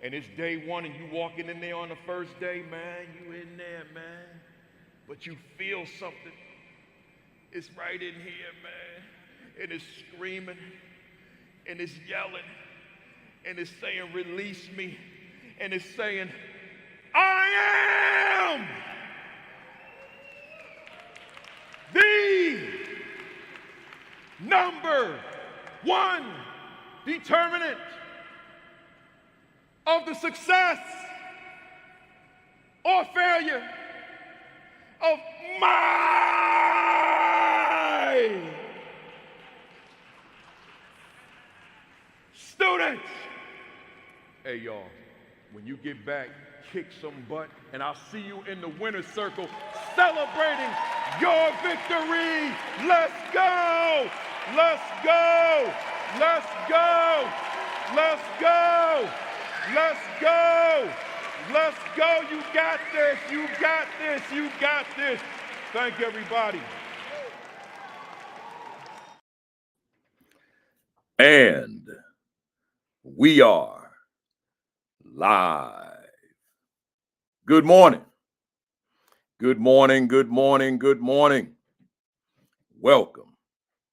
and it's day one and you walking in there on the first day, man, you in there, man. But you feel something. It's right in here, man. And it's screaming and it's yelling and it's saying, release me. And it's saying, I am the number one determinant of the success or failure of my students. Hey, y'all, when you get back, kick some butt, and I'll see you in the winner's circle celebrating your victory. Let's go! Let's go! Let's go! Let's go! Let's go! Let's go! You got this! You got this! You got this! Thank everybody. And we are live. Good morning. Good morning. Good morning. Good morning. Welcome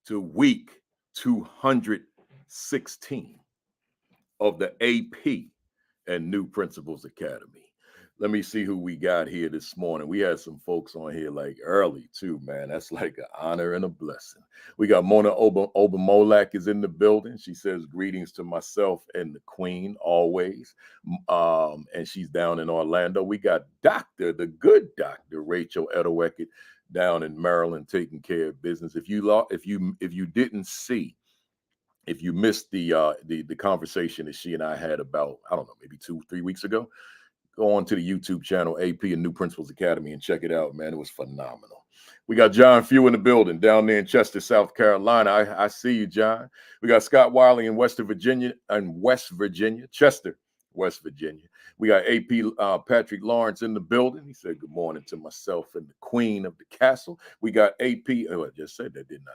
to week 216 of the AP and New Principals Academy. Let me see who we got here this morning. We had some folks on here like early too, man. That's like an honor and a blessing. We got Mona Obamolak is in the building. She says greetings to myself and the Queen always. And she's down in Orlando. We got the good Dr. Rachel Edeweckett down in Maryland taking care of business. If you didn't see, if you missed the conversation that she and I had about, I don't know, maybe 2-3 weeks ago, go on to the YouTube channel, AP and New Principals Academy, and check it out, man. It was phenomenal. We got John Few in the building down there in Chester, South Carolina. I see you, John. We got Scott Wiley in West Virginia, Chester, West Virginia. We got AP Patrick Lawrence in the building. He said good morning to myself and the Queen of the Castle. We got AP. Oh, I just said that, didn't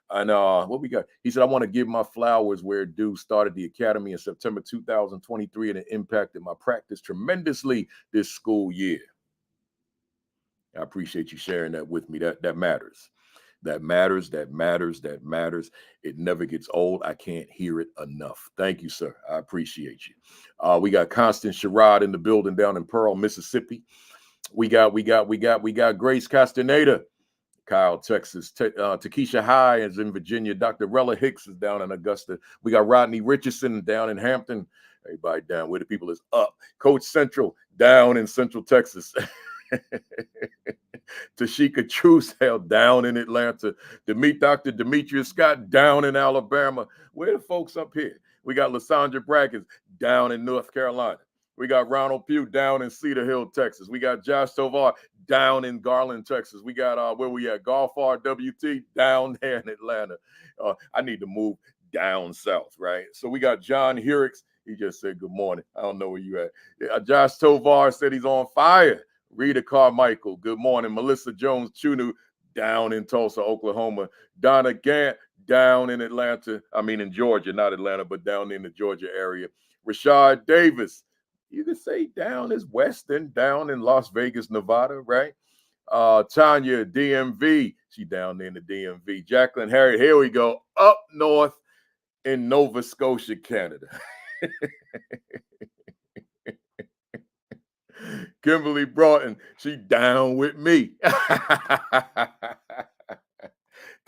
I? And what we got? He said, I want to give my flowers where due. Started the academy in September 2023, and it impacted my practice tremendously this school year. I appreciate you sharing that with me. That matters. That matters. That matters. That matters. It never gets old. I can't hear it enough. Thank you, sir. I appreciate you. We got Constance Sherrod in the building down in Pearl, Mississippi. We got Grace Castaneda, Kyle, Texas. Takesha High is in Virginia. Dr. Rella Hicks is down in Augusta. We got Rodney Richardson down in Hampton. Everybody down where the people is up. Coach Central down in Central Texas. Tashika Truesdale down in Atlanta. Dr. Demetrius Scott down in Alabama. Where the folks up here? We got Lysandra Brackens down in North Carolina. We got Ronald Pugh down in Cedar Hill, Texas. We got Josh Tovar down in Garland, Texas. We got where we at? Golf RWT down there in Atlanta. I need to move down south, right? So we got John Hurix. He just said good morning. I don't know where you at. Josh Tovar said he's on fire. Rita Carmichael, good morning. Melissa Jones Chunu down in Tulsa, Oklahoma. Donna Gant down in in Georgia, not Atlanta, but down in the Georgia area. Rashad Davis, you could say down is Weston, down in Las Vegas, Nevada, right? Tanya, DMV, she down there in the DMV. Jacqueline Harriet, here we go, up north in Nova Scotia, Canada. Kimberly Broughton, she down with me.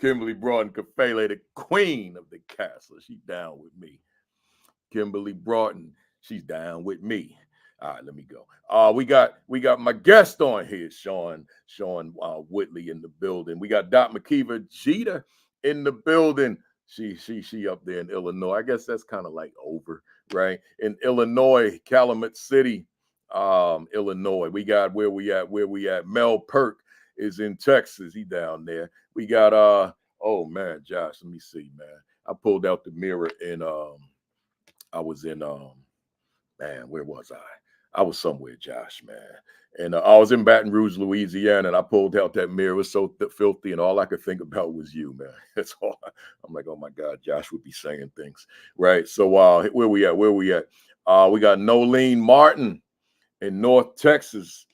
Kimberly Broughton, Kafele, the Queen of the Castle, she down with me. Kimberly Broughton, she's down with me. All right, let me go. We got my guest on here, Shaun Woodly in the building. We got Doc McKeever Jeter in the building. She up there in Illinois. I guess that's kind of like over, right? In Illinois, Calumet City, Illinois. We got where we at. Mel Perk is in Texas. He down there. We got oh man, Josh, let me see, man. I pulled out the mirror and I was in man, where was I? I was somewhere, Josh, man. And I was in Baton Rouge, Louisiana, and I pulled out that mirror. It was so filthy, and all I could think about was you, man. That's all. I'm like, oh my God, Josh would be saying things, right? So where we at? Where we at? We got Nolene Martin in North Texas.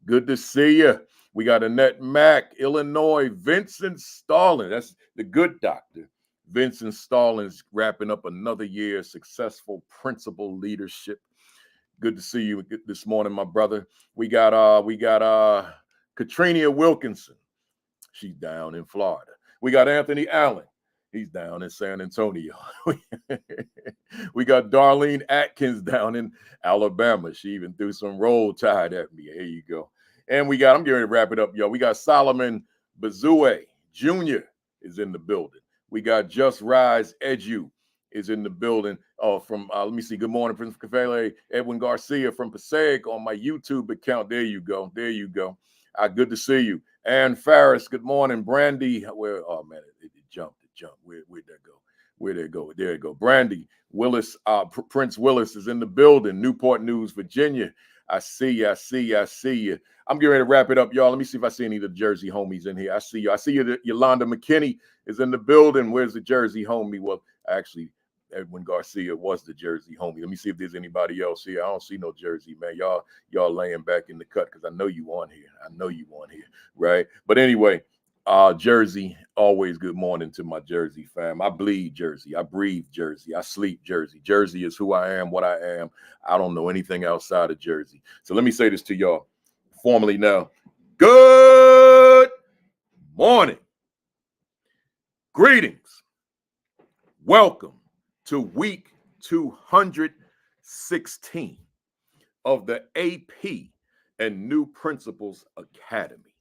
Good to see you. We got Annette Mack, Illinois. Vincent Stallings, that's the good doctor. Vincent Stallings wrapping up another year of successful principal leadership. Good to see you this morning, my brother. We got Katrina Wilkinson. She's down in Florida. We got Anthony Allen. He's down in San Antonio. We got Darlene Atkins down in Alabama. She even threw some roll tide at me. Here you go. And I'm getting ready to wrap it up, y'all. We got Solomon Bazue Jr. is in the building. We got Just Rise Edu is in the building. From let me see. Good morning, Prince Cafele. Edwin Garcia from Passaic on my YouTube account. There you go. There you go. Good to see you. Ann Farris, good morning. Brandy, oh man, it jumped. Where'd that go? Where'd it go? There it go. Brandy Willis, Prince Willis is in the building. Newport News, Virginia. I see you. I'm getting ready to wrap it up, y'all. Let me see if I see any of the Jersey homies in here. I see you. I see you. Yolanda McKinney is in the building. Where's the Jersey homie? Well, actually, Edwin Garcia was the Jersey homie. Let me see if there's anybody else here. I don't see no Jersey, man. Y'all laying back in the cut because I know you on here. Right? But anyway, Jersey, always good morning to my Jersey fam. I bleed Jersey. I breathe Jersey. I sleep Jersey. Jersey is who I am, what I am. I don't know anything outside of Jersey. So let me say this to y'all formally now. Good morning. Greetings. Welcome to week 216 of the AP and New Principals Academy.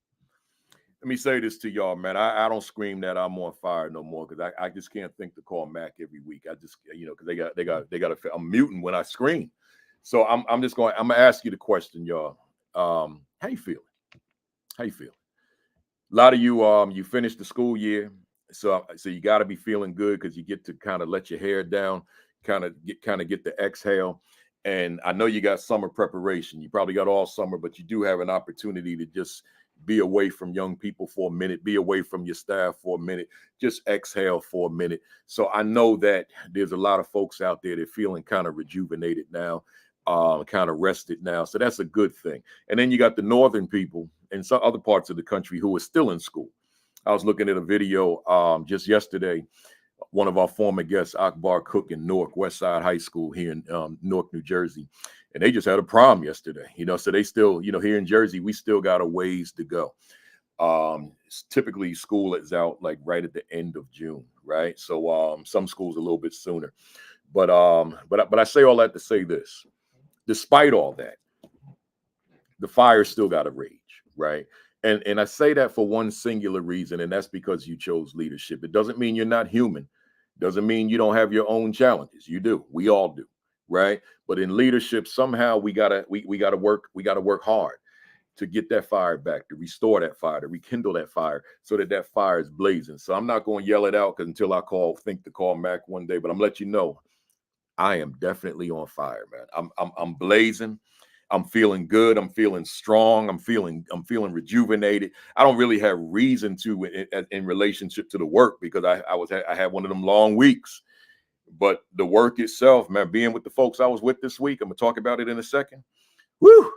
Let me say this to y'all, man. I don't scream that I'm on fire no more because I just can't think to call Mac every week. I just, because they got I'm muting when I scream. So I'm gonna ask you the question, y'all. How you feeling? How you feeling? A lot of you, you finished the school year, so you got to be feeling good because you get to kind of let your hair down, kind of get the exhale. And I know you got summer preparation. You probably got all summer, but you do have an opportunity to just be away from young people for a minute, be away from your staff for a minute, just exhale for a minute. So I know that there's a lot of folks out there that are feeling kind of rejuvenated now, kind of rested now. So that's a good thing. And then you got the northern people in some other parts of the country who are still in school. I was looking at a video just yesterday. One of our former guests, Akbar Cook in Newark Westside High School here in Newark, New Jersey. And they just had a prom yesterday, so they still, here in Jersey, we still got a ways to go. Typically school is out like right at the end of June, right? So some schools a little bit sooner. But I say all that to say this. Despite all that, the fire still got to rage, right? And I say that for one singular reason, and that's because you chose leadership. It doesn't mean you're not human. Doesn't mean you don't have your own challenges. You do. We all do, right? But in leadership, somehow we gotta work hard to get that fire back, to restore that fire, to rekindle that fire, so that fire is blazing. So I'm not going to yell it out until I think to call Mac one day. But I'm let you know, I am definitely on fire, man. I'm blazing. I'm feeling good. I'm feeling strong. I'm feeling rejuvenated. I don't really have reason to in relationship to the work because I had one of them long weeks. But the work itself, man, being with the folks I was with this week, I'm gonna talk about it in a second. Woo!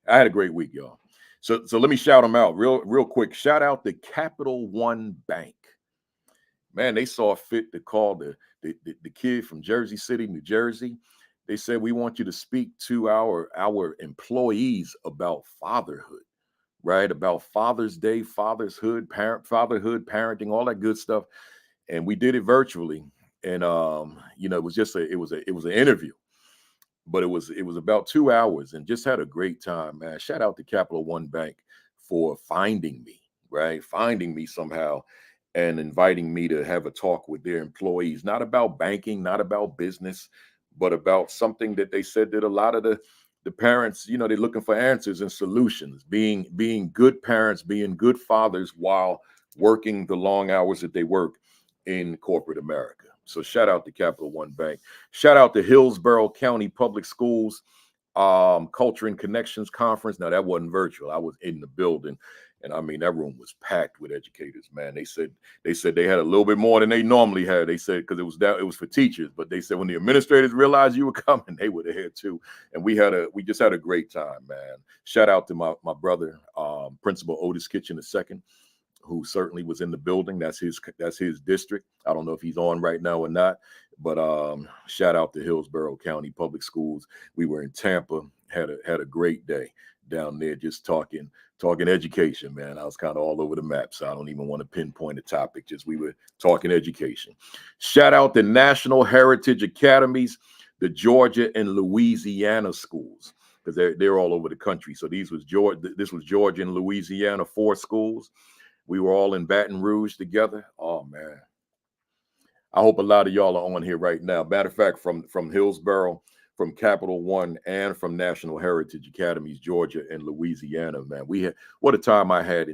I had a great week, y'all. So let me shout them out real quick. Shout out to Capital One Bank. Man, they saw fit to call the kid from Jersey City, New Jersey. They said, we want you to speak to our employees about fatherhood, right? About Father's Day, fatherhood, parenting, all that good stuff. And we did it virtually. And it was just it was an interview, but it was about 2 hours and just had a great time, man. Shout out to Capital One Bank for finding me, right? Finding me somehow and inviting me to have a talk with their employees, not about banking, not about business, but about something that they said that a lot of the parents, they're looking for answers and solutions, being good parents, being good fathers while working the long hours that they work in corporate America. So shout out to Capital One Bank. Shout out to Hillsborough County Public Schools. Culture and Connections Conference. Now that wasn't virtual. I was in the building, and I mean that room was packed with educators. Man, they said they had a little bit more than they normally had. They said because it was for teachers, but they said when the administrators realized you were coming, they were there too. And we just had a great time, man. Shout out to my brother, Principal Otis Kitchen II, who certainly was in the building. That's his district. I don't know if he's on right now or not, but shout out to Hillsborough County Public Schools. We were in Tampa, had a great day down there, just talking education, man. I was kind of all over the map, so I don't even want to pinpoint a topic. Just we were talking education. Shout out the National Heritage Academies, the Georgia and Louisiana schools, because they're all over the country. So this was Georgia and Louisiana, 4 schools. We were all in Baton Rouge together. Oh man, I hope a lot of y'all are on here right now. Matter of fact, from Hillsborough, from Capital One, and from National Heritage Academies, Georgia and Louisiana, man. What a time I had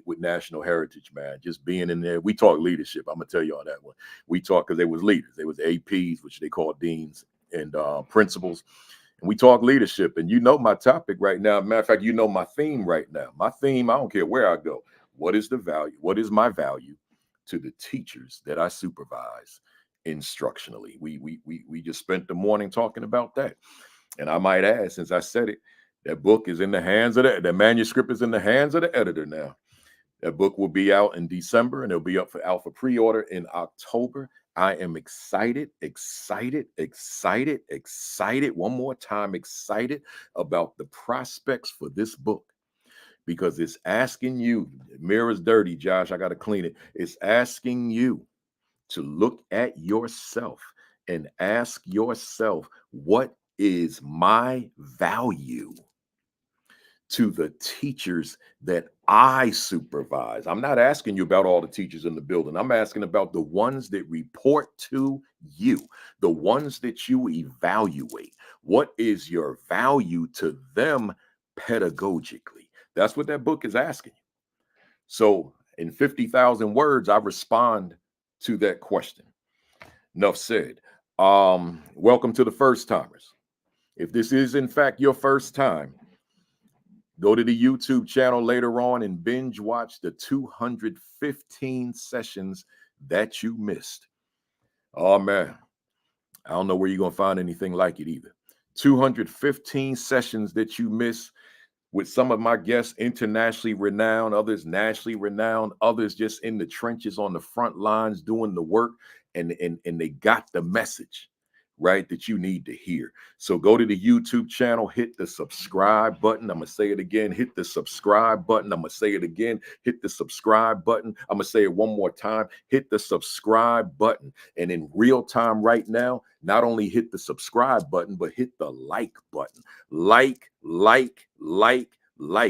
with National Heritage, man. Just being in there. We talk leadership. I'm gonna tell you on that one. We talk because they was leaders. They was APs, which they call deans, and principals. And we talk leadership. And you know my topic right now. Matter of fact, you know my theme right now. My theme, I don't care where I go. What is the value? What is my value to the teachers that I supervise instructionally? We just spent the morning talking about that. And I might add, since I said it, that book is in the hands of the manuscript is in the hands of the editor now. That book will be out in December, and it'll be up for alpha pre-order in October. I am excited. One more time, excited about the prospects for this book. Because it's asking you, mirror's dirty, Josh, I got to clean it. It's asking you to look at yourself and ask yourself, what is my value to the teachers that I supervise? I'm not asking you about all the teachers in the building. I'm asking about the ones that report to you, the ones that you evaluate. What is your value to them pedagogically? That's what that book is asking you. So in 50,000 words, I respond to that question. Enough said. Welcome to the first timers. If this is in fact your first time, go to the YouTube channel later on and binge watch the 215 sessions that you missed. Oh man, I don't know where you're going to find anything like it either. 215 sessions that you missed, with some of my guests internationally renowned, others nationally renowned, others just in the trenches on the front lines doing the work, and they got the message, right, that you need to hear. So go to the YouTube channel, hit the subscribe button. I'm going to say it again, hit the subscribe button. I'm going to say it again, hit the subscribe button. I'm going to say it one more time, hit the subscribe button. And in real time right now, not only hit the subscribe button, but hit the like button. Like.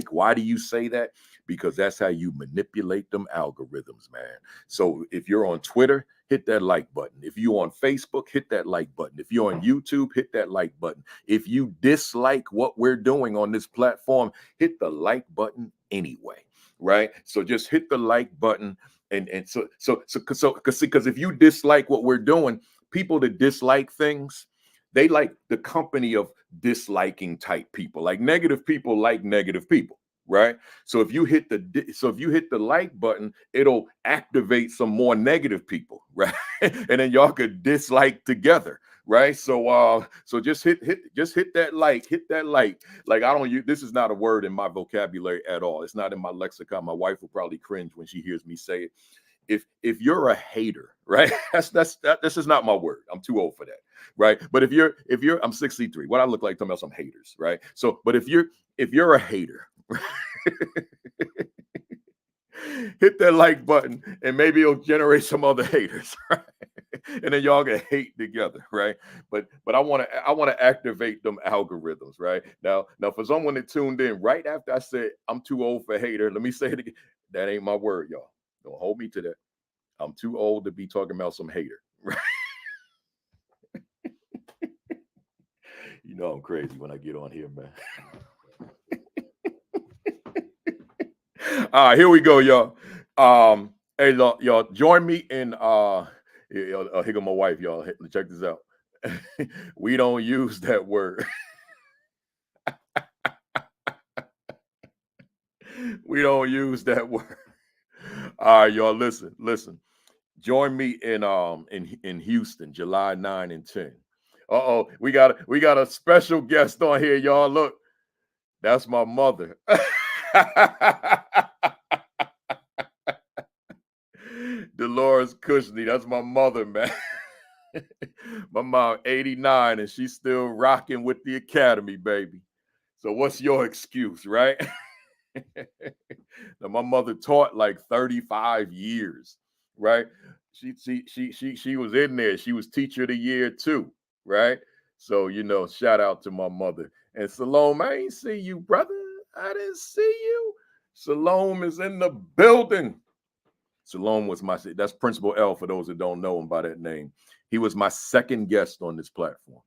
Why do you say that? Because that's how you manipulate them algorithms, man. So if you're on Twitter, hit that like button. If you're on Facebook, hit that like button. If you're on YouTube, hit that like button. If you dislike what we're doing on this platform, hit the like button anyway, right? So just hit the like button. And so because if you dislike what we're doing, people that dislike things, they like the company of disliking type people. Like negative people like negative people, right? So if you hit the like button, it'll activate some more negative people, right? And then y'all could dislike together, right? So just hit that like, Like I don't use, this is not a word in my vocabulary at all. It's not in my lexicon. My wife will probably cringe when she hears me say it. If you're a hater, right? This is not my word. I'm too old for that, right? But if you're I'm 63. What I look like talking about some haters, right? So, but if you're a hater, hit that like button, and maybe it'll generate some other haters, right? And then y'all can hate together, right? But I want to activate them algorithms, right? Now for someone that tuned in right after I said I'm too old for hater, let me say it again. That ain't my word, y'all. Don't hold me to that. I'm too old to be talking about some hater. Right? You know I'm crazy when I get on here, man. All right, here we go, y'all. Hey, y'all, join me in here go my wife, y'all. Check this out. We don't use that word. We don't use that word. All right, y'all. Listen. Join me in Houston, July 9 and 10. Uh-oh, we got a special guest on here, y'all. Look, that's my mother. Dolores Cushney, that's my mother, man. My mom 89 and she's still rocking with the academy, baby. So what's your excuse, right? Now, my mother taught like 35 years, right? She was in there. She was teacher of the year too, right? So, shout out to my mother. And Salome, I ain't see you, brother. I didn't see you. Salome is in the building. Salome was that's Principal L for those that don't know him by that name. He was my second guest on this platform.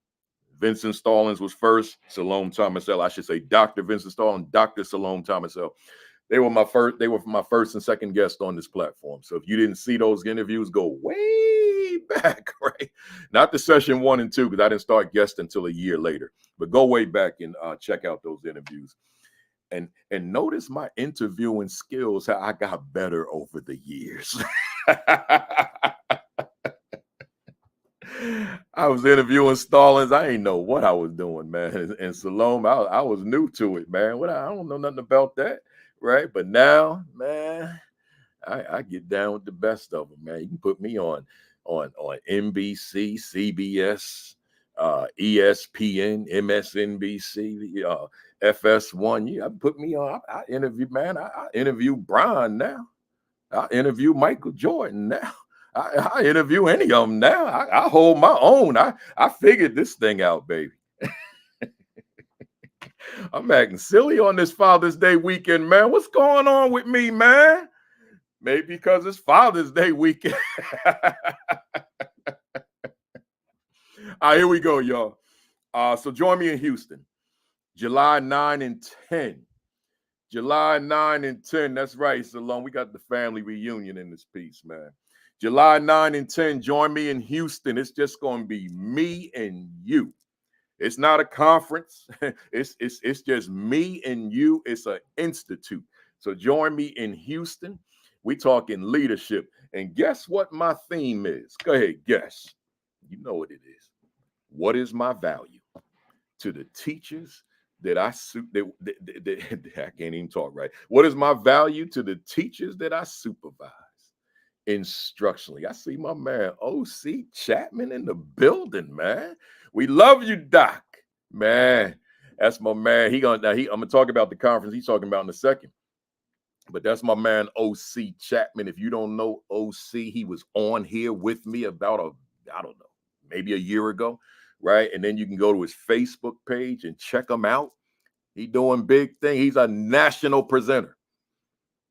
Vincent Stallings was first, Salome Thomas L. I should say Dr. Vincent Stallings, Dr. Salome Thomas L. They were my first and second guest on this platform. So if you didn't see those interviews, go way back, right? Not the session 1 and 2, because I didn't start guesting until a year later. But go way back and check out those interviews. And notice my interviewing skills, how I got better over the years. I was interviewing Stallings. I ain't know what I was doing, man. And Salome, I was new to it, man. I don't know nothing about that, right? But now, man, I get down with the best of them, man. You can put me on NBC, CBS, ESPN, MSNBC, FS1. You put me on. I interview, man. I interview Brian now. I interview Michael Jordan now. I interview any of them now. I hold my own. I figured this thing out, baby. I'm acting silly on this Father's Day weekend, man. What's going on with me, man? Maybe because it's Father's Day weekend. All right, here we go, y'all. So join me in Houston, July 9 and 10. July 9 and 10. That's right, Salome. We got the family reunion in this piece, man. July 9 and 10. Join me in Houston. It's just going to be me and you. It's not a conference. It's just me and you. It's an institute. So join me in Houston. We talking leadership. And guess what my theme is? Go ahead, guess. You know what it is. What is my value to the teachers that I can't even talk right. What is my value to the teachers that I supervise instructionally? I see my man O.C. Chapman in the building, man. We love you, Doc. Man, that's my man. I'm gonna talk about the conference he's talking about in a second. But that's my man O.C. Chapman. If you don't know O.C., he was on here with me about maybe a year ago. Right. And then you can go to his Facebook page and check him out. He's doing big things. He's a national presenter.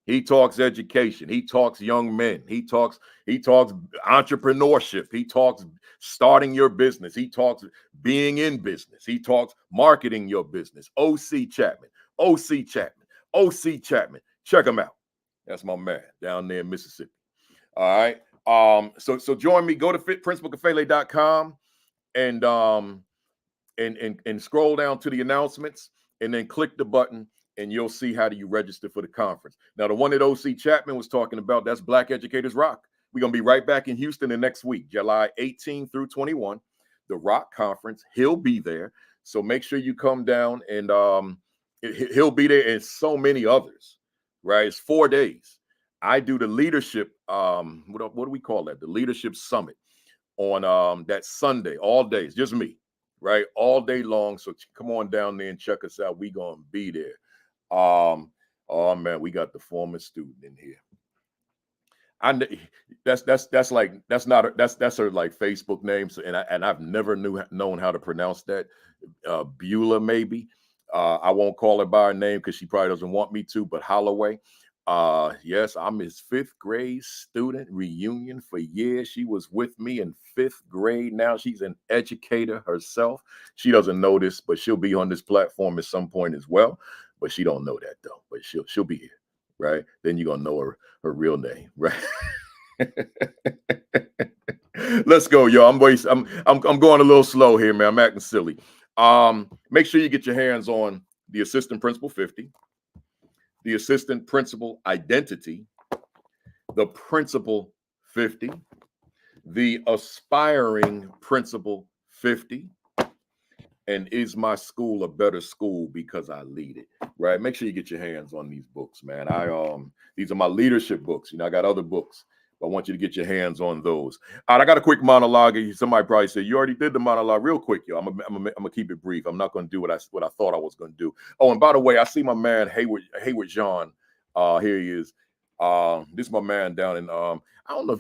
He talks education. He talks young men. He talks entrepreneurship. He talks starting your business. He talks being in business. He talks marketing your business. O.C. Chapman. O.C. Chapman. O.C. Chapman. Check him out. That's my man down there in Mississippi. All right. So join me. Go to principalcafele.com. And scroll down to the announcements and then click the button and you'll see how do you register for the conference. Now, the one that O.C. Chapman was talking about, that's Black Educators Rock. We're going to be right back in Houston the next week, July 18 through 21, the Rock Conference. He'll be there. So make sure you come down and he'll be there and so many others, right? It's 4 days. I do the leadership, what do we call that? The Leadership Summit. On that Sunday, all days, just me, right? All day long. So come on down there and check us out. We gonna be there. Oh man, we got the former student in here. That's her like Facebook name. So and I've never known how to pronounce that. Beulah, maybe. I won't call her by her name because she probably doesn't want me to. But Holloway. Yes, I'm his 5th grade student reunion for years. She was with me in 5th grade. Now she's an educator herself. She doesn't know this, but she'll be on this platform at some point as well. But she don't know that though. But she'll be here, right? Then you're gonna know her real name, right? Let's go, y'all. I'm going a little slow here, man. I'm acting silly. Make sure you get your hands on the Assistant Principal 50. the assistant principal identity, the principal 50, the aspiring principal 50, and is my school a better school because I lead it, right? Make sure you get your hands on these books, man. These are my leadership books. I got other books, but I want you to get your hands on those. All right, I got a quick monologue. Somebody probably said, you already did the monologue. Real quick, yo. I'm gonna keep it brief. I'm not gonna do what I thought I was gonna do. Oh, and by the way, I see my man Hayward John. Here he is. This is my man down in I don't know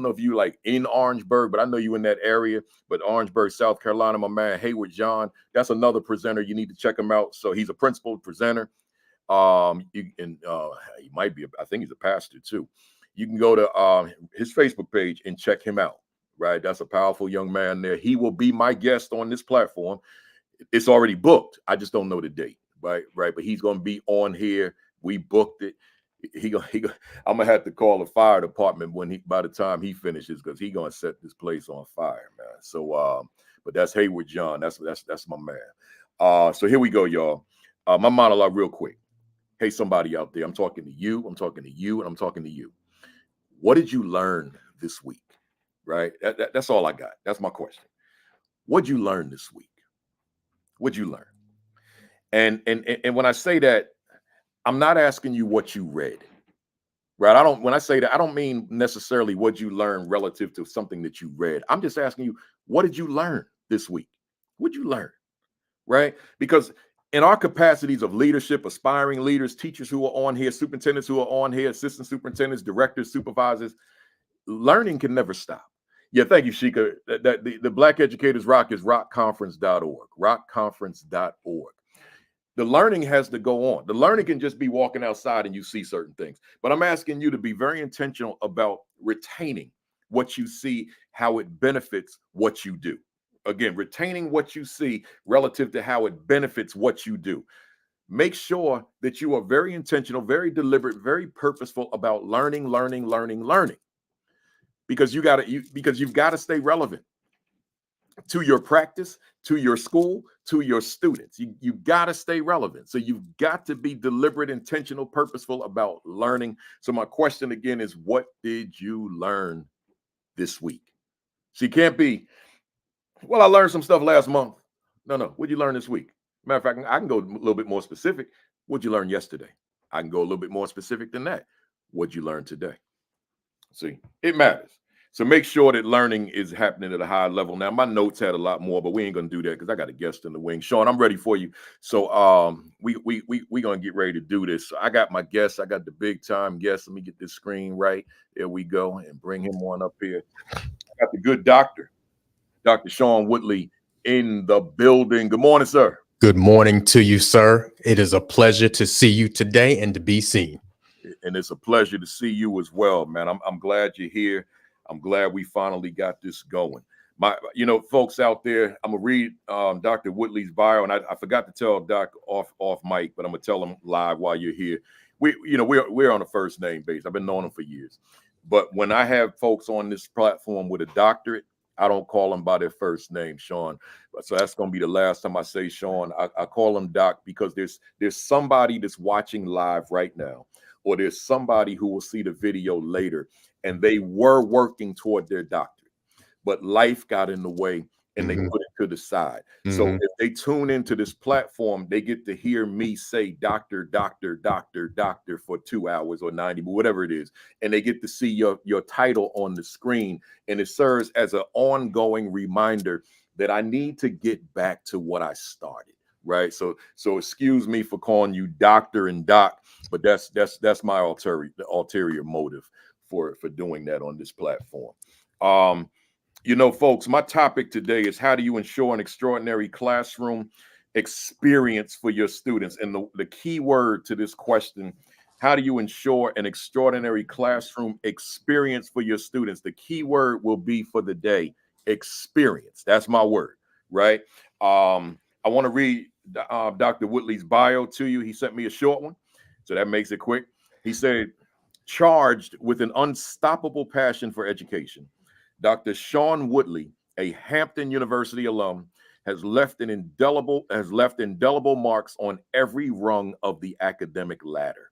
if you like in Orangeburg, but I know you in that area. But Orangeburg, South Carolina, my man Hayward John. That's another presenter. You need to check him out. So he's a principal presenter. He might be. I think he's a pastor too. You can go to his Facebook page and check him out. Right, that's a powerful young man there. He will be my guest on this platform. It's already booked. I just don't know the date. Right. But he's going to be on here. We booked it. I'm gonna have to call the fire department by the time he finishes, because he's gonna set this place on fire, man. So but that's Hayward John. That's my man. So here we go, y'all. My monologue real quick. Hey, somebody out there, I'm talking to you, and I'm talking to you. What did you learn this week? Right? That's all I got. That's my question. What'd you learn this week? What'd you learn? And when I say that, I'm not asking you what you read, right? When I say that, I don't mean necessarily what you learned relative to something that you read. I'm just asking you, what did you learn this week? What'd you learn, right? Because in our capacities of leadership, aspiring leaders, teachers who are on here, superintendents who are on here, assistant superintendents, directors, supervisors, learning can never stop. Yeah, thank you, Sheikah. The Black Educators Rock is rockconference.org, rockconference.org. The learning has to go on. The learning can just be walking outside and you see certain things. But I'm asking you to be very intentional about retaining what you see, how it benefits what you do. Again, retaining what you see relative to how it benefits what you do. Make sure that you are very intentional, very deliberate, very purposeful about learning. Because you've got to stay relevant to your practice, to your school, to your students. You got to stay relevant. So you've got to be deliberate, intentional, purposeful about learning. So my question again is, what did you learn this week? So you can't be, well, I learned some stuff last month. No. What'd you learn this week? Matter of fact, I can go a little bit more specific. What'd you learn yesterday? I can go a little bit more specific than that. What'd you learn today? See, it matters. So make sure that learning is happening at a high level. Now, my notes had a lot more, but we ain't gonna do that because I got a guest in the wing. Shaun, I'm ready for you. So we gonna get ready to do this. So I got my guest. I got the big time guest. Let me get this screen right. There we go, and bring him on up here. I got the good doctor, Dr. Shaun Woodly, in the building. Good morning, sir. Good morning to you, sir. It is a pleasure to see you today and to be seen. And it's a pleasure to see you as well, man. I'm glad you're here. I'm glad we finally got this going. Folks out there, I'm gonna read Dr. Woodley's bio, and I forgot to tell Doc off mic, but I'm gonna tell him live while you're here. We're on a first name basis. I've been knowing him for years, but when I have folks on this platform with a doctorate, I don't call them by their first name, Shaun. So that's gonna be the last time I say Shaun. I call him Doc because there's somebody that's watching live right now, or there's somebody who will see the video later, and they were working toward their doctorate, but life got in the way and they put it to the side. So if they tune into this platform, they get to hear me say doctor for 2 hours or 90, whatever it is, and they get to see your title on the screen, and it serves as an ongoing reminder that I need to get back to what I started. Right. So excuse me for calling you doctor and doc, but that's my ulterior motive for doing that on this platform. Folks, my topic today is how do you ensure an extraordinary classroom experience for your students? And the key word to this question, how do you ensure an extraordinary classroom experience for your students? The key word will be for the day, experience. That's my word, right? I want to read Dr. Woodley's bio to you. He sent me a short one, so that makes it quick. He said, charged with an unstoppable passion for education, Dr. Shaun Woodly, a Hampton University alum, has left indelible marks on every rung of the academic ladder.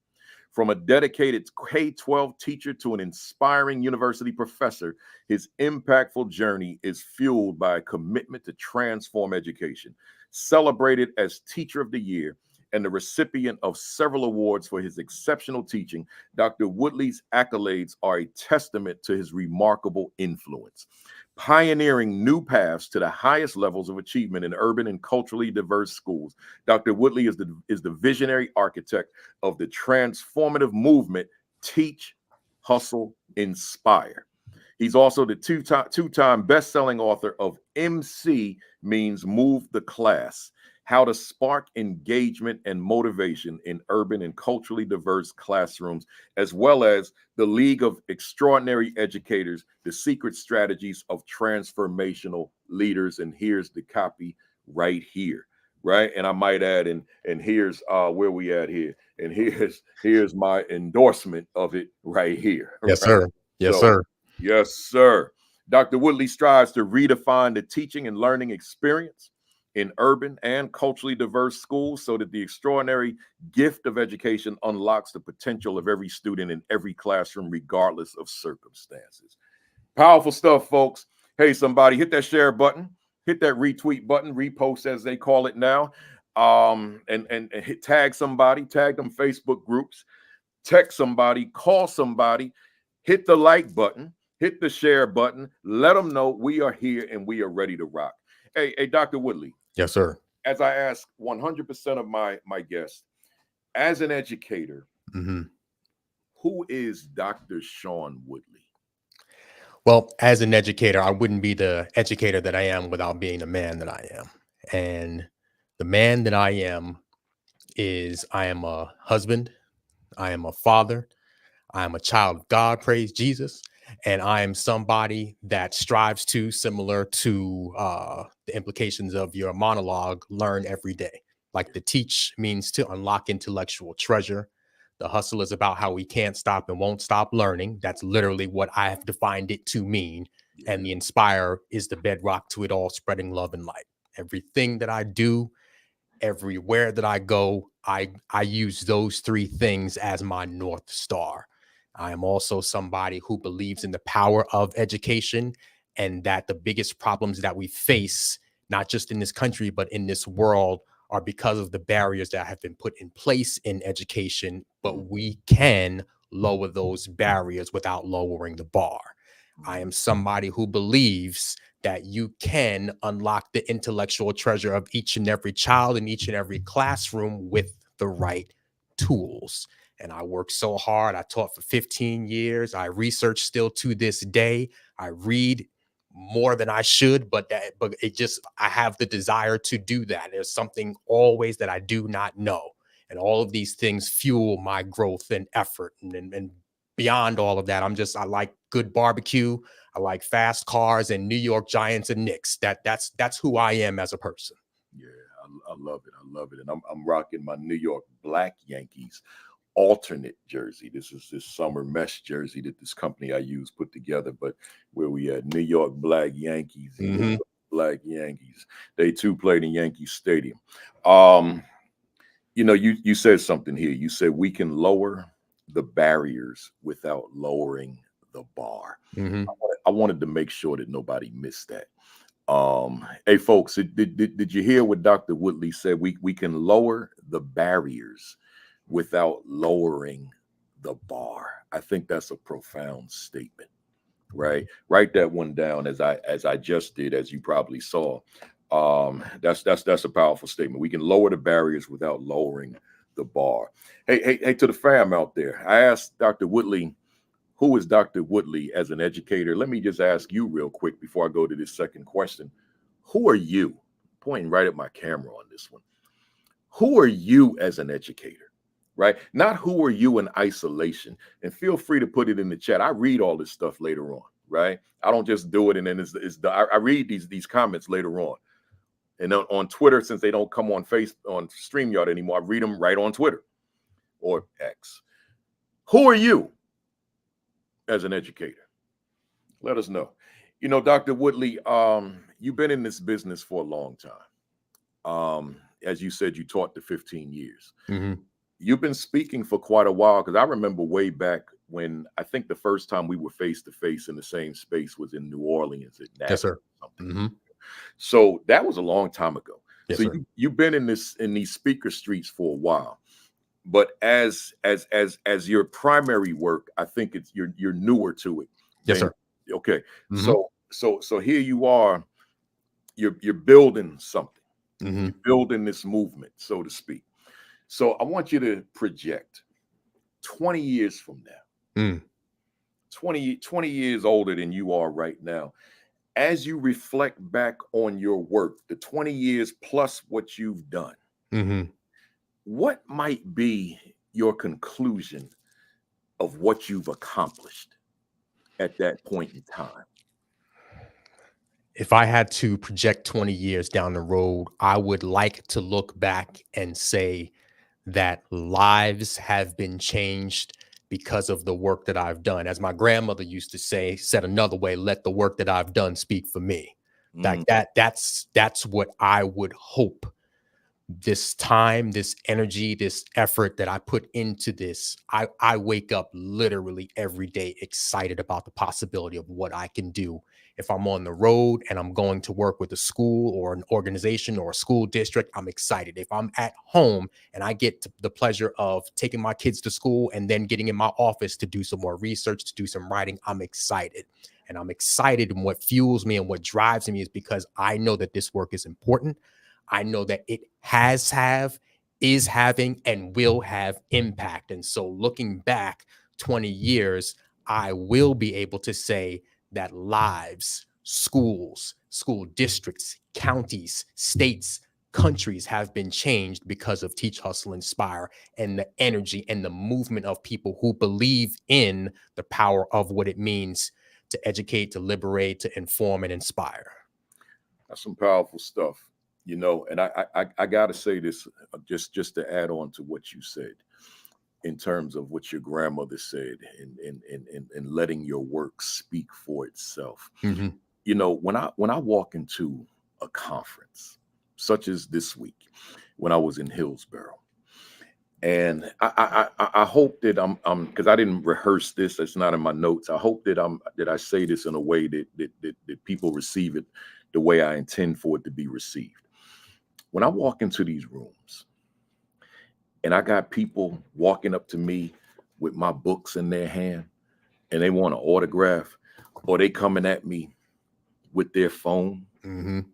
From a dedicated K-12 teacher to an inspiring university professor, his impactful journey is fueled by a commitment to transform education. Celebrated as Teacher of the Year and the recipient of several awards for his exceptional teaching, Dr. Woodley's accolades are a testament to his remarkable influence. Pioneering new paths to the highest levels of achievement in urban and culturally diverse schools, Dr. Woodley is the visionary architect of the transformative movement Teach, Hustle, Inspire. He's also the two-time best-selling author of MC Means Move the Class, How to Spark Engagement and Motivation in Urban and Culturally Diverse Classrooms, as well as The League of Extraordinary Educators, The Secret Strategies of Transformational Leaders. And here's the copy right here, right? And I might add, and here's where we at here. And here's my endorsement of it right here. Yes, right? sir. Yes, So, sir. yes, sir. Dr. Woodley strives to redefine the teaching and learning experience in urban and culturally diverse schools so that the extraordinary gift of education unlocks the potential of every student in every classroom, regardless of circumstances. Powerful stuff, folks. Hey, somebody, hit that share button, hit that retweet button, repost as they call it now, and tag somebody, tag them Facebook groups, text somebody, call somebody, hit the like button, hit the share button, let them know we are here and we are ready to rock. Hey, Dr. Woodley. Yes, sir. As I ask 100% of my guests, as an educator, who is Dr. Shaun Woodly? Well, as an educator, I wouldn't be the educator that I am without being the man that I am. And the man that I am is I am a husband, I am a father, I am a child of God, praise Jesus. And I am somebody that strives to, similar to the implications of your monologue, learn every day. Like the teach means to unlock intellectual treasure. The hustle is about how we can't stop and won't stop learning. That's literally what I have defined it to mean. And the inspire is the bedrock to it all, spreading love and light. Everything that I do, everywhere that I go, I use those three things as my North Star. I am also somebody who believes in the power of education and that the biggest problems that we face, not just in this country, but in this world, are because of the barriers that have been put in place in education. But we can lower those barriers without lowering the bar. I am somebody who believes that you can unlock the intellectual treasure of each and every child in each and every classroom with the right tools. And I worked so hard. I taught for 15 years. I research still to this day. I read more than I should, but I have the desire to do that. There's something always that I do not know. And all of these things fuel my growth and effort. And beyond all of that, I like good barbecue. I like fast cars and New York Giants and Knicks. That's who I am as a person. Yeah, I love it. I love it. And I'm rocking my New York Black Yankees alternate jersey. This is this summer mesh jersey that this company I use put together, but where we had New York Black Yankees, Black Yankees. They too played in Yankee Stadium. You said something here. You said we can lower the barriers without lowering the bar. I wanted to make sure that nobody missed that. Hey folks, did you hear what Dr. Woodley said? We can lower the barriers without lowering the bar. I think that's a profound statement, right? Write that one down as I just did, as you probably saw. That's a powerful statement. We can lower the barriers without lowering the bar. Hey, to the fam out there, I asked Dr. Woodley, who is Dr. Woodley as an educator? Let me just ask you real quick before I go to this second question. Who are you? Pointing right at my camera on this one. Who are you as an educator? Right? Not who are you in isolation. And feel free to put it in the chat. I read all this stuff later on, right? I don't just do it and then I read these comments later on. And on Twitter, since they don't come on StreamYard anymore, I read them right on Twitter or X. Who are you as an educator? Let us know. Dr. Woodley, you've been in this business for a long time. As you said, you taught the 15 years. you've been speaking for quite a while, because I remember way back when I think the first time we were face to face in the same space was in New Orleans at Yes, NAB sir. or something. Hmm. So that was a long time ago. Yes, So sir. you've been in these speaker streets for a while. But as your primary work, I think it's you're newer to it. Yes, sir. Okay. Hmm. So here you are, you're building something. Hmm. You're building this movement, so to speak. So I want you to project 20 years from now, Mm. 20 years older than you are right now. As you reflect back on your work, the 20 years plus what you've done, Hmm. what might be your conclusion of what you've accomplished at that point in time? If I had to project 20 years down the road, I would like to look back and say that lives have been changed because of the work that I've done. As my grandmother used to say, said another way, let the work that I've done speak for me. Mm, That's what I would hope. This time, this energy, this effort that I put into this, I wake up literally every day excited about the possibility of what I can do. If I'm on the road and I'm going to work with a school or an organization or a school district, I'm excited. If I'm at home and I get the pleasure of taking my kids to school and then getting in my office to do some more research, to do some writing, I'm excited. And I'm excited, and what fuels me and what drives me is because I know that this work is important. I know that it is having, and will have impact. And so looking back 20 years, I will be able to say that lives, schools, school districts, counties, states, countries have been changed because of Teach, Hustle, Inspire, and the energy and the movement of people who believe in the power of what it means to educate, to liberate, to inform, and inspire. that's some powerful stuff, And I gotta say this, just to add on to what you said in terms of what your grandmother said, and letting your work speak for itself. Mhm. When I walk into a conference such as this week, when I was in Hillsborough, and I hope that I'm because I didn't rehearse this. It's not in my notes. I hope that I say this in a way that people receive it the way I intend for it to be received. When I walk into these rooms and I got people walking up to me with my books in their hand and they want an autograph, or they coming at me with their phone, Mhm.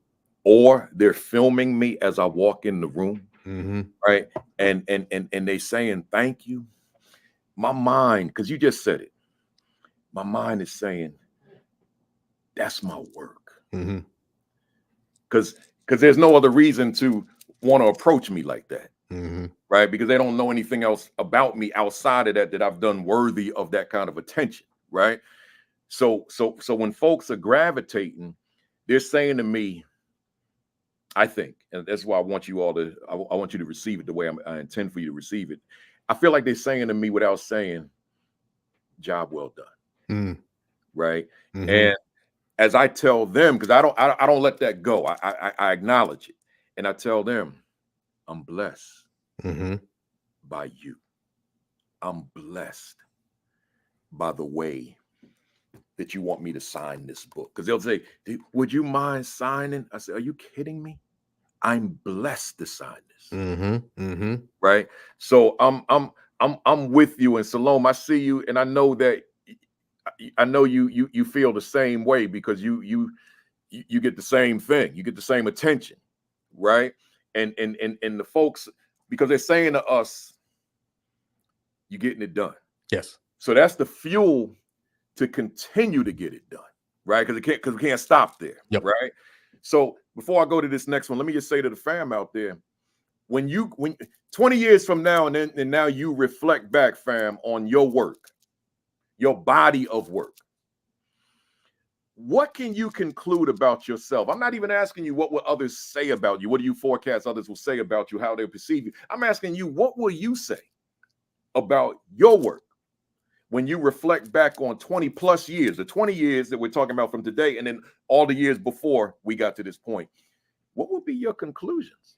or they're filming me as I walk in the room, Mhm. right? And they saying thank you. My mind, because you just said it, my mind is saying that's my work. Mhm. Because there's no other reason to want to approach me like that, Mhm. right? Because they don't know anything else about me outside of that I've done worthy of that kind of attention, right? So when folks are gravitating, they're saying to me, I think, and that's why I want you all to, I want you to receive it the way I intend for you to receive it. I feel like they're saying to me without saying, job well done, Mm. right? Mhm. And as I tell them, because I don't let that go. I acknowledge it, and I tell them, I'm blessed Mhm. by you. I'm blessed by the way that you want me to sign this book. Because they'll say, would you mind signing? I say, are you kidding me? I'm blessed to sign this. Mhm. Mhm. Right. So I'm with you. And Salome, I see you, and I know that I know you feel the same way, because you get the same thing. You get the same attention, right? And the folks, because they're saying to us, you're getting it done. Yes. So that's the fuel to continue to get it done, right? Because we can't stop there, Yep. right? So before I go to this next one, let me just say to the fam out there, when 20 years from now, and now you reflect back, fam, on your work, your body of work, what can you conclude about yourself? I'm not even asking you what will others say about you. What do you forecast others will say about you, how they perceive you? I'm asking you, what will you say about your work when you reflect back on 20 plus years, the 20 years that we're talking about from today, and then all the years before we got to this point? What would be your conclusions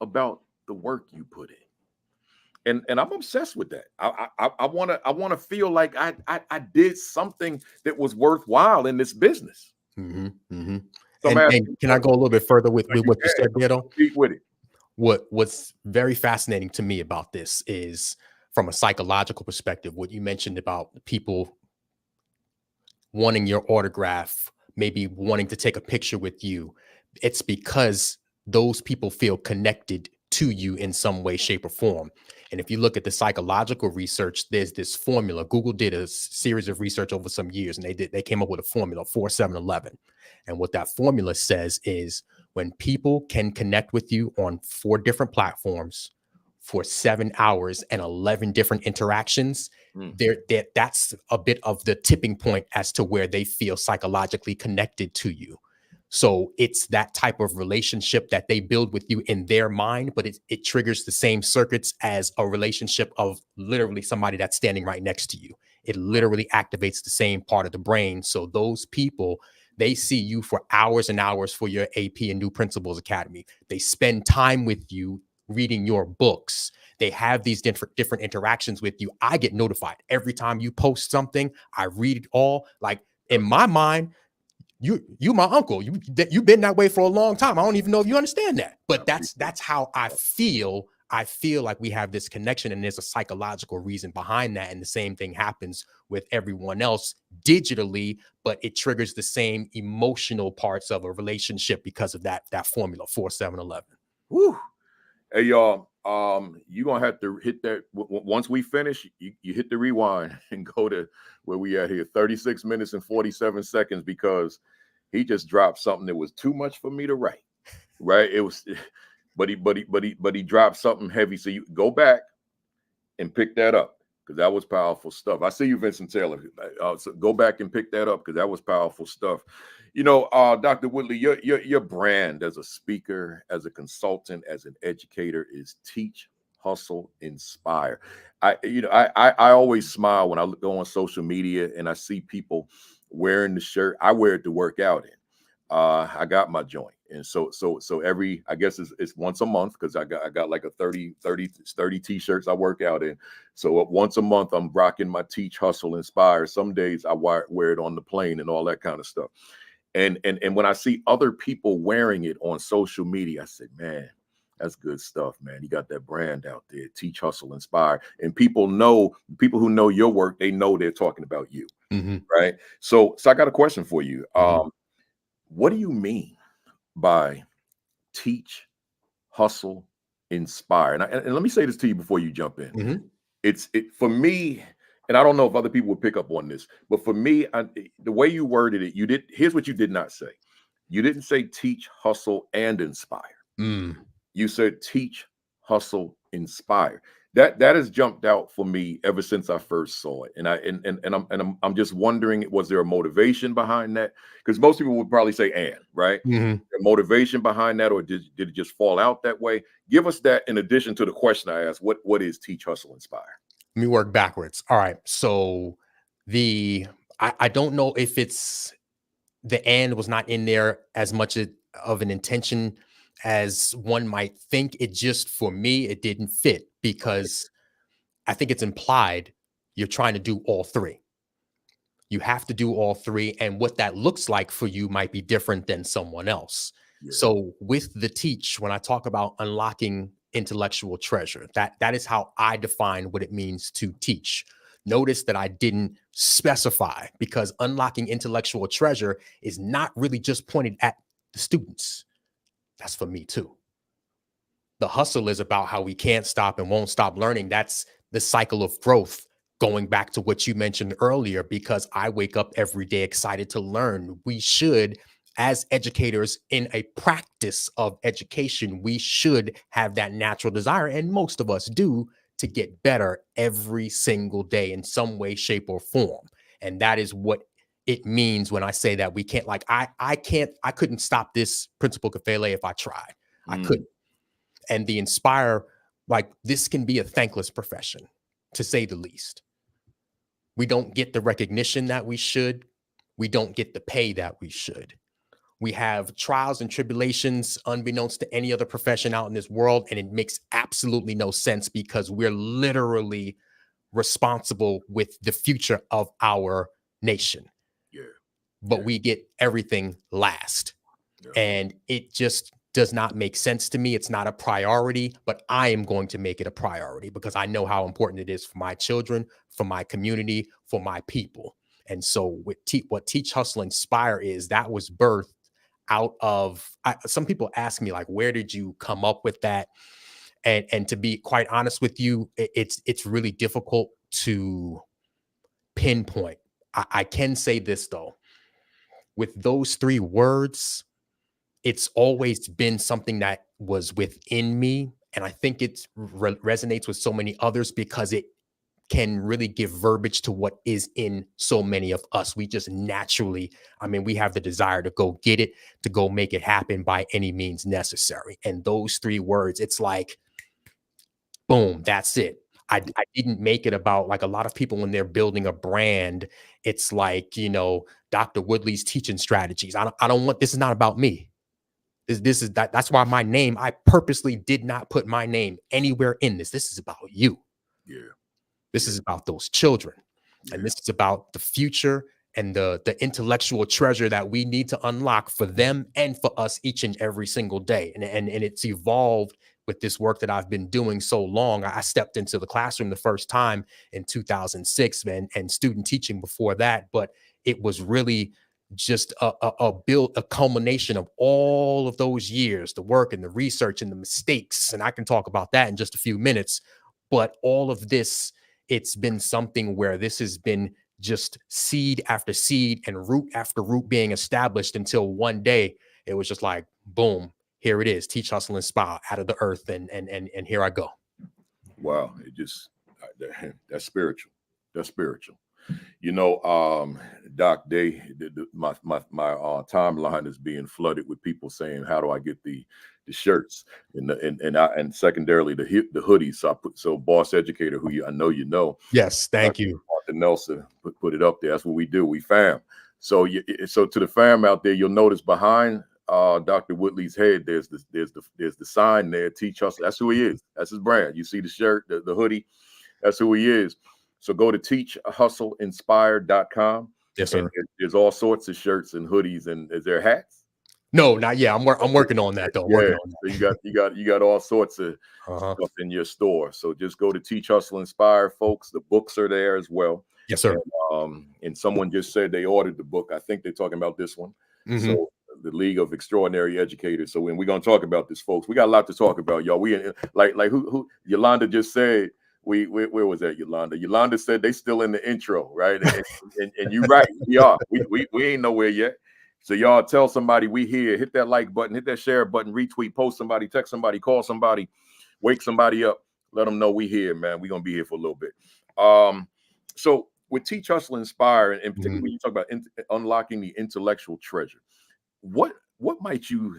about the work you put in? and I'm obsessed with that. I want to feel like I did something that was worthwhile in this business. Hmm. Hmm. So I'm And asking can I go a little bit further with, you what you can said there, though? speak with it. What's very fascinating to me about this is from a psychological perspective, what you mentioned about people wanting your autograph, maybe wanting to take a picture with you. It's because those people feel connected to you in some way, shape, or form. And if you look at the psychological research, there's this formula. Google did a series of research over some years, and they came up with a formula, 4711. And what that formula says is when people can connect with you on 4 different platforms for 7 hours and 11 different interactions, Mm. that's a bit of the tipping point as to where they feel psychologically connected to you. So it's that type of relationship that they build with you in their mind, but it triggers the same circuits as a relationship of literally somebody that's standing right next to you. It literally activates the same part of the brain. So those people, they see you for hours and hours for your AP and New Principles Academy. They spend time with you reading your books. They have these different interactions with you. I get notified every time you post something. I read it all. Like in my mind, you my uncle. You've been that way for a long time. I don't even know if you understand that. But that's how I feel. I feel like we have this connection, and there's a psychological reason behind that. And the same thing happens with everyone else digitally, but it triggers the same emotional parts of a relationship because of that formula 4711. Whew. Hey y'all, you're gonna have to hit that once we finish. You hit the rewind and go to where we at here, 36 minutes and 47 seconds, because he just dropped something that was too much for me to write. Right? It was, but he dropped something heavy. So you go back and pick that up because that was powerful stuff. I see you, Vincent Taylor. So go back and pick that up because that was powerful stuff. Dr. Woodley, your brand as a speaker, as a consultant, as an educator is teach, hustle, inspire. I always smile when I go on social media and I see people wearing the shirt. I wear it to work out in. I got my joint. And so every, I guess it's once a month because I got like a 30 t-shirts I work out in. So once a month I'm rocking my teach, hustle, inspire. Some days I wear it on the plane and all that kind of stuff. And when I see other people wearing it on social media, I said, man, that's good stuff, man. You got that brand out there, teach, hustle, inspire. And people who know your work, they know they're talking about you. Mm-hmm. Right. So I got a question for you. Mm-hmm. What do you mean by teach, hustle, inspire? And let me say this to you before you jump in. Mm-hmm. It for me, and I don't know if other people would pick up on this, but for me, the way you worded it, here's what you did not say. You didn't say teach, hustle, and inspire. Mm. You said teach, hustle, inspire. That has jumped out for me ever since I first saw it. And I'm just wondering, was there a motivation behind that? Because most people would probably say and, right? Mm-hmm. The motivation behind that, or did it just fall out that way? Give us that in addition to the question I asked, what is teach, hustle, inspire? Let me work backwards. All right. So I don't know if it's the and was not in there as much of an intention as one might think. It just, for me, it didn't fit because I think it's implied you're trying to do all 3. You have to do all 3. And what that looks like for you might be different than someone else. Yeah. So with the teach, when I talk about unlocking intellectual treasure, that is how I define what it means to teach. Notice that I didn't specify, because unlocking intellectual treasure is not really just pointed at the students. That's for me too. The hustle is about how we can't stop and won't stop learning. That's the cycle of growth, going back to what you mentioned earlier, because I wake up every day excited to learn. We should, as educators in a practice of education, we should have that natural desire, and most of us do, to get better every single day in some way, shape, or form. And that is what it means when I say that we can't, like, I couldn't stop this Principal Kafele if I tried. I couldn't. And the inspire, like, this can be a thankless profession, to say the least. We don't get the recognition that we should. We don't get the pay that we should. We have trials and tribulations unbeknownst to any other profession out in this world. And it makes absolutely no sense because we're literally responsible with the future of our nation. Yeah. But Yeah. we get everything last. Yeah. And it just does not make sense to me. It's not a priority, but I am going to make it a priority because I know how important it is for my children, for my community, for my people. And so with what Teach, Hustle, Inspire is, that was birthed out of, some people ask me, like, where did you come up with that? And to be quite honest with you, it's really difficult to pinpoint. I can say this though, with those 3 words, it's always been something that was within me. And I think it resonates with so many others because it can really give verbiage to what is in so many of us. We just naturally, I mean, we have the desire to go get it, to go make it happen by any means necessary. And those 3 words, it's like, boom, that's it. I didn't make it about, like, a lot of people when they're building a brand, it's like, Dr. Woodley's teaching strategies. I don't want, this is not about me. This is that's why my name, I purposely did not put my name anywhere in this. This is about you. Yeah. This is about those children. Yeah. And this is about the future and the intellectual treasure that we need to unlock for them and for us each and every single day. And it's evolved with this work that I've been doing so long. I stepped into the classroom the first time in 2006, and student teaching before that. But it was really just a culmination of all of those years, the work and the research and the mistakes. And I can talk about that in just a few minutes. But all of this, it's been something where this has been just seed after seed and root after root being established until one day it was just like, boom, here it is. Teach, Hustle, Inspire, out of the earth. And here I go. Wow. It just, that's spiritual. That's spiritual. Doc, my timeline is being flooded with people saying, how do I get the shirts and secondarily the hoodies? So Boss Educator, who I know you know. Yes, thank you. Martin Nelson put it up there. That's what we do. We fam. So to the fam out there, you'll notice behind Dr. Woodley's head, there's the sign there, Teach Hustle. That's who he is. That's his brand. You see the shirt, the hoodie. That's who he is. So go to teachhustleinspire.com. Yes, sir. There's all sorts of shirts and hoodies. And is there hats? No, not yet. I'm working on that though. Yeah. Working on that. So you got all sorts of stuff in your store. So just go to Teach, Hustle, Inspire, folks. The books are there as well. Yes, sir. And someone just said they ordered the book. I think they're talking about this one. Mm-hmm. So the League of Extraordinary Educators. So when we're gonna talk about this, folks, we got a lot to talk about, y'all. We like who Yolanda just said. Where was that, Yolanda? Yolanda said they still in the intro, right? And you're right, we are. We ain't nowhere yet. So y'all tell somebody we here. Hit that like button, hit that share button, retweet, post somebody, text somebody, call somebody, wake somebody up. Let them know we here, man. We're gonna be here for a little bit. So with Teach, Hustle, Inspire, and particularly when you talk about unlocking the intellectual treasure, what might you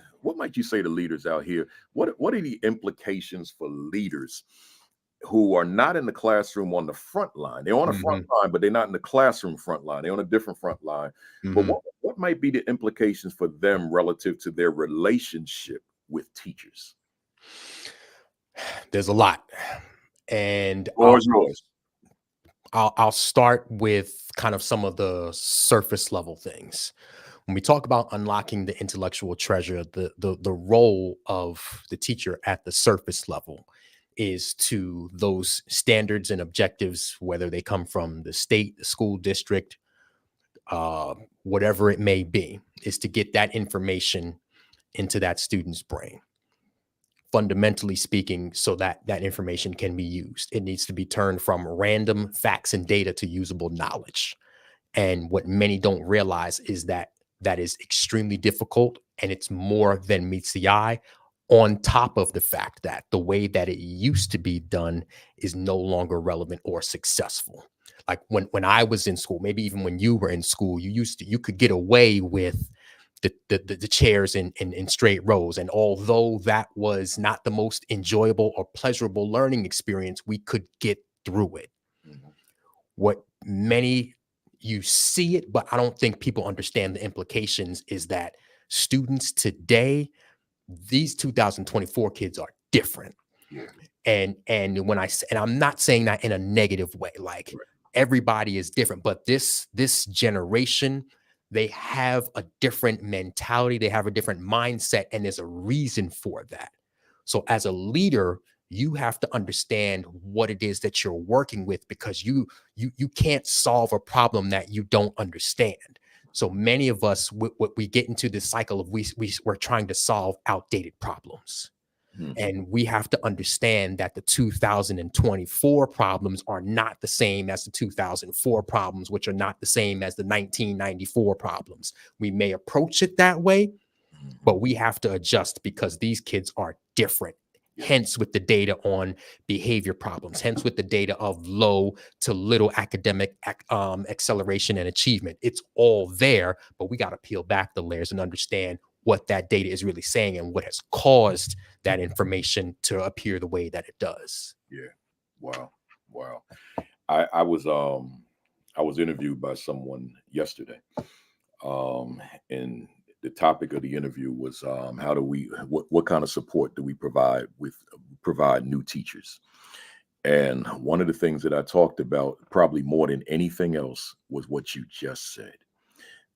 say to leaders out here? What are the implications for leaders who are not in the classroom on the front line? They're on the front line, but they're not in the classroom front line. They're on a different front line. But what might be the implications for them relative to their relationship with teachers? There's a lot. And I'll start with kind of some of the surface level things. When we talk about unlocking the intellectual treasure, the role of the teacher at the surface level is to those standards and objectives, whether they come from the state, the school district, whatever it may be, is to get that information into that student's brain. Fundamentally speaking, so that that information can be used. It needs to be turned from random facts and data to usable knowledge. And what many don't realize is that that is extremely difficult, and it's more than meets the eye, on top of the fact that the way that it used to be done is no longer relevant or successful. Like when I was in school, maybe even when you were in school, you could get away with the chairs in straight rows. And although that was not the most enjoyable or pleasurable learning experience, we could get through it. What many, you see it, but I don't think people understand the implications, is that Students today, these 2024 kids are different. Yeah. And I'm not saying that in a negative way, like Right. everybody is different, but this generation, they have a different mentality, they have a different mindset, and there's a reason for that. So as a leader, you have to understand what it is that you're working with, because you can't solve a problem that you don't understand. So many of us, we get into this cycle of we're trying to solve outdated problems. And we have to understand that the 2024 problems are not the same as the 2004 problems, which are not the same as the 1994 problems. We may approach it that way, but we have to adjust because these kids are different. Hence with the data on behavior problems, hence with the data of low to little academic acceleration and achievement. It's all there, but we got to peel back the layers and understand what that data is really saying and what has caused that information to appear the way that it does. Yeah. Wow. Wow. I was interviewed by someone yesterday. And the topic of the interview was how do we what kind of support do we provide new teachers? And one of the things that I talked about, probably more than anything else, was what you just said.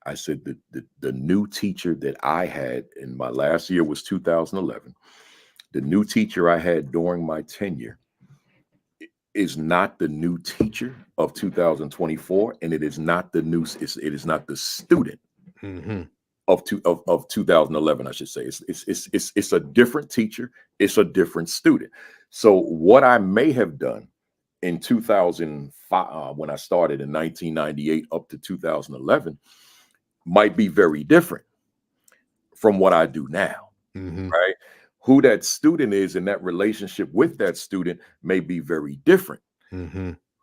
I said that the new teacher that I had in my last year was 2011. The new teacher I had during my tenure is not the new teacher of 2024, and it is not the it is not the student of 2011. I should say it's a different teacher. It's a different student. So what I may have done in 2005 when I started in 1998 up to 2011 might be very different from what I do now, right? Who that student is and that relationship with that student may be very different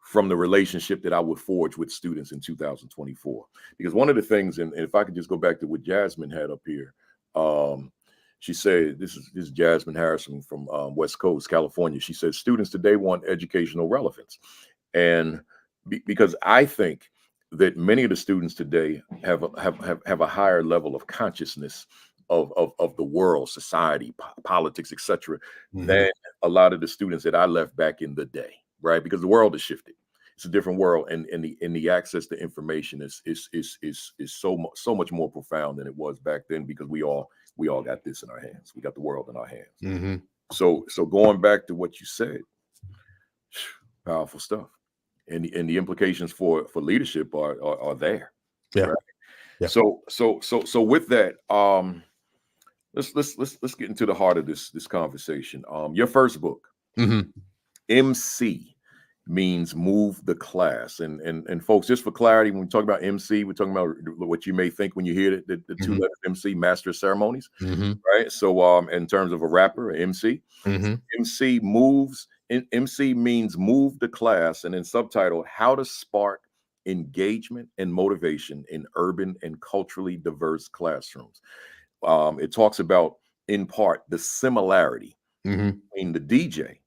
from the relationship that I would forge with students in 2024. Because one of the things, and if I could just go back to what Jasmine had up here, she said, this is Jasmine Harrison from West Coast, California. She said, students today want educational relevance. And because I think that many of the students today have a higher level of consciousness of the world, society, politics, etc., than a lot of the students that I left back in the day, right? Because the world has shifted. It's a different world, and the access to information is so much more profound than it was back then, because we all got this in our hands. We got the world in our hands. So going back to what you said, powerful stuff. And the implications for leadership are there. Yeah. Right? Yeah. So with that, let's get into the heart of this conversation. Your first book, MC, means move the class. And folks, just for clarity, when we talk about MC, we're talking about what you may think when you hear the two letters MC, Master of Ceremonies, right? So in terms of a rapper, MC, MC moves. MC means move the class, and then subtitle, how to spark engagement and motivation in urban and culturally diverse classrooms. It talks about, in part, the similarity between the DJ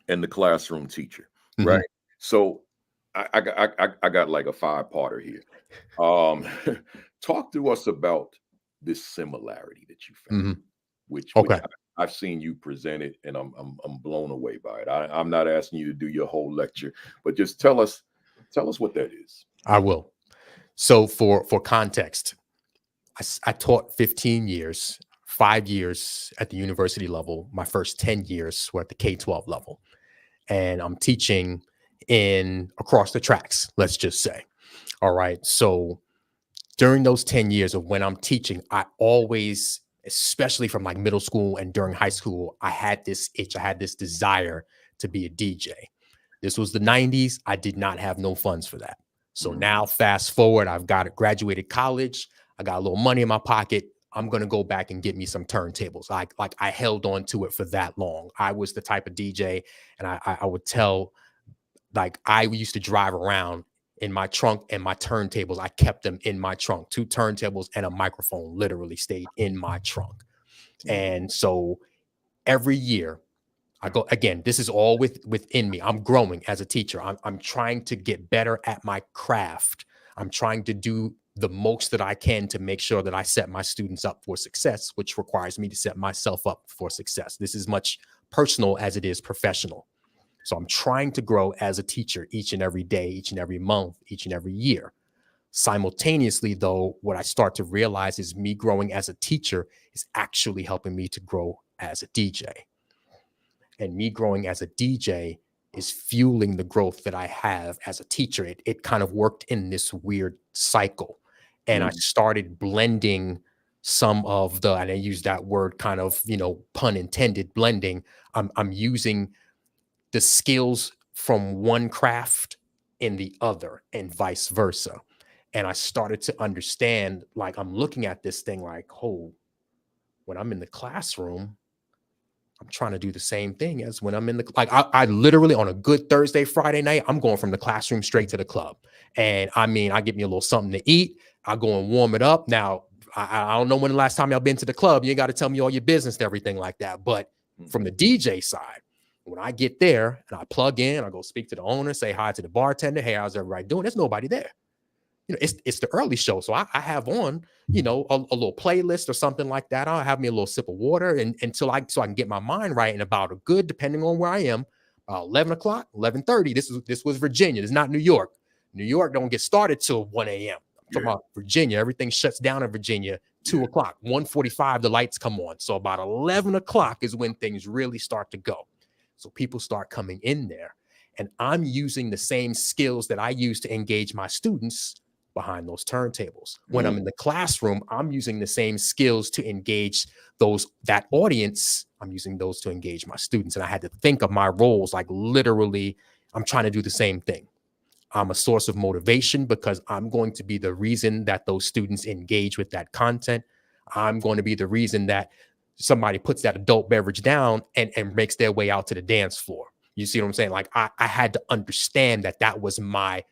and the classroom teacher, right? So I got like a 5-parter here. Talk to us about this similarity that you found, which I've seen you present it, and I'm blown away by it. I'm not asking you to do your whole lecture, but just tell us what that is. I will. So for context, I taught 15 years, 5 years at the university level. My first 10 years were at the K-12 level. And I'm teaching across the tracks, let's just say. All right. So during those 10 years of when I'm teaching, I always, especially from like middle school and during high school, I had this itch. I had this desire to be a DJ. This was the 90s. I did not have no funds for that. So now fast forward, I've graduated college. I got a little money in my pocket. I'm going to go back and get me some turntables. Like I held on to it for that long. I was the type of DJ, and I would tell, like, I used to drive around in my trunk, and my turntables, I kept them in my trunk. 2 turntables and a microphone literally stayed in my trunk. And so every year I go, again, this is all within me. I'm growing as a teacher. I'm trying to get better at my craft. I'm trying to do the most that I can to make sure that I set my students up for success, which requires me to set myself up for success. This is much personal as it is professional. So I'm trying to grow as a teacher each and every day, each and every month, each and every year. Simultaneously, though, what I start to realize is me growing as a teacher is actually helping me to grow as a DJ. And me growing as a DJ is fueling the growth that I have as a teacher. It kind of worked in this weird cycle. And I started blending some of the, and I use that word kind of, pun intended, blending. I'm using the skills from one craft in the other and vice versa. And I started to understand, like, I'm looking at this thing like, oh, when I'm in the classroom, I'm trying to do the same thing as when I'm in the, like, I literally on a good Thursday, Friday night, I'm going from the classroom straight to the club. And I mean, I get me a little something to eat. I go and warm it up. Now, I don't know when the last time y'all been to the club. You ain't got to tell me all your business and everything like that. But from the DJ side, when I get there and I plug in, I go speak to the owner, say hi to the bartender. Hey, how's everybody doing? There's nobody there. It's the early show. So I have on, a little playlist or something like that. I'll have me a little sip of water so I can get my mind right. And about a good, depending on where I am, 11 o'clock, 11:30. This was Virginia. It's not New York. New York don't get started till 1 a.m. I'm talking about Virginia. Everything shuts down in Virginia, 2 o'clock, 1:45, the lights come on. So about 11 o'clock is when things really start to go. So people start coming in there. And I'm using the same skills that I use to engage my students behind those turntables. When I'm in the classroom, I'm using the same skills to engage that audience. I'm using those to engage my students. And I had to think of my roles like literally, I'm trying to do the same thing. I'm a source of motivation because I'm going to be the reason that those students engage with that content. I'm going to be the reason that somebody puts that adult beverage down and makes their way out to the dance floor. You see what I'm saying? Like I had to understand that was my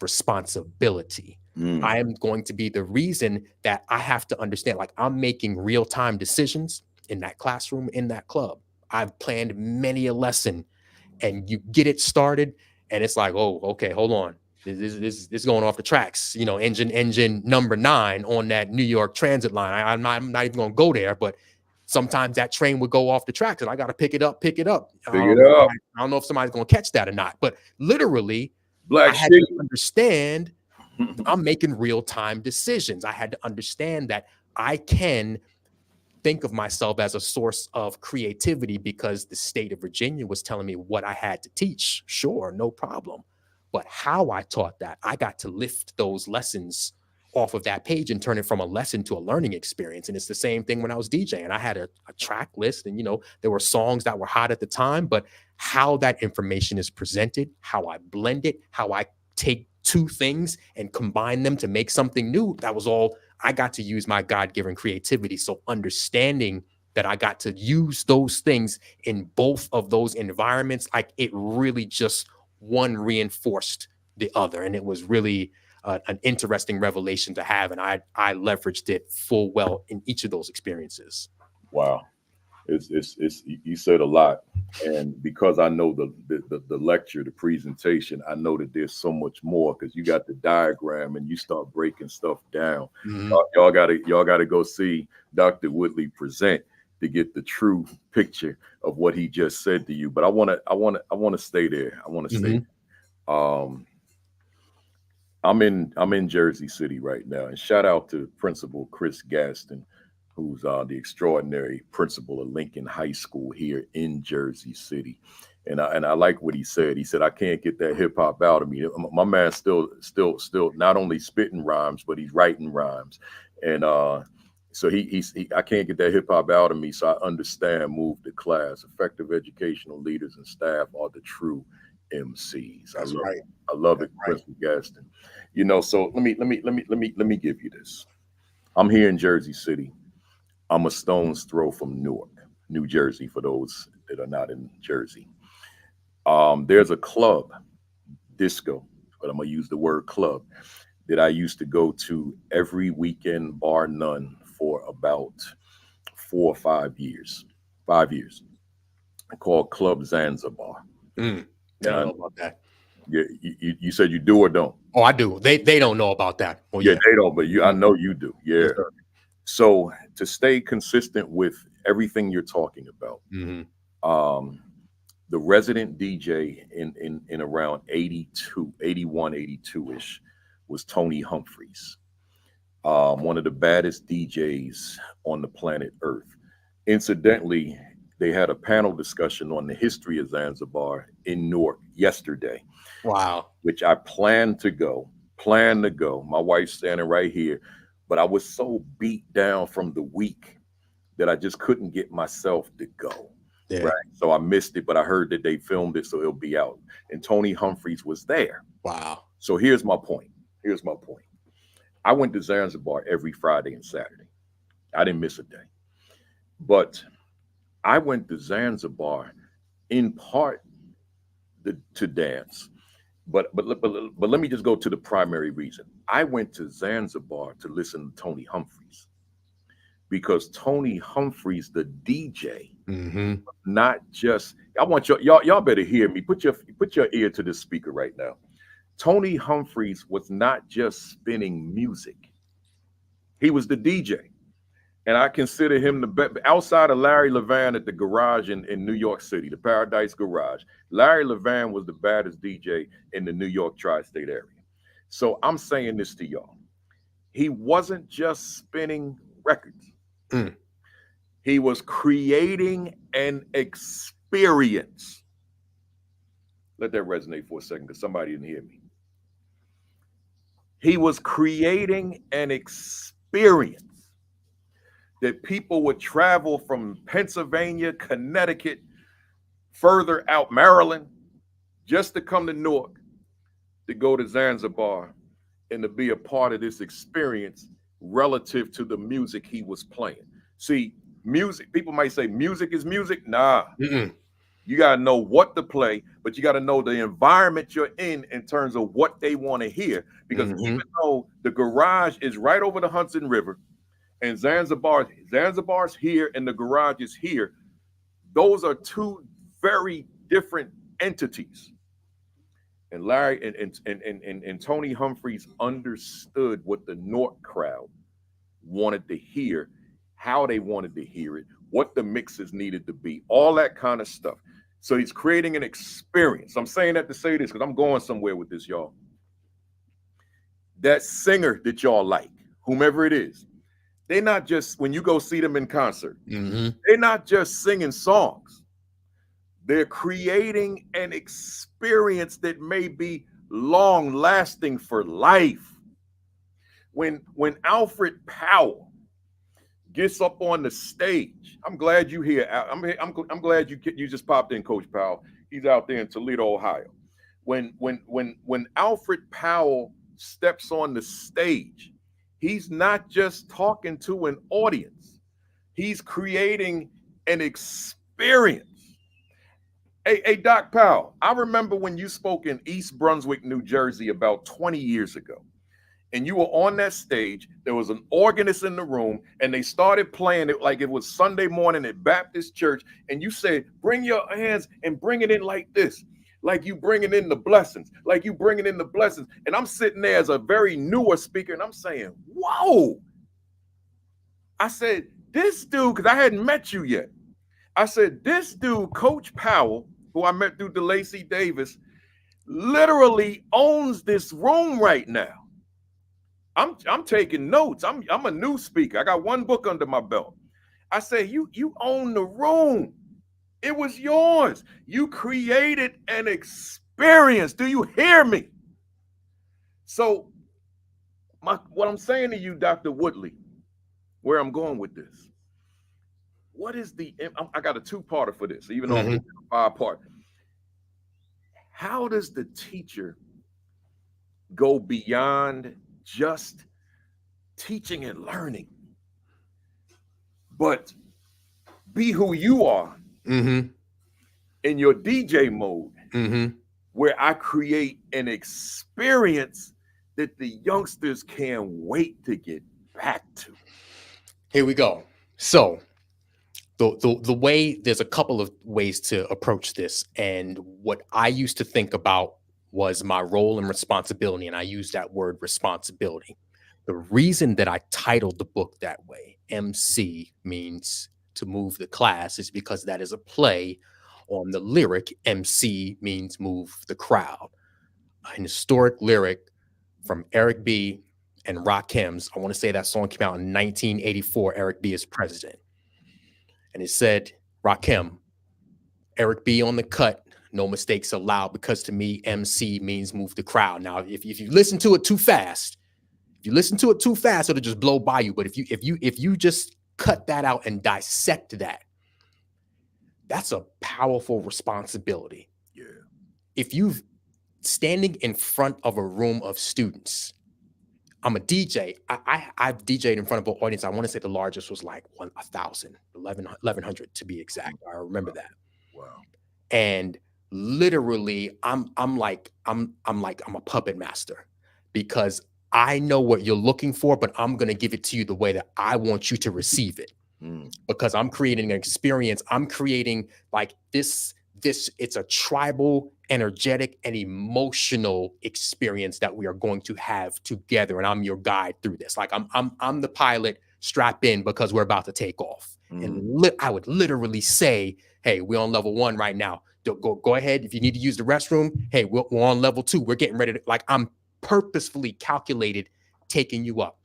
responsibility. I am going to be the reason that I have to understand, like I'm making real-time decisions in that classroom, in that club. I've planned many a lesson and you get it started and it's like, oh, okay, hold on. This is going off the tracks, engine number 9 on that New York Transit line. I'm not even going to go there, but sometimes that train would go off the tracks and I got to pick it up. I don't know if somebody's going to catch that or not, but literally, I had to understand I'm making real-time decisions. I had to understand that I can think of myself as a source of creativity because the state of Virginia was telling me what I had to teach. Sure, no problem. But how I taught that, I got to lift those lessons off of that page and turn it from a lesson to a learning experience. And it's the same thing when I was DJing. I had a track list and, there were songs that were hot at the time, but how that information is presented, how I blend it, how I take two things and combine them to make something new, that was all. I got to use my God-given creativity. So understanding that I got to use those things in both of those environments, like it really just one reinforced the other. And it was really an interesting revelation to have. And I leveraged it full well in each of those experiences. Wow. It's you said a lot. And because I know the lecture, the presentation, I know that there's so much more because you got the diagram and you start breaking stuff down. Y'all gotta go see Dr. Woodley present to get the true picture of what he just said to you. But I wanna stay there. I want to stay. I'm in Jersey City right now, and shout out to Principal Chris Gaston, who's the extraordinary principal of Lincoln High School here in Jersey City. And I like what he said. He said, I can't get that hip hop out of me. My man's still not only spitting rhymes, but he's writing rhymes. And so I can't get that hip hop out of me. So I understand, move the class. Effective educational leaders and staff are the true MCs. That's right. I love it, Principal Gaston. So let me give you this. I'm here in Jersey City. I'm a stone's throw from Newark, New Jersey, for those that are not in Jersey. There's a club, disco, but I'm going to use the word club, that I used to go to every weekend, bar none, for about 4 or 5 years. 5 years. Called Club Zanzibar. I don't know about that. Yeah, you said you do or don't? Oh, I do. They don't know about that. Oh Yeah, yeah. they don't, but I know you do. Yeah. Yes, sir. So to stay consistent with everything you're talking about, Hmm. um, the resident DJ in around 82, 81, 82-ish was Tony Humphreys, one of the baddest DJs on the planet Earth. Incidentally, they had a panel discussion on the history of Zanzibar in Newark yesterday, Wow. which I plan to go. Plan to go. My wife's standing right here, but I was so beat down from the week that I just couldn't get myself to go. Yeah. Right. So I missed it, but I heard that they filmed it, so it'll be out. And Tony Humphreys was there. Wow. So here's my point. Here's my point. I went to Zanzibar every Friday and Saturday. I didn't miss a day. But I went to Zanzibar in part to dance. But let me just go to the primary reason. I went to Zanzibar to listen to Tony Humphreys because Tony Humphreys, the DJ, Hmm. not just. I want y'all better hear me. Put your ear to this speaker right now. Tony Humphreys was not just spinning music. He was the DJ. And I consider him the best outside of Larry Levan at the garage in New York City, the Paradise Garage. Larry Levan was the baddest DJ in the New York tri-state area. So I'm saying this to y'all. He wasn't just spinning records. Mm. He was creating an experience. Let that resonate for a second because somebody didn't hear me. He was creating an experience that people would travel from Pennsylvania, Connecticut, further out, Maryland, just to come to Newark, to go to Zanzibar, and to be a part of this experience relative to the music he was playing. See, music, people might say music is music. Nah, Mm-mm. you got to know what to play, but you got to know the environment you're in terms of what they want to hear. Because even though the garage is right over the Hudson River, and Zanzibar's here and the garage is here, those are two very different entities. And Larry and Tony Humphreys understood what the Newark crowd wanted to hear, how they wanted to hear it, what the mixes needed to be, all that kind of stuff. So he's creating an experience. I'm saying that to say this because I'm going somewhere with this, y'all. That singer that y'all like, whomever it is, they're not just, when you go see them in concert, they're not just singing songs. They're creating an experience that may be long lasting for life. When Alfred Powell gets up on the stage, I'm glad you here. I'm glad you just popped in, Coach Powell. He's out there in Toledo, Ohio. When Alfred Powell steps on the stage, he's not just talking to an audience. He's creating an experience. Hey, Doc Powell, I remember when you spoke in East Brunswick, New Jersey about 20 years ago. And you were on that stage. There was an organist in the room, and they started playing it like it was Sunday morning at Baptist Church. And you said, bring your hands and bring it in like this. Like you bringing in the blessings, like you bringing in the blessings. And I'm sitting there as a very newer speaker, and I'm saying, whoa. I said, this dude, because I hadn't met you yet. I said, this dude, Coach Powell, who I met through DeLacy Davis, literally owns this room right now. I'm taking notes. I'm a new speaker. I got one book under my belt. I said, you own the room. It was yours. You created an experience. Do you hear me? So what I'm saying to you, Dr. Woodley, where I'm going with this, what is I got a two-parter for this, even though I'm a five-part. How does the teacher go beyond just teaching and learning, but be who you are in your DJ mode, where I create an experience that the youngsters can't wait to get back to? Here we go. So the way, there's a couple of ways to approach this, and what I used to think about was my role and responsibility. And I use that word responsibility. The reason that I titled the book that way, MC means to move the class, is because that is a play on the lyric MC means move the crowd. An historic lyric from Eric B. and Rakim's. I want to say that song came out in 1984. Eric B. is president. And it said, Rakim, Eric B. on the cut, no mistakes allowed, because to me, MC means move the crowd. Now, if you listen to it too fast, it'll just blow by you. But if you just cut that out and dissect that, that's a powerful responsibility. Yeah. If you've standing in front of a room of students, I'm a DJ. I've DJed in front of an audience. I want to say the largest was like 1,000, 1,100 to be exact. I remember that. Wow. And literally, I'm like a puppet master, because I know what you're looking for, but I'm going to give it to you the way that I want you to receive it. Because I'm creating an experience. I'm creating like this, it's a tribal, energetic, and emotional experience that we are going to have together. And I'm your guide through this. Like I'm the pilot, strap in, because we're about to take off. And I would literally say, hey, we're on level 1 right now. Go ahead. If you need to use the restroom, hey, we're on level 2. We're getting ready to, like, I'm purposefully calculated taking you up.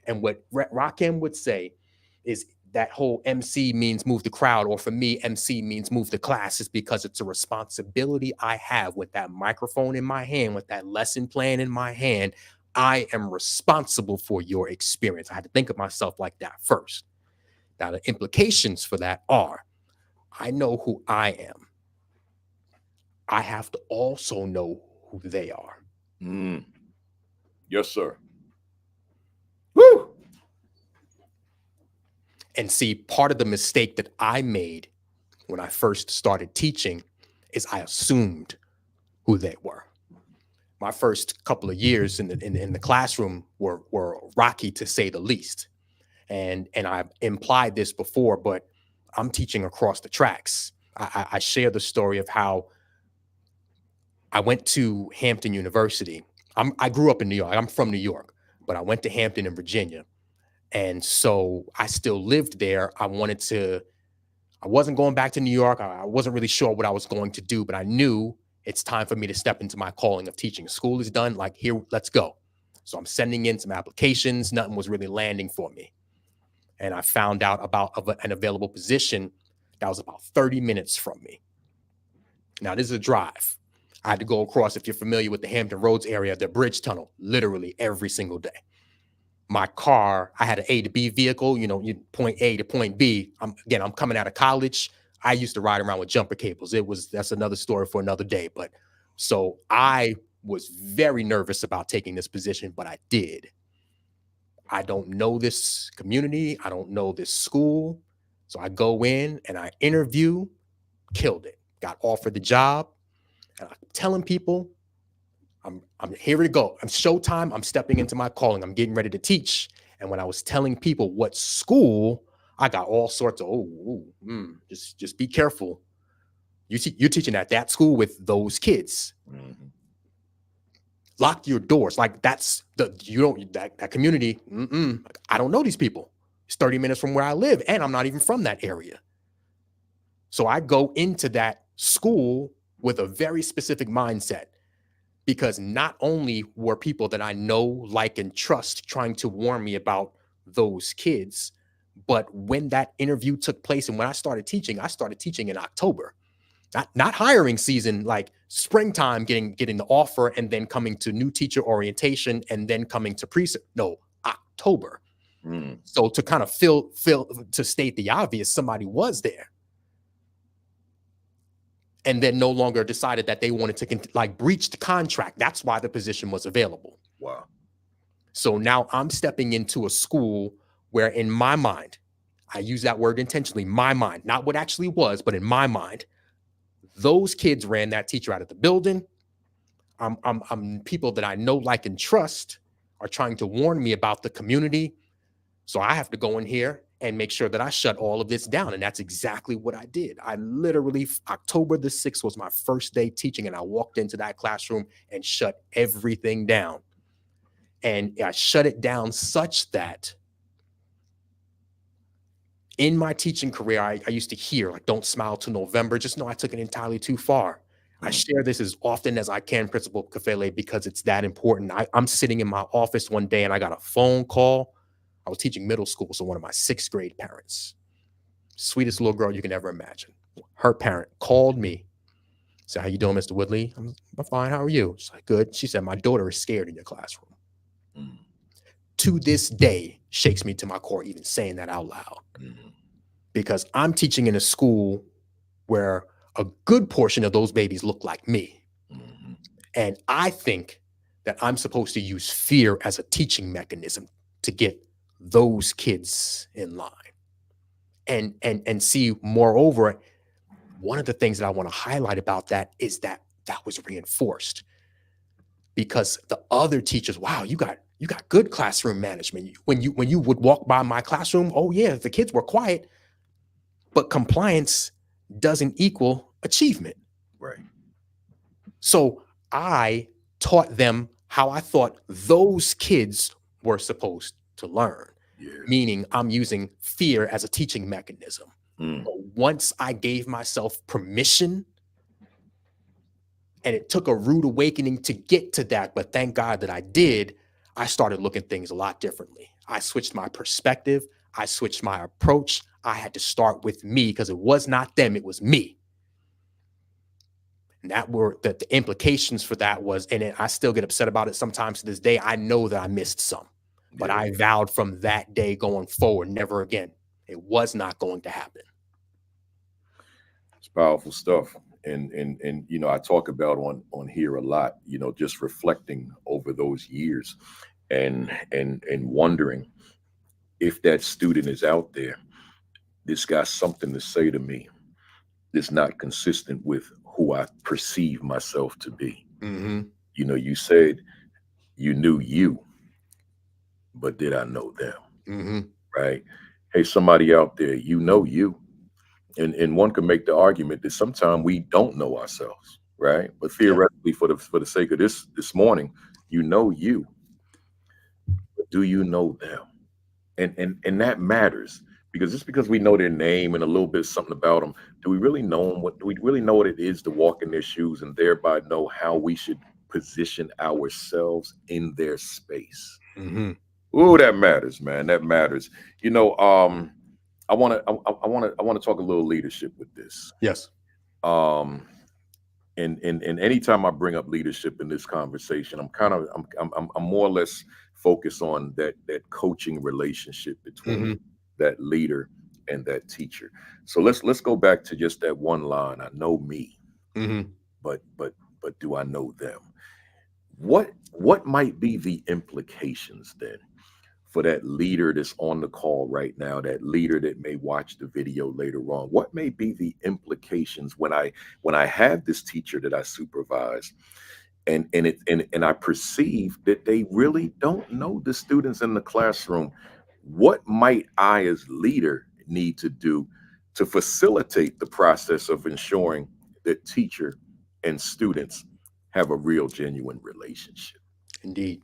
And what Rakim would say is that whole MC means move the crowd, or for me, MC means move the class, is because it's a responsibility I have with that microphone in my hand, with that lesson plan in my hand. I am responsible for your experience. I had to think of myself like that first. Now, the implications for that are, I know who I am. I have to also know who they are. Yes, sir. Woo! And see, part of the mistake that I made when I first started teaching is I assumed who they were. My first couple of years in the classroom were rocky, to say the least. And I've implied this before, but I'm teaching across the tracks. I share the story of how I went to Hampton University. I grew up in New York. I'm from New York, but I went to Hampton in Virginia. And so I still lived there. I wasn't going back to New York. I wasn't really sure what I was going to do, but I knew it's time for me to step into my calling of teaching. School is done. Like, here, let's go. So I'm sending in some applications. Nothing was really landing for me. And I found out about an available position that was about 30 minutes from me. Now, this is a drive. I had to go across, if you're familiar with the Hampton Roads area, the bridge tunnel, literally every single day. My car, I had an A to B vehicle, point A to point B. I'm coming out of college. I used to ride around with jumper cables. That's another story for another day. But so I was very nervous about taking this position, but I did. I don't know this community. I don't know this school. So I go in and I interview, killed it, got offered the job. And I'm telling people, I'm here to go. I'm showtime. I'm stepping into my calling. I'm getting ready to teach. And when I was telling people what school, I got all sorts of, just be careful. You're teaching at that school with those kids. Lock your doors. Like, that's that community. I don't know these people. It's 30 minutes from where I live, and I'm not even from that area. So I go into that school with a very specific mindset, because not only were people that I know, like, and trust trying to warn me about those kids, but when that interview took place and when I started teaching in October. Not hiring season, like springtime, getting the offer and then coming to new teacher orientation and then coming to October. So to kind of to state the obvious, somebody was there and then no longer decided that they wanted to breach the contract. That's why the position was available. Wow. So now I'm stepping into a school where, in my mind, I use that word intentionally, my mind, not what actually was, but in my mind, those kids ran that teacher out of the building. I'm people that I know, like, and trust are trying to warn me about the community. So I have to go in here and make sure that I shut all of this down. And that's exactly what I did. I literally, October the 6th was my first day teaching, and I walked into that classroom and shut everything down. And I shut it down such that in my teaching career, I used to hear, like, don't smile till November. Just know I took it entirely too far. I share this as often as I can, Principal Kafele, because it's that important. I'm sitting in my office one day and I got a phone call. I was teaching middle school, so one of my 6th grade parents, sweetest little girl you can ever imagine. Her parent called me, said, "How you doing, Mr. Woodley?" I'm fine. How are you? She's like, "Good." She said, "My daughter is scared in your classroom." To this day, shakes me to my core even saying that out loud, because I'm teaching in a school where a good portion of those babies look like me. And I think that I'm supposed to use fear as a teaching mechanism to get those kids in line. And see, moreover, one of the things that I want to highlight about that is that that was reinforced, because the other teachers, wow, you got good classroom management. When you would walk by my classroom, oh yeah, the kids were quiet, but compliance doesn't equal achievement. Right. So I taught them how I thought those kids were supposed to learn. Yeah. Meaning I'm using fear as a teaching mechanism. But once I gave myself permission, and it took a rude awakening to get to that, but thank God that I did, I started looking at things a lot differently. I switched my perspective. I switched my approach. I had to start with me, because it was not them, it was me. And the implications for that was, and I still get upset about it sometimes to this day. I know that I missed some, but I vowed from that day going forward, never again. It was not going to happen. It's powerful stuff. And you know, I talk about on here a lot, you know, just reflecting over those years and wondering if that student is out there, this got something to say to me that's not consistent with who I perceive myself to be. You know, you said you knew you, but did I know them? Right? Hey, somebody out there, you know you. And one could make the argument that sometimes we don't know ourselves, right? But theoretically, for the sake of this morning, you know you, but do you know them? And that matters, because just because we know their name and a little bit something about them, do we really know them? Do we really know what it is to walk in their shoes and thereby know how we should position ourselves in their space? Ooh, that matters, man. That matters. You know, I want to talk a little leadership with this. Yes. And anytime I bring up leadership in this conversation, I'm more or less focused on that coaching relationship between that leader and that teacher. So let's go back to just that one line. I know me, but do I know them? What might be the implications then for that leader that's on the call right now, that leader that may watch the video later on? What may be the implications when I have this teacher that I supervise and I perceive that they really don't know the students in the classroom? What might I as leader need to do to facilitate the process of ensuring that teacher and students have a real, genuine relationship? Indeed.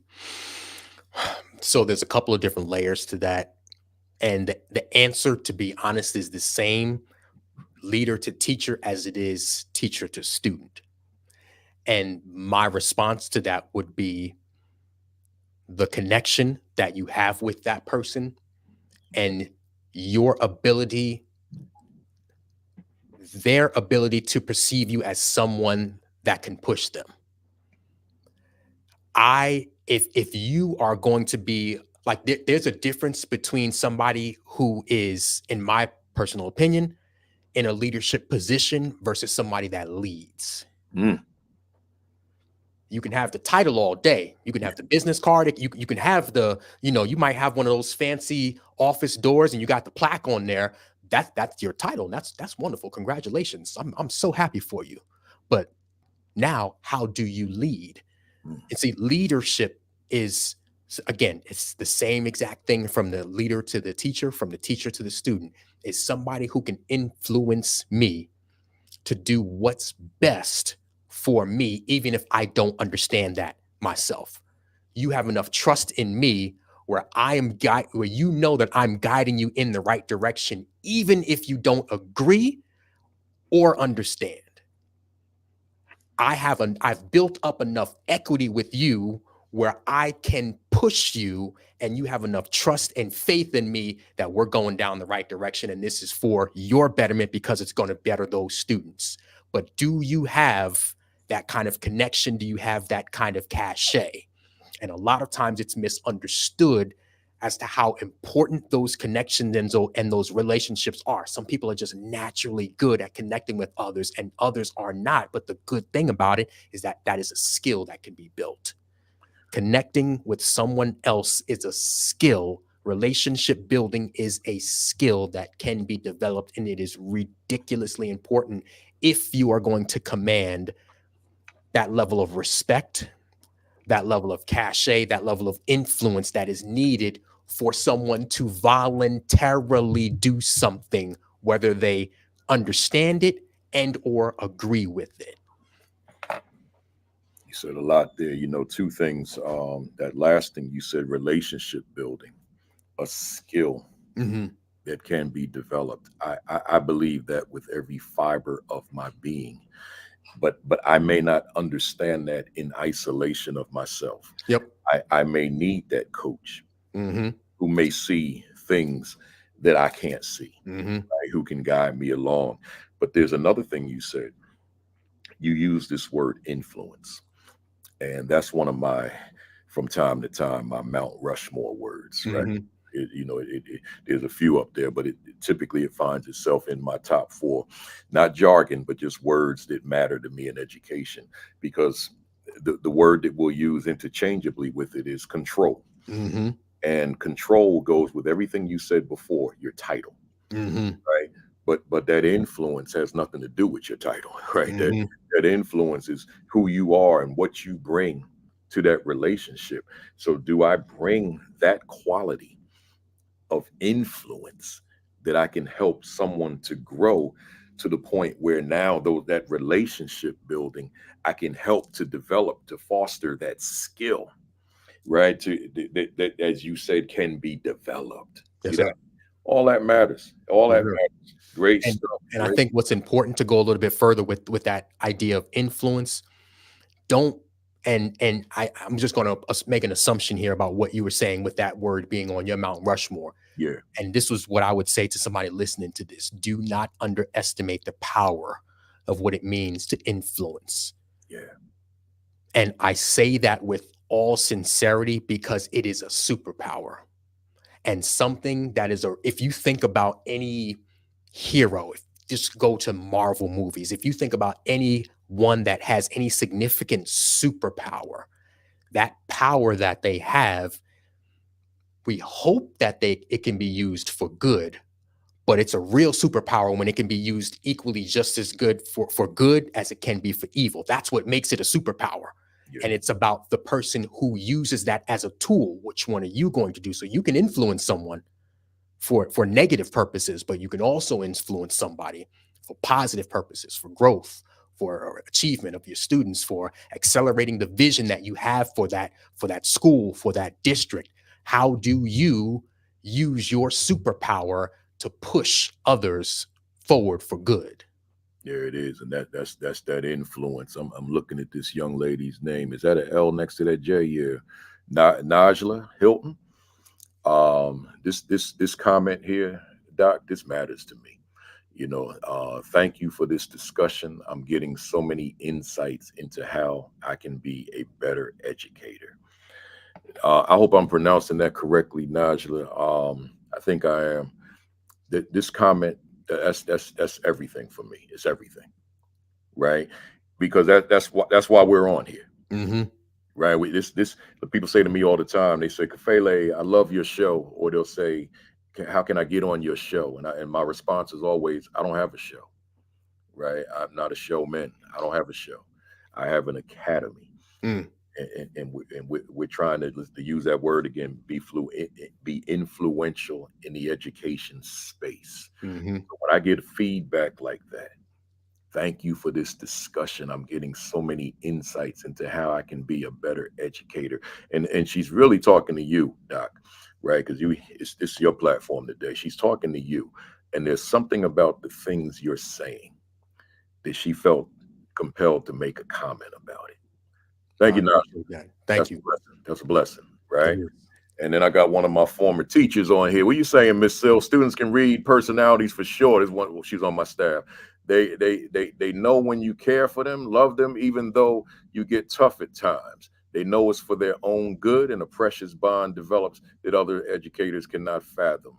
So there's a couple of different layers to that. And the answer, to be honest, is the same leader to teacher as it is teacher to student. And my response to that would be the connection that you have with that person and your ability, their ability to perceive you as someone that can push them. If you are going to be like, there's a difference between somebody who is, in my personal opinion, in a leadership position versus somebody that leads. You can have the title all day. You can have the business card. You can have you might have one of those fancy office doors and you got the plaque on there. That's your title. And that's wonderful. Congratulations. I'm so happy for you. But now, how do you lead? And see, leadership is So again, it's the same exact thing from the leader to the teacher, from the teacher to the student. Is somebody who can influence me to do what's best for me, even if I don't understand that myself. You have enough trust in me where where you know that I'm guiding you in the right direction, even if you don't agree or understand. I've built up enough equity with you where I can push you and you have enough trust and faith in me that we're going down the right direction and this is for your betterment because it's going to better those students. But do you have that kind of connection? Do you have that kind of cachet? And a lot of times it's misunderstood as to how important those connections and those relationships are. Some people are just naturally good at connecting with others and others are not. But the good thing about it is that that is a skill that can be built. Connecting with someone else is a skill. Relationship building is a skill that can be developed, and it is ridiculously important if you are going to command that level of respect, that level of cachet, that level of influence that is needed for someone to voluntarily do something, whether they understand it and or agree with it. You said a lot there. You know, two things. That last thing you said, relationship building, a skill Mm-hmm. that can be developed. I believe that with every fiber of my being, but I may not understand that in isolation of myself. Yep. I may need that coach Mm-hmm. who may see things that I can't see, Mm-hmm. right? Who can guide me along. But there's another thing you said. You use this word influence. And that's one of my, from time to time, my Mount Rushmore words, right? Mm-hmm. There's a few up there, but typically it finds itself in my top four. Not jargon, but just words that matter to me in education, because the word that we'll use interchangeably with it is control. Mm-hmm. And control goes with everything you said before, your title, Mm-hmm. right? But that influence has nothing to do with your title, right? Mm-hmm. That influence is who you are and what you bring to that relationship. So do I bring that quality of influence that I can help someone to grow to the point where now though that relationship building, I can help to develop, to foster that skill, right? That as you said, can be developed. See Yes, that? sir. All that matters. All Yes, that sir. matters. Great And stuff. and I Great. think what's important to go a little bit further with that idea of influence, don't I'm just going to make an assumption here about what you were saying with that word being on your Mount Rushmore. Yeah. And this was what I would say to somebody listening to this. Do not underestimate the power of what it means to influence. Yeah. And I say that with all sincerity because it is a superpower and something that is if you think about any hero, if just go to Marvel movies, if you think about any one that has any significant superpower, that power that they have, we hope that it can be used for good, but it's a real superpower when it can be used equally just as good for good as it can be for evil. That's what makes it a superpower. Yeah. And it's about the person who uses that as a tool. Which one are you going to do? So you can influence someone for negative purposes, but you can also influence somebody for positive purposes, for growth, for achievement of your students, for accelerating the vision that you have for that school, for that district. How do you use your superpower to push others forward for good? There it is, and that's that influence. I'm looking at this young lady's name. Is that an L next to that J? Yeah, Najla Hilton. This comment here, Doc, this matters to me. You know, thank you for this discussion. I'm getting so many insights into how I can be a better educator. I hope I'm pronouncing that correctly, Najla. I think I am. This comment, that's everything for me. It's everything, right? Because that's why we're on here, Mm-hmm. right? This the people say to me all the time. They say, "Kafele, I love your show," or they'll say, "How can I get on your show?" And my response is always, "I don't have a show, right? I'm not a showman. I don't have a show. I have an academy." Mm. we're trying to use that word again, be influential in the education space. Mm-hmm. So when I get feedback like that, thank you for this discussion. I'm getting so many insights into how I can be a better educator. And she's really talking to you, Doc, right? Because it's your platform today. She's talking to you. And there's something about the things you're saying that she felt compelled to make a comment about it. Thank I you, Doc. appreciate that. Thank That's a you. blessing. That's a blessing, It right? is. And then I got one of my former teachers on here. What you saying, Miss Sill? Students can read personalities for sure. There's one. Well, she's on my staff. They know when you care for them, love them, even though you get tough at times. They know it's for their own good, and a precious bond develops that other educators cannot fathom.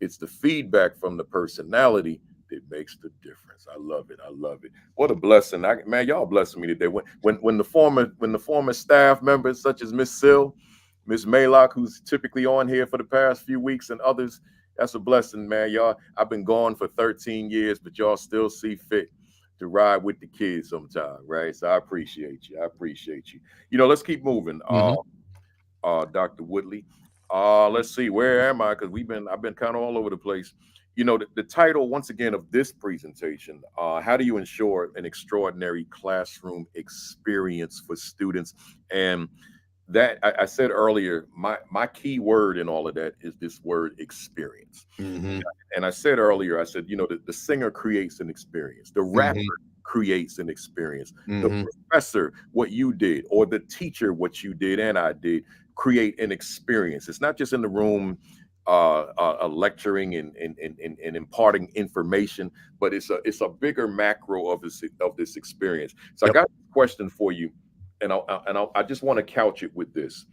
It's the feedback from the personality that makes the difference. I love it. I love it. What a blessing. Man, y'all blessing me today. When the former staff members such as Miss Sill, Miss Maylock, who's typically on here for the past few weeks, and others, that's a blessing, man. Y'all, I've been gone for 13 years, but y'all still see fit to ride with the kids sometime, right? So I appreciate you. I appreciate you. Let's keep moving. Dr. Woodley. Let's see, where am I? Because I've been kind of all over the place. The title, once again, of this presentation, how do you ensure an extraordinary classroom experience for students? And that I said earlier, my key word in all of that is this word experience. Mm-hmm. And I said earlier, I said, the singer creates an experience. The rapper creates an experience. Mm-hmm. The professor, what you did, or the teacher, what you did and I did, create an experience. It's not just in the room lecturing and imparting information, but it's a bigger macro of this experience. So I got a question for you, and I just want to couch it with this.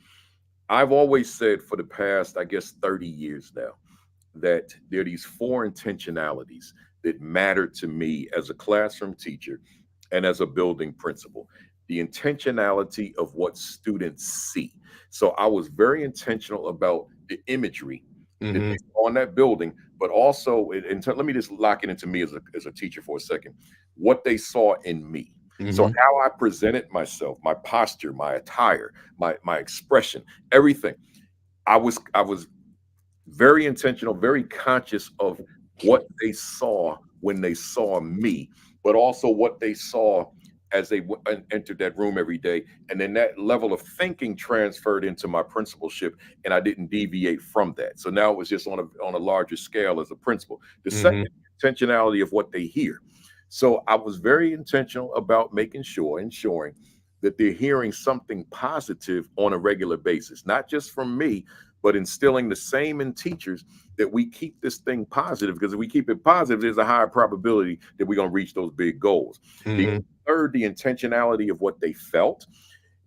I've always said for the past, I guess, 30 years now, that there are these 4 intentionalities that matter to me as a classroom teacher and as a building principal. The intentionality of what students see. So I was very intentional about the imagery that they saw on that building, but also, let me just lock it into me as a teacher for a second, what they saw in me. So how I presented myself, my posture, my attire, my expression, everything. I was very intentional, very conscious of what they saw when they saw me, but also what they saw as they entered that room every day. And then that level of thinking transferred into my principalship, and I didn't deviate from that. So now it was just on a larger scale as a principal. The second, intentionality of what they hear. So I was very intentional about ensuring that they're hearing something positive on a regular basis, not just from me, but instilling the same in teachers, that we keep this thing positive, because if we keep it positive, there's a higher probability that we're going to reach those big goals. The third, the intentionality of what they felt,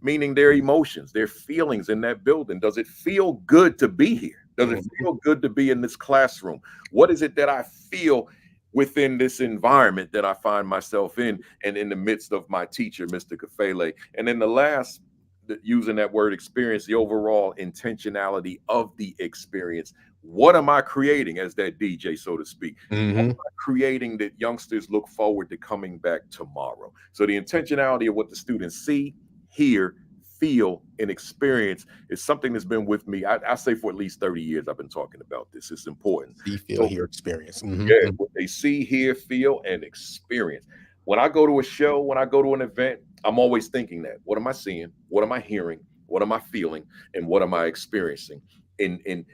meaning their emotions, their feelings in that building. Does it feel good to be here? Does it feel good to be in this classroom? What is it that I feel within this environment that I find myself in, and in the midst of my teacher, Mr. Kafele? And then the last, using that word experience, the overall intentionality of the experience. What am I creating as that DJ, so to speak? What am I creating that youngsters look forward to coming back tomorrow? So the intentionality of what the students see, hear, feel, and experience is something that's been with me. I say for at least 30 years, I've been talking about this. It's important. See, feel, hear, experience. Yeah, what they see, hear, feel, and experience. When I go to a show, when I go to an event, I'm always thinking that. What am I seeing? What am I hearing? What am I feeling? And what am I experiencing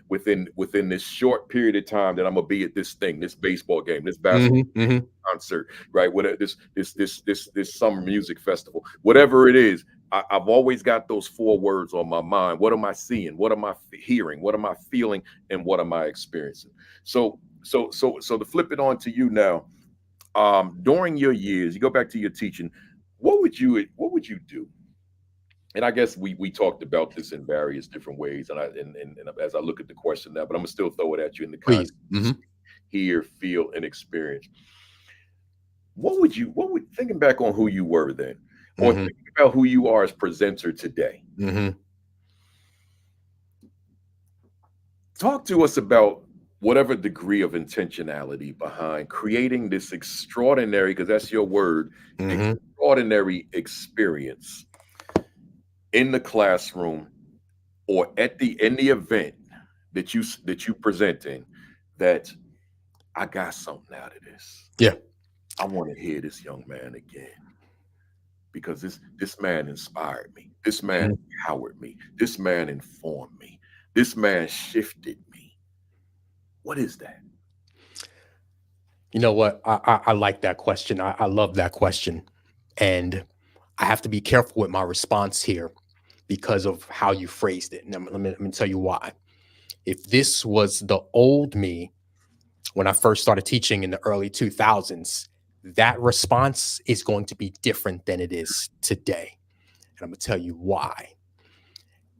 within this short period of time that I'm gonna be at this thing, this baseball game, this basketball concert, right? Whatever, this summer music festival, whatever it is. I've always got those 4 words on my mind. What am I seeing? What am I hearing? What am I feeling? And what am I experiencing? So to flip it on to you now, during your years, you go back to your teaching, what would you do? And I guess we talked about this in various different ways, and as I look at the question now, but I'm gonna still throw it at you in the context, hear, feel, and experience. What would, thinking back on who you were then, or thinking about who you are as presenter today, talk to us about whatever degree of intentionality behind creating this extraordinary, because that's your word, extraordinary experience in the classroom or in the event that you presenting that I got something out of this. Yeah. I want to hear this young man again because this man inspired me. This man Mhm. empowered me. This man informed me. This man shifted me. What is that? You know what? I like that question. I love that question. And I have to be careful with my response here because of how you phrased it. And let me tell you why. If this was the old me when I first started teaching in the early 2000s, that response is going to be different than it is today. And I'm going to tell you why.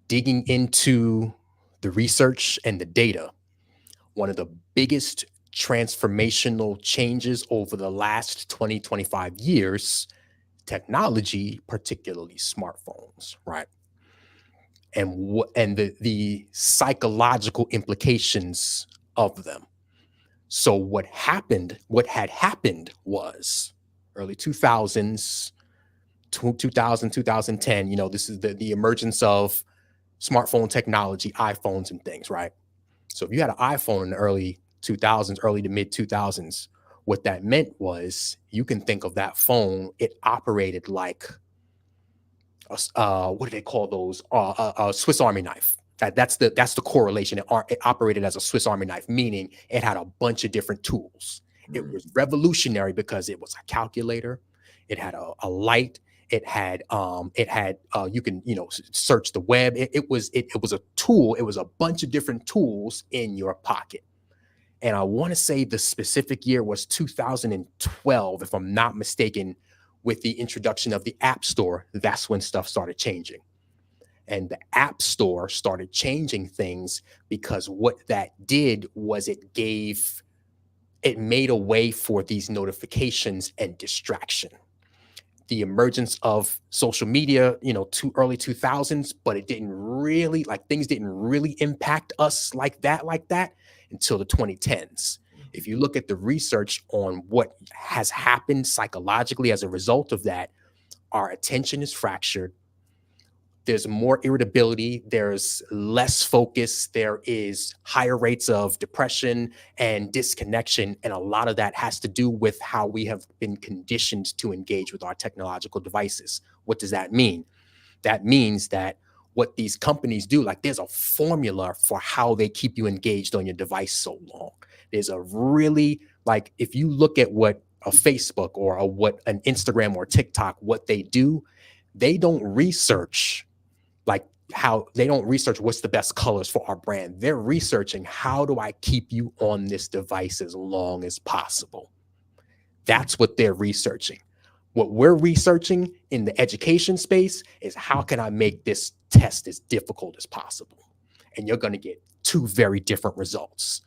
Digging into the research and the data, one of the biggest transformational changes over the last 20, 25 years, technology, particularly smartphones, right? And the psychological implications of them. So what had happened was early 2000s, 2000, 2010, this is the emergence of smartphone technology, iPhones and things, right? So if you had an iPhone in the early 2000s, early to mid 2000s, what that meant was you can think of that phone, it operated like what do they call those? A Swiss Army knife. That's the correlation. It operated as a Swiss Army knife, meaning it had a bunch of different tools. It was revolutionary because it was a calculator, it had a light, it had you can search the web. It was a tool. It was a bunch of different tools in your pocket. And I want to say the specific year was 2012, if I'm not mistaken, with the introduction of the App Store. That's when stuff started changing. And the App Store started changing things because what that did was it made a way for these notifications and distraction. The emergence of social media, early 2000s, but it didn't really, things didn't really impact us like that until the 2010s. If you look at the research on what has happened psychologically as a result of that, our attention is fractured. There's more irritability. There's less focus. There is higher rates of depression and disconnection. And a lot of that has to do with how we have been conditioned to engage with our technological devices. What does that mean? That means that what these companies do, there's a formula for how they keep you engaged on your device so long. There's a really, if you look at what a Facebook or what an Instagram or TikTok, what they do, they don't research they don't research what's the best colors for our brand. They're researching, how do I keep you on this device as long as possible? That's what they're researching. What we're researching in the education space is, how can I make this test as difficult as possible? And you're going to get two very different results.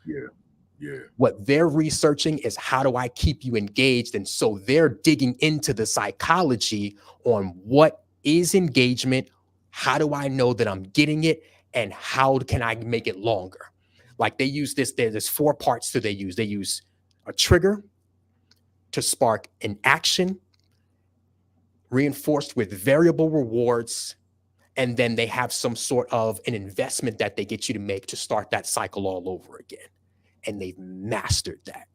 Yeah. What they're researching is, how do I keep you engaged? And so they're digging into the psychology on what is engagement, how do I know that I'm getting it, and how can I make it longer? They use this, there's 4 parts to they use. They use a trigger to spark an action, reinforced with variable rewards, and then they have some sort of an investment that they get you to make to start that cycle all over again. And they've mastered that.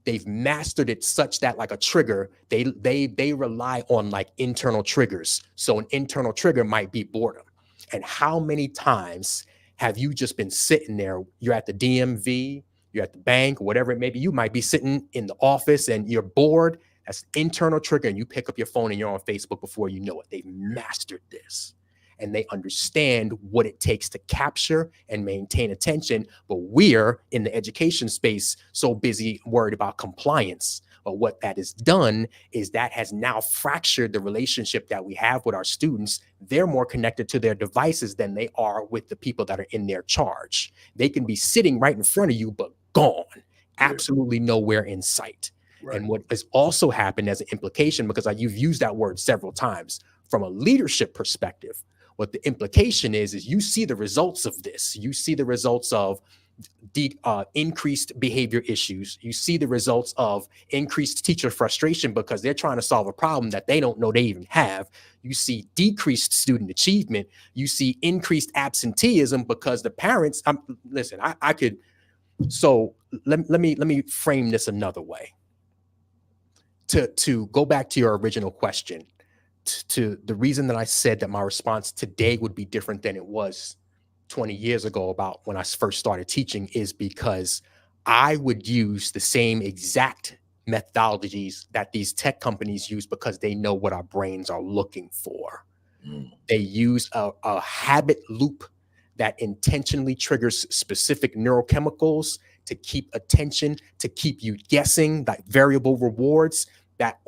They've mastered it such that, like a trigger, they rely on internal triggers. So an internal trigger might be boredom. And how many times have you just been sitting there? You're at the DMV, you're at the bank, whatever it may be. You might be sitting in the office and you're bored. That's an internal trigger, and you pick up your phone and you're on Facebook before you know it. They've mastered this. And they understand what it takes to capture and maintain attention. But we're in the education space so busy worried about compliance. But what that has done is that has now fractured the relationship that we have with our students. They're more connected to their devices than they are with the people that are in their charge. They can be sitting right in front of you, but gone, absolutely nowhere in sight. Right. And what has also happened as an implication, because you've used that word several times, from a leadership perspective, what the implication is you see the results of this. You see the results of increased behavior issues. You see the results of increased teacher frustration because they're trying to solve a problem that they don't know they even have. You see decreased student achievement. You see increased absenteeism because the parents. Listen, I could. So let me frame this another way. To go back to your original question, to the reason that I said that my response today would be different than it was 20 years ago about when I first started teaching is because I would use the same exact methodologies that these tech companies use because they know what our brains are looking for. They use a habit loop that intentionally triggers specific neurochemicals to keep attention, to keep you guessing, like variable rewards. That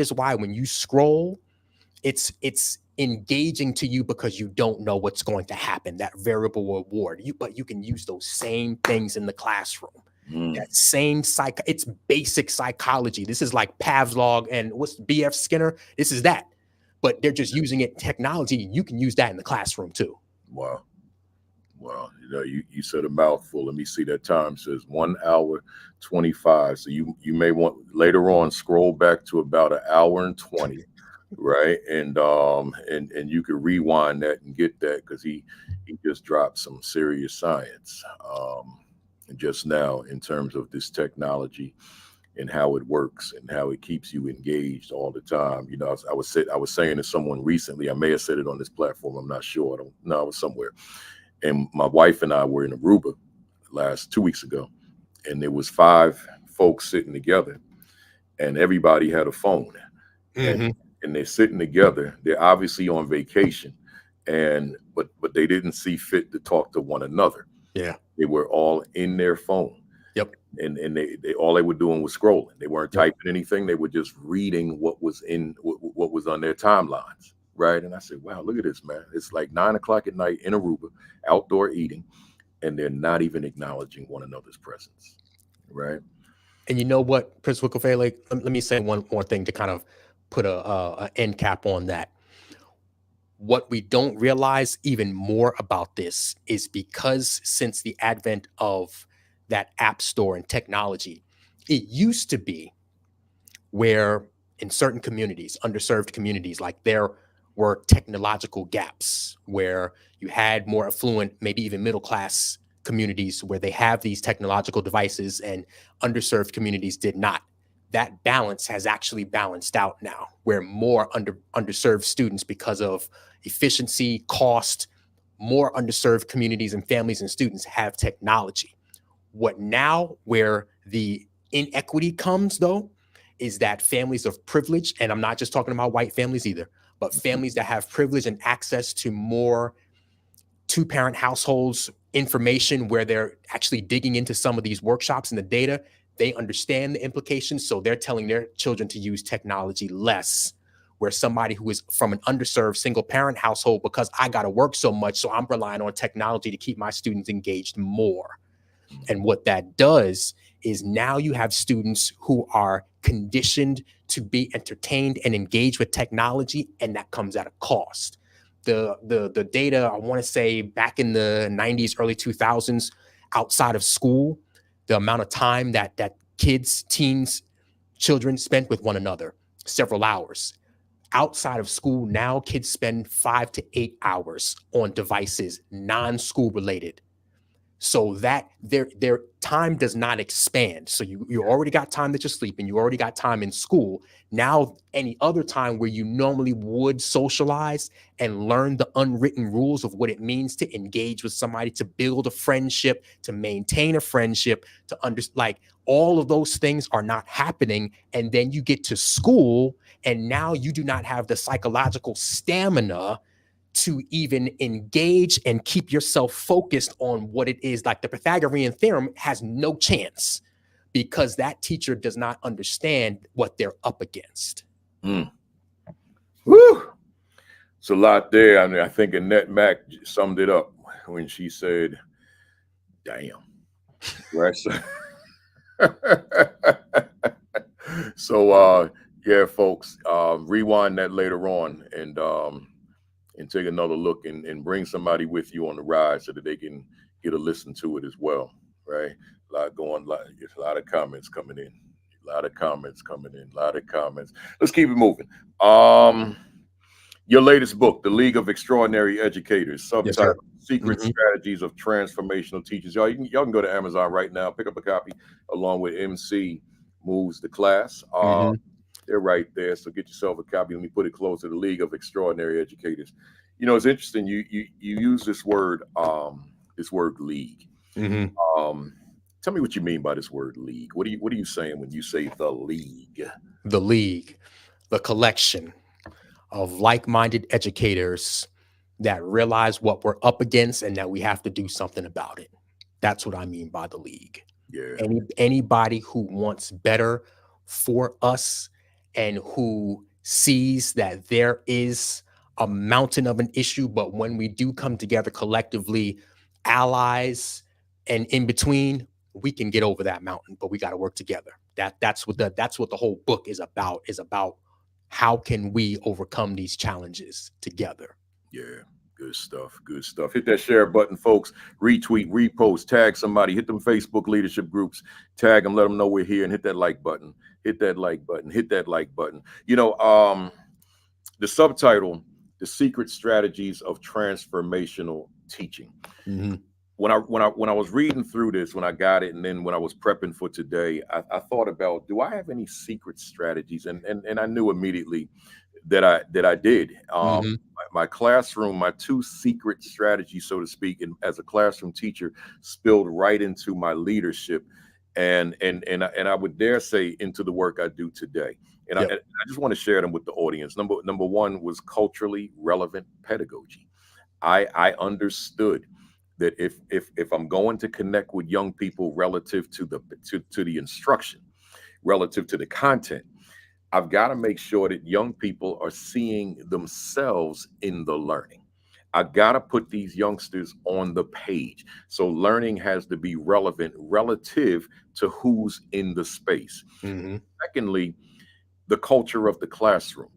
is why when you scroll, it's engaging to you because you don't know what's going to happen, that variable reward. But you can use those same things in the classroom. That same it's basic psychology. This is like Pavlov and what's B.F. Skinner. This is that. But they're just using it in technology. You can use that in the classroom too. Wow. Well, you said a mouthful. Let me see. That time says 1 hour 25. So you may want later on scroll back to about 1 hour and 20, right? And you could rewind that and get that because he just dropped some serious science just now in terms of this technology and how it works and how it keeps you engaged all the time. I was saying to someone recently. I may have said it on this platform. I'm not sure. I don't know. I was somewhere. And my wife and I were in Aruba 2 weeks ago, and there was 5 folks sitting together, and everybody had a phone, and they're sitting together. They're obviously on vacation, but they didn't see fit to talk to one another. Yeah, they were all in their phone. Yep. And they all they were doing was scrolling. They weren't typing anything. They were just reading what was on their timelines. Right. And I said, wow, look at this, man. It's like 9 o'clock at night in Aruba, outdoor eating, and they're not even acknowledging one another's presence. Right. And you know what, Prince Wicklefele, let me say one more thing to kind of put a end cap on that. What we don't realize even more about this is because since the advent of that app store and technology, it used to be where in certain communities, underserved communities, like there were technological gaps where you had more affluent, maybe even middle class communities where they have these technological devices and underserved communities did not. That balance has actually balanced out now, where more underserved students, because of efficiency, cost, more underserved communities and families and students have technology. Where the inequity comes, though, is that families of privilege, and I'm not just talking about white families either, but families that have privilege and access to more 2-parent households information where they're actually digging into some of these workshops and the data, they understand the implications. So they're telling their children to use technology less, where somebody who is from an underserved single parent household, because I got to work so much, so I'm relying on technology to keep my students engaged more. And what that does is now you have students who are conditioned to be entertained and engaged with technology, and that comes at a cost. The data, I want to say back in the 90s, early 2000s, outside of school, the amount of time that kids, teens, children spent with one another, several hours. Outside of school, now kids spend 5 to 8 hours on devices, non-school related. So that their time does not expand. So you already got time that you're sleeping. You already got time in school. Now, any other time where you normally would socialize and learn the unwritten rules of what it means to engage with somebody, to build a friendship, to maintain a friendship, all of those things are not happening. And then you get to school, and now you do not have the psychological stamina to even engage and keep yourself focused on what it is. Like the Pythagorean theorem has no chance because that teacher does not understand what they're up against. Woo! It's a lot there. I mean, I think Annette Mack summed it up when she said, damn. Right? So yeah, folks, rewind that later on and and take another look and bring somebody with you on the ride so that they can get a listen to it as well, right? A lot going, a lot of comments coming in, a lot of comments coming in, a lot of comments. Let's keep it moving. Your latest book, The League of Extraordinary Educators, Yes, sir. subtitle Secret Strategies of Transformational Teachers. Y'all can go to Amazon right now, pick up a copy along with MC Moves the Class. They're right there. So get yourself a copy. Let me put it close to The League of Extraordinary Educators. You know, it's interesting. You use this word league. Tell me what you mean by this word league. What are you saying when you say the league? The league, the collection of like-minded educators that realize what we're up against and that we have to do something about it. That's what I mean by the league. Yeah. Anybody who wants better for us and who sees that there is a mountain of an issue, but when we do come together collectively, allies and in between, we can get over that mountain, but we got to work together. That's what the whole book is about how can we overcome these challenges together. Yeah. Good stuff. Good stuff. Hit that share button, folks. Retweet, repost, tag somebody. Hit them Facebook leadership groups. Tag them, let them know we're here, and hit that like button. Hit that like button. Hit that like button. You know, the subtitle, The Secret Strategies of Transformational Teaching. When I was reading through this, when I got it, and then when I was prepping for today, I thought about, do I have any secret strategies? And I knew immediately that I did. My classroom, my two secret strategies, so to speak, and as a classroom teacher, spilled right into my leadership, and I would dare say into the work I do today. And I just want to share them with the audience. Number one was culturally relevant pedagogy. I understood that if I'm going to connect with young people relative to the instruction, relative to the content, I've got to make sure that young people are seeing themselves in the learning. I got to put these youngsters on the page. So learning has to be relevant relative to who's in the space. Secondly, the culture of the classroom.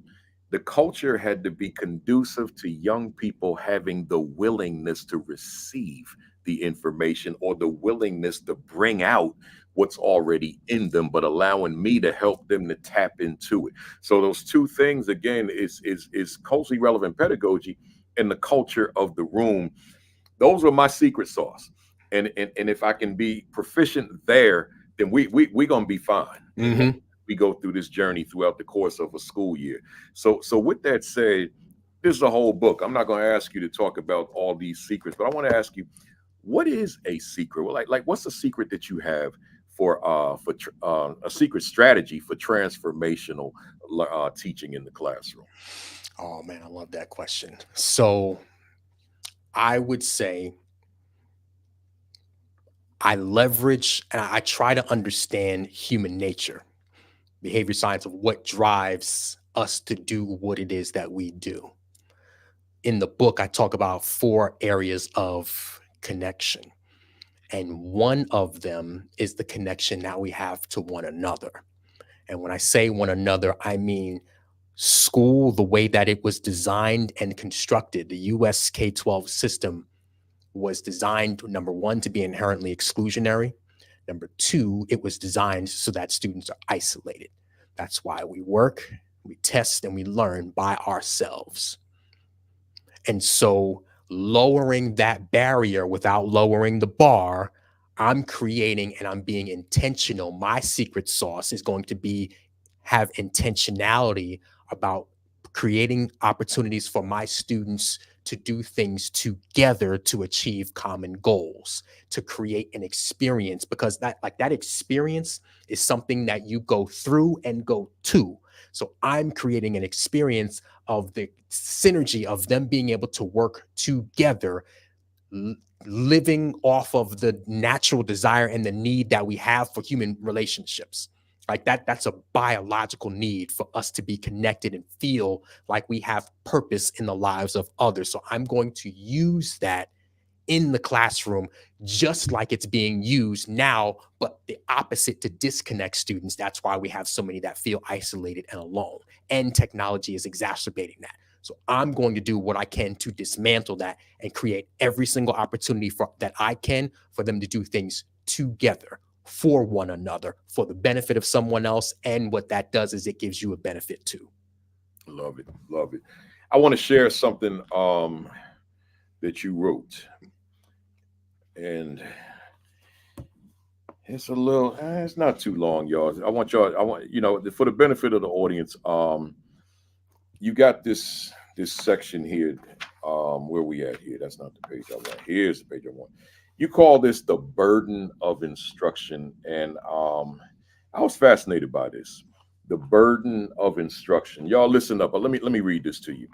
The culture had to be conducive to young people having the willingness to receive the information or the willingness to bring out what's already in them, but allowing me to help them to tap into it. So those two things, again, is culturally relevant pedagogy and the culture of the room. Those are my secret sauce. And if I can be proficient there, then we're gonna be fine. We go through this journey throughout the course of a school year. So with that said, this is a whole book. I'm not going to ask you to talk about all these secrets, but I want to ask you, what is a secret? Well, like what's a secret that you have for a secret strategy for transformational teaching in the classroom? Oh man, I love that question. So I would say I leverage and I try to understand human nature, behavior science of what drives us to do what it is that we do. In the book, I talk about 4 areas of connection. And one of them is the connection that we have to one another. And when I say one another, I mean school, the way that it was designed and constructed. The US K-12 system was designed, number one, to be inherently exclusionary. Number two, it was designed so that students are isolated. That's why we work, we test, and we learn by ourselves. And so lowering that barrier without lowering the bar, I'm creating and I'm being intentional. My secret sauce is going to be have intentionality about creating opportunities for my students to do things together to achieve common goals, to create an experience, because that experience is something that you go through and go to. So I'm creating an experience of the synergy of them being able to work together, living off of the natural desire and the need that we have for human relationships. Like that's a biological need for us to be connected and feel like we have purpose in the lives of others. So I'm going to use that in the classroom, just like it's being used now, but the opposite, to disconnect students. That's why we have so many that feel isolated and alone. And technology is exacerbating that. So I'm going to do what I can to dismantle that and create every single opportunity that I can for them to do things together for one another, for the benefit of someone else. And what that does is it gives you a benefit too. Love it. Love it. I want to share something that you wrote. And it's a little, it's not too long, y'all. I want, for the benefit of the audience, you got this section here. Where we at here? That's not the page I want. Here's the page I want. You call this the burden of instruction. And I was fascinated by this. The burden of instruction. Y'all listen up. But let me read this to you.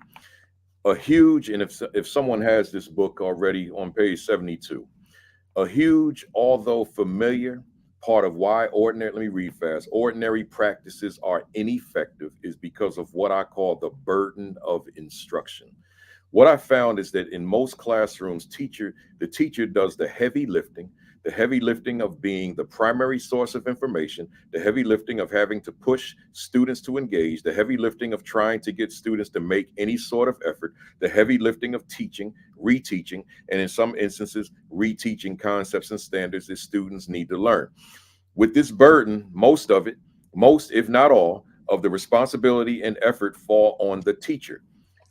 A huge, and if someone has this book already on page 72, a huge, although familiar, part of why ordinary practices are ineffective is because of what I call the burden of instruction. What I found is that in most classrooms, the teacher does the heavy lifting of being the primary source of information, the heavy lifting of having to push students to engage, the heavy lifting of trying to get students to make any sort of effort, the heavy lifting of teaching, reteaching, and in some instances, reteaching concepts and standards that students need to learn. With this burden, most, if not all, of the responsibility and effort fall on the teacher.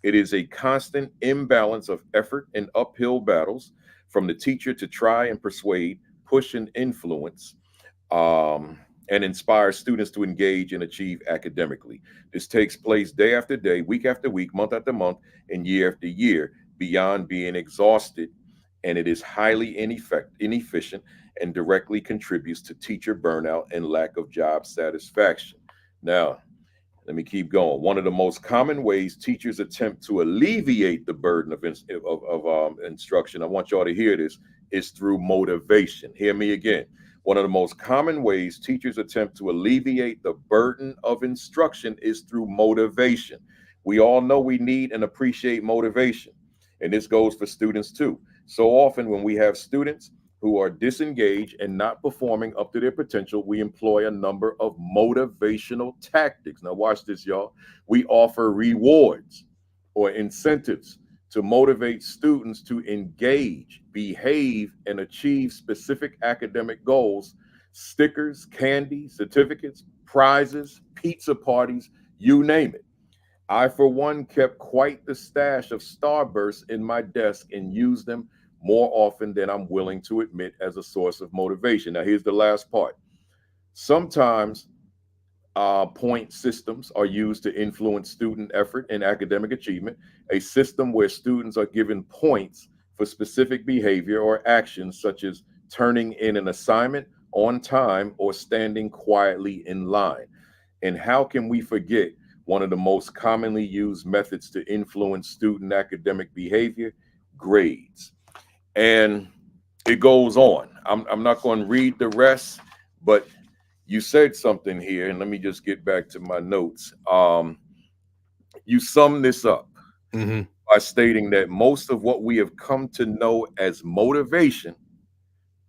It is a constant imbalance of effort and uphill battles from the teacher to try and persuade, push and influence, and inspire students to engage and achieve academically. This takes place day after day, week after week, month after month, and year after year, beyond being exhausted. And it is highly inefficient and directly contributes to teacher burnout and lack of job satisfaction. Now, let me keep going. One of the most common ways teachers attempt to alleviate the burden of instruction, I want y'all to hear this, is through motivation. Hear me again. One of the most common ways teachers attempt to alleviate the burden of instruction is through motivation. We all know we need and appreciate motivation, and this goes for students too. So often when we have students who are disengaged and not performing up to their potential, we employ a number of motivational tactics. Now watch this, y'all. We offer rewards or incentives to motivate students to engage, behave, and achieve specific academic goals. Stickers, candy, certificates, prizes, pizza parties, you name it. I, for one, kept quite the stash of Starbursts in my desk and used them more often than I'm willing to admit as a source of motivation. Now, here's the last part. Sometimes point systems are used to influence student effort and academic achievement, a system where students are given points for specific behavior or actions, such as turning in an assignment on time or standing quietly in line. And how can we forget one of the most commonly used methods to influence student academic behavior? Grades. And it goes on. I'm not going to read the rest, but you said something here, and let me just get back to my notes. You sum this up by stating that most of what we have come to know as motivation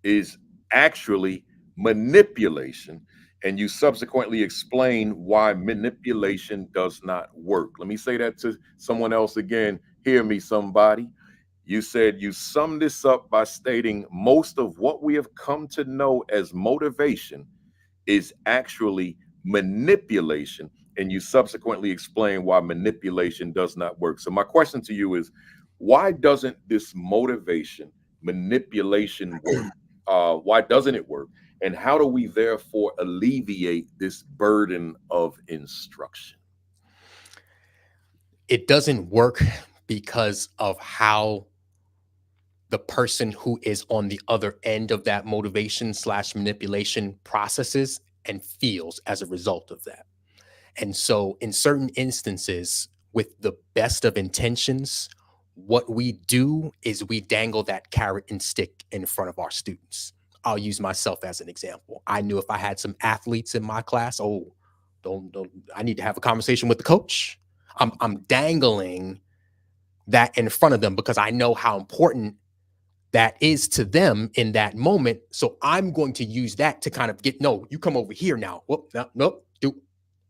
is actually manipulation, and you subsequently explain why manipulation does not work. Let me say that to someone else again. Hear me, somebody. You said you sum this up by stating most of what we have come to know as motivation is actually manipulation, and you subsequently explain why manipulation does not work. So my question to you is, why doesn't this manipulation work? Why doesn't it work? And how do we therefore alleviate this burden of instruction? It doesn't work because of how the person who is on the other end of that motivation / manipulation processes and feels as a result of that. And so in certain instances, with the best of intentions, what we do is we dangle that carrot and stick in front of our students. I'll use myself as an example. I knew if I had some athletes in my class, don't I need to have a conversation with the coach. I'm dangling that in front of them because I know how important that is to them in that moment. So I'm going to use that to kind of no, you come over here now. Whoop, no, nope, do.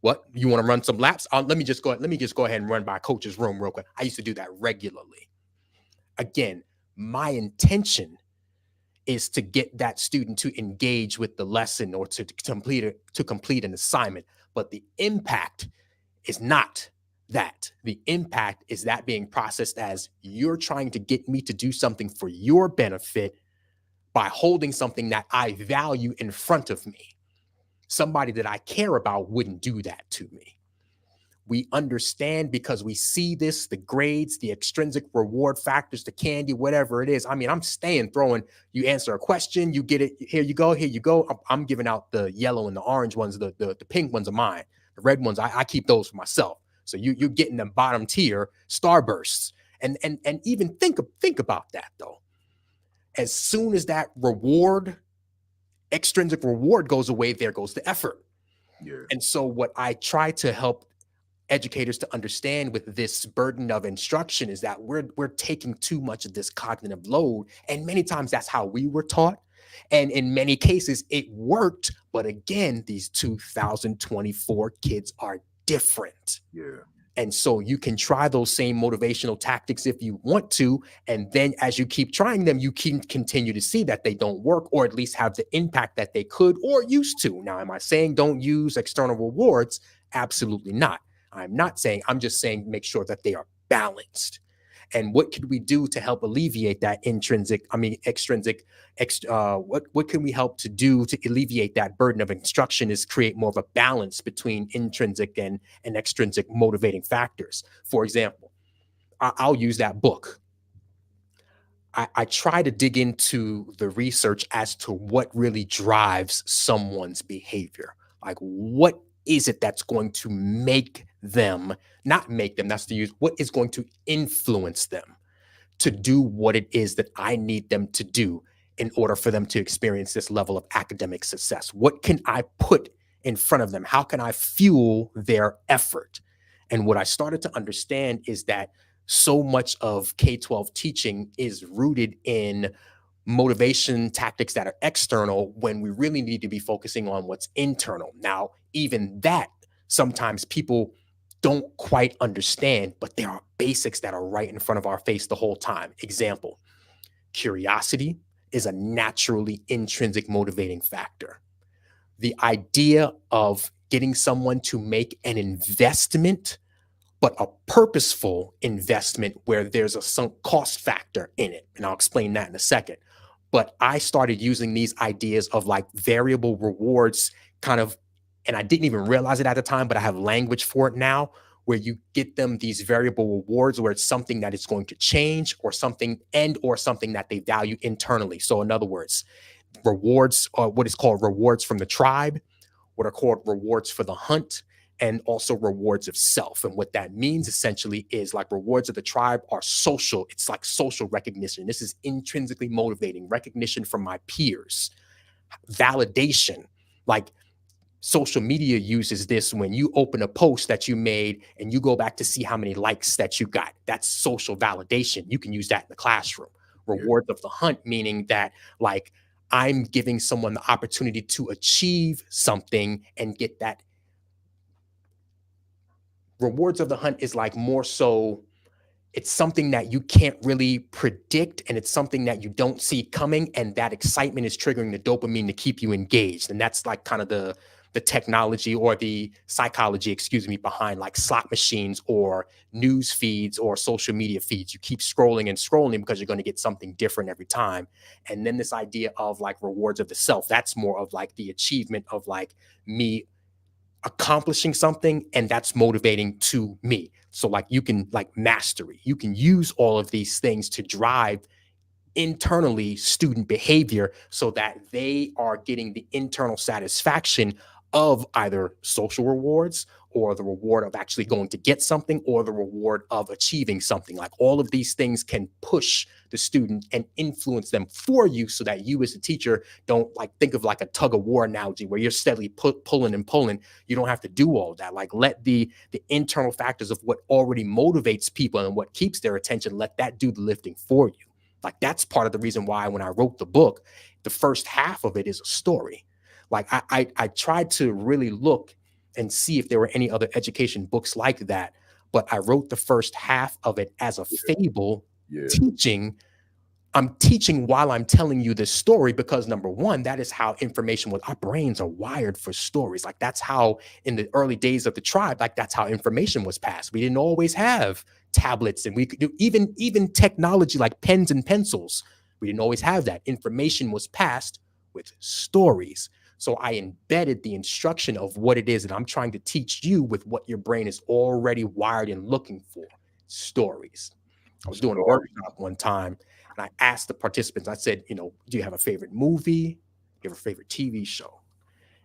What, you want to run some laps? Let me just go ahead and run by coach's room real quick. I used to do that regularly. Again, my intention is to get that student to engage with the lesson or to complete an assignment. But the impact is not that. The impact is that being processed as you're trying to get me to do something for your benefit by holding something that I value in front of me. Somebody that I care about wouldn't do that to me. We understand because we see this, the grades, the extrinsic reward factors, the candy, whatever it is. I mean, I'm staying throwing, you answer a question, you get it, here you go, here you go. I'm giving out the yellow and the orange ones, the pink ones are mine. The red ones, I keep those for myself. So you're getting the bottom tier starbursts. And even think about that though. As soon as that reward, extrinsic reward goes away, there goes the effort. Yeah. And so what I try to help educators to understand with this burden of instruction is that we're taking too much of this cognitive load. And many times that's how we were taught. And in many cases it worked. But again, these 2024 kids are different. Yeah. And so you can try those same motivational tactics if you want to. And then as you keep trying them, you can continue to see that they don't work, or at least have the impact that they could or used to. Now, am I saying don't use external rewards? Absolutely not. I'm not saying, I'm just saying make sure that they are balanced. And what could we do to help alleviate that extrinsic, what can we help to do to alleviate that burden of instruction is create more of a balance between intrinsic and extrinsic motivating factors. For example, I'll use that book. I try to dig into the research as to what really drives someone's behavior. Like, what is it that's going to make them, not make them, that's to use, what is going to influence them to do what it is that I need them to do in order for them to experience this level of academic success? What can I put in front of them? How can I fuel their effort? And what I started to understand is that so much of K-12 teaching is rooted in motivation tactics that are external when we really need to be focusing on what's internal. Now, even that, sometimes people don't quite understand, but there are basics that are right in front of our face the whole time. Example, curiosity is a naturally intrinsic motivating factor. The idea of getting someone to make an investment, but a purposeful investment where there's a sunk cost factor in it. And I'll explain that in a second. But I started using these ideas of like variable rewards kind of, and I didn't even realize it at the time, but I have language for it now, where you get them these variable rewards where it's something that is going to change or something that they value internally. So in other words, rewards are what is called rewards from the tribe, what are called rewards for the hunt, and also rewards of self. And what that means essentially is like rewards of the tribe are social. It's like social recognition. This is intrinsically motivating, recognition from my peers, validation. Like social media uses this when you open a post that you made and you go back to see how many likes that you got. That's social validation. You can use that in the classroom. Rewards of the hunt, meaning that like I'm giving someone the opportunity to achieve something and get that. Rewards of the hunt is like more so, it's something that you can't really predict, and it's something that you don't see coming, and that excitement is triggering the dopamine to keep you engaged. And that's like kind of the technology or the psychology, behind like slot machines or news feeds or social media feeds. You keep scrolling and scrolling because you're going to get something different every time. And then this idea of like rewards of the self, that's more of like the achievement of like me accomplishing something, and that's motivating to me. So like you can like mastery, you can use all of these things to drive internally student behavior so that they are getting the internal satisfaction of either social rewards or the reward of actually going to get something or the reward of achieving something. Like all of these things can push the student and influence them for you so that you as a teacher don't like think of like a tug of war analogy where you're steadily pulling and pulling. You don't have to do all of that. Like let the internal factors of what already motivates people and what keeps their attention, let that do the lifting for you. Like that's part of the reason why when I wrote the book, the first half of it is a story. Like I tried to really look and see if there were any other education books like that. But I wrote the first half of it as a fable, teaching. I'm teaching while I'm telling you this story because, number one, that is how information was. Our brains are wired for stories. Like, that's how in the early days of the tribe, like, that's how information was passed. We didn't always have tablets, and we could do even technology like pens and pencils. We didn't always have that. Information was passed with stories. So I embedded the instruction of what it is that I'm trying to teach you with what your brain is already wired and looking for: stories. I was doing a workshop one time, and I asked the participants, I said, do you have a favorite movie? Do you have a favorite TV show?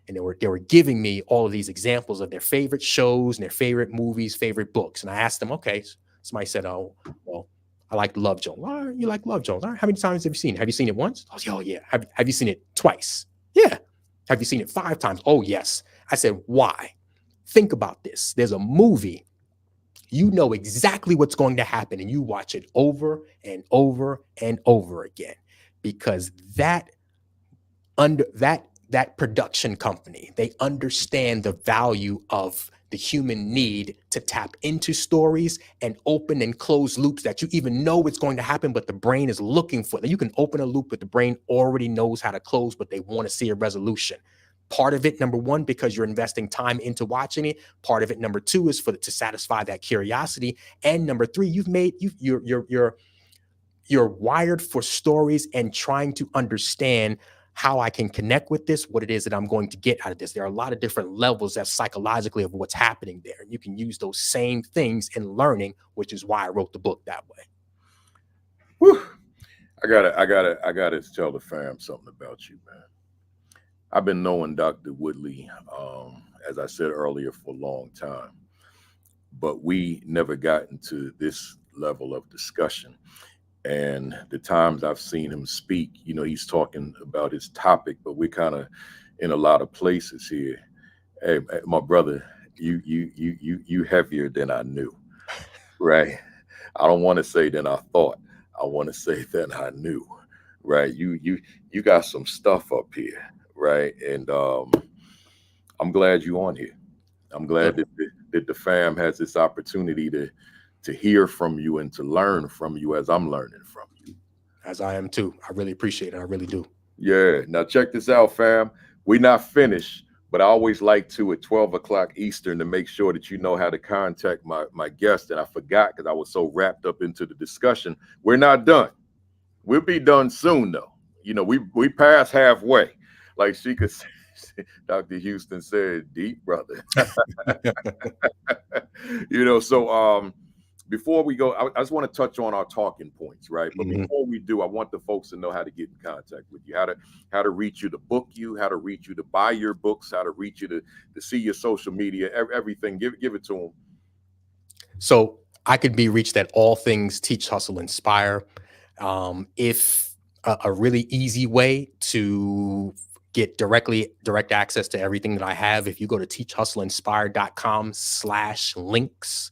And they were giving me all of these examples of their favorite shows and their favorite movies, favorite books. And I asked them, okay, somebody said, oh, well, I like Love Jones. All right, you like Love Jones. All right, how many times have you seen it? Have you seen it once? I was, oh, yeah. Have you seen it twice? Yeah. Have you seen it 5 times? Oh, yes. I said, why? Think about this. There's a movie. You know exactly what's going to happen, and you watch it over and over and over again, because that production company, they understand the value of the human need to tap into stories and open and close loops that you even know it's going to happen, but the brain is looking for. You can open a loop, but the brain already knows how to close, but they want to see a resolution. Part of it, number one, because you're investing time into watching it. Part of it, number two, is to satisfy that curiosity. And number three, you're wired for stories and trying to understand how I can connect with this, what it is that I'm going to get out of this. There are a lot of different levels that psychologically of what's happening there. And you can use those same things in learning, which is why I wrote the book that way. Whew. I gotta tell the fam something about you, man. I've been knowing Dr. Woodley, as I said earlier, for a long time, but we never got into this level of discussion. And the times I've seen him speak, he's talking about his topic, but we're kind of in a lot of places here. Hey, my brother, you heavier than I knew, right? I don't want to say than I thought. I want to say than I knew, right? You got some stuff up here. Right. And I'm glad you're on here. I'm glad that the fam has this opportunity to hear from you and to learn from you as I'm learning from you. As I am too. I really appreciate it. I really do. Yeah. Now check this out, fam. We're not finished, but I always like to at 12 o'clock Eastern to make sure that you know how to contact my guest. And I forgot because I was so wrapped up into the discussion. We're not done. We'll be done soon, though. We passed halfway. Like she could say, Dr. Houston said, deep, brother. So before we go, I just want to touch on our talking points, right? But before we do, I want the folks to know how to get in contact with you, how to reach you to book you, how to reach you to buy your books, how to reach you to see your social media, everything. Give it to them. So I could be reached at all things Teach, Hustle, Inspire. If a really easy way to get direct access to everything that I have, if you go to teachhustleinspire.com/links,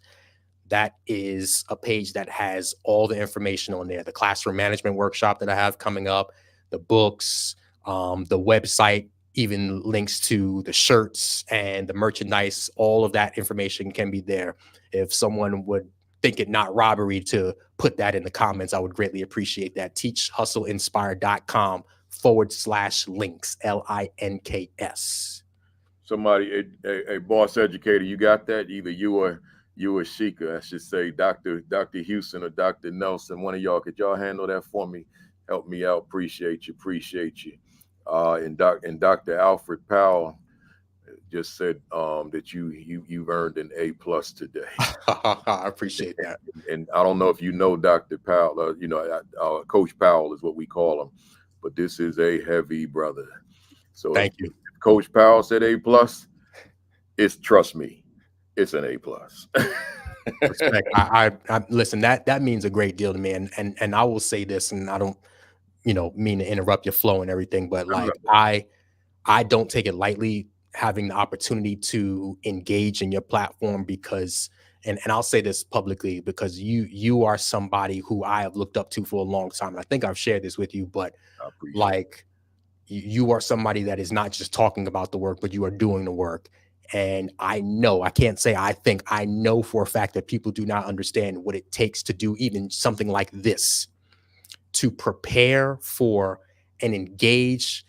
that is a page that has all the information on there. The classroom management workshop that I have coming up, the books, the website, even links to the shirts and the merchandise. All of that information can be there. If someone would think it not robbery to put that in the comments, I would greatly appreciate that. teachhustleinspire.com/links, LINKS. Somebody, a boss educator, you got that? Either you or Sheikah, I should say, Dr. Houston or Dr. Nelson, one of y'all, could y'all handle that for me? Help me out. Appreciate you. And Dr. Alfred Powell just said that you've earned an A+ today. I appreciate that. And I don't know if you know Dr. Powell, Coach Powell is what we call him, but this is a heavy brother. So thank you. Coach Powell said A+, trust me, it's an A+. Respect. I listen, that means a great deal to me. And I will say this, and I don't, mean to interrupt your flow and everything, but like I don't take it lightly having the opportunity to engage in your platform, because and I'll say this publicly, because you are somebody who I have looked up to for a long time. I think I've shared this with you, but like you are somebody that is not just talking about the work, but you are doing the work. And I know, I can't say I think, I know for a fact that people do not understand what it takes to do even something like this, to prepare for and engage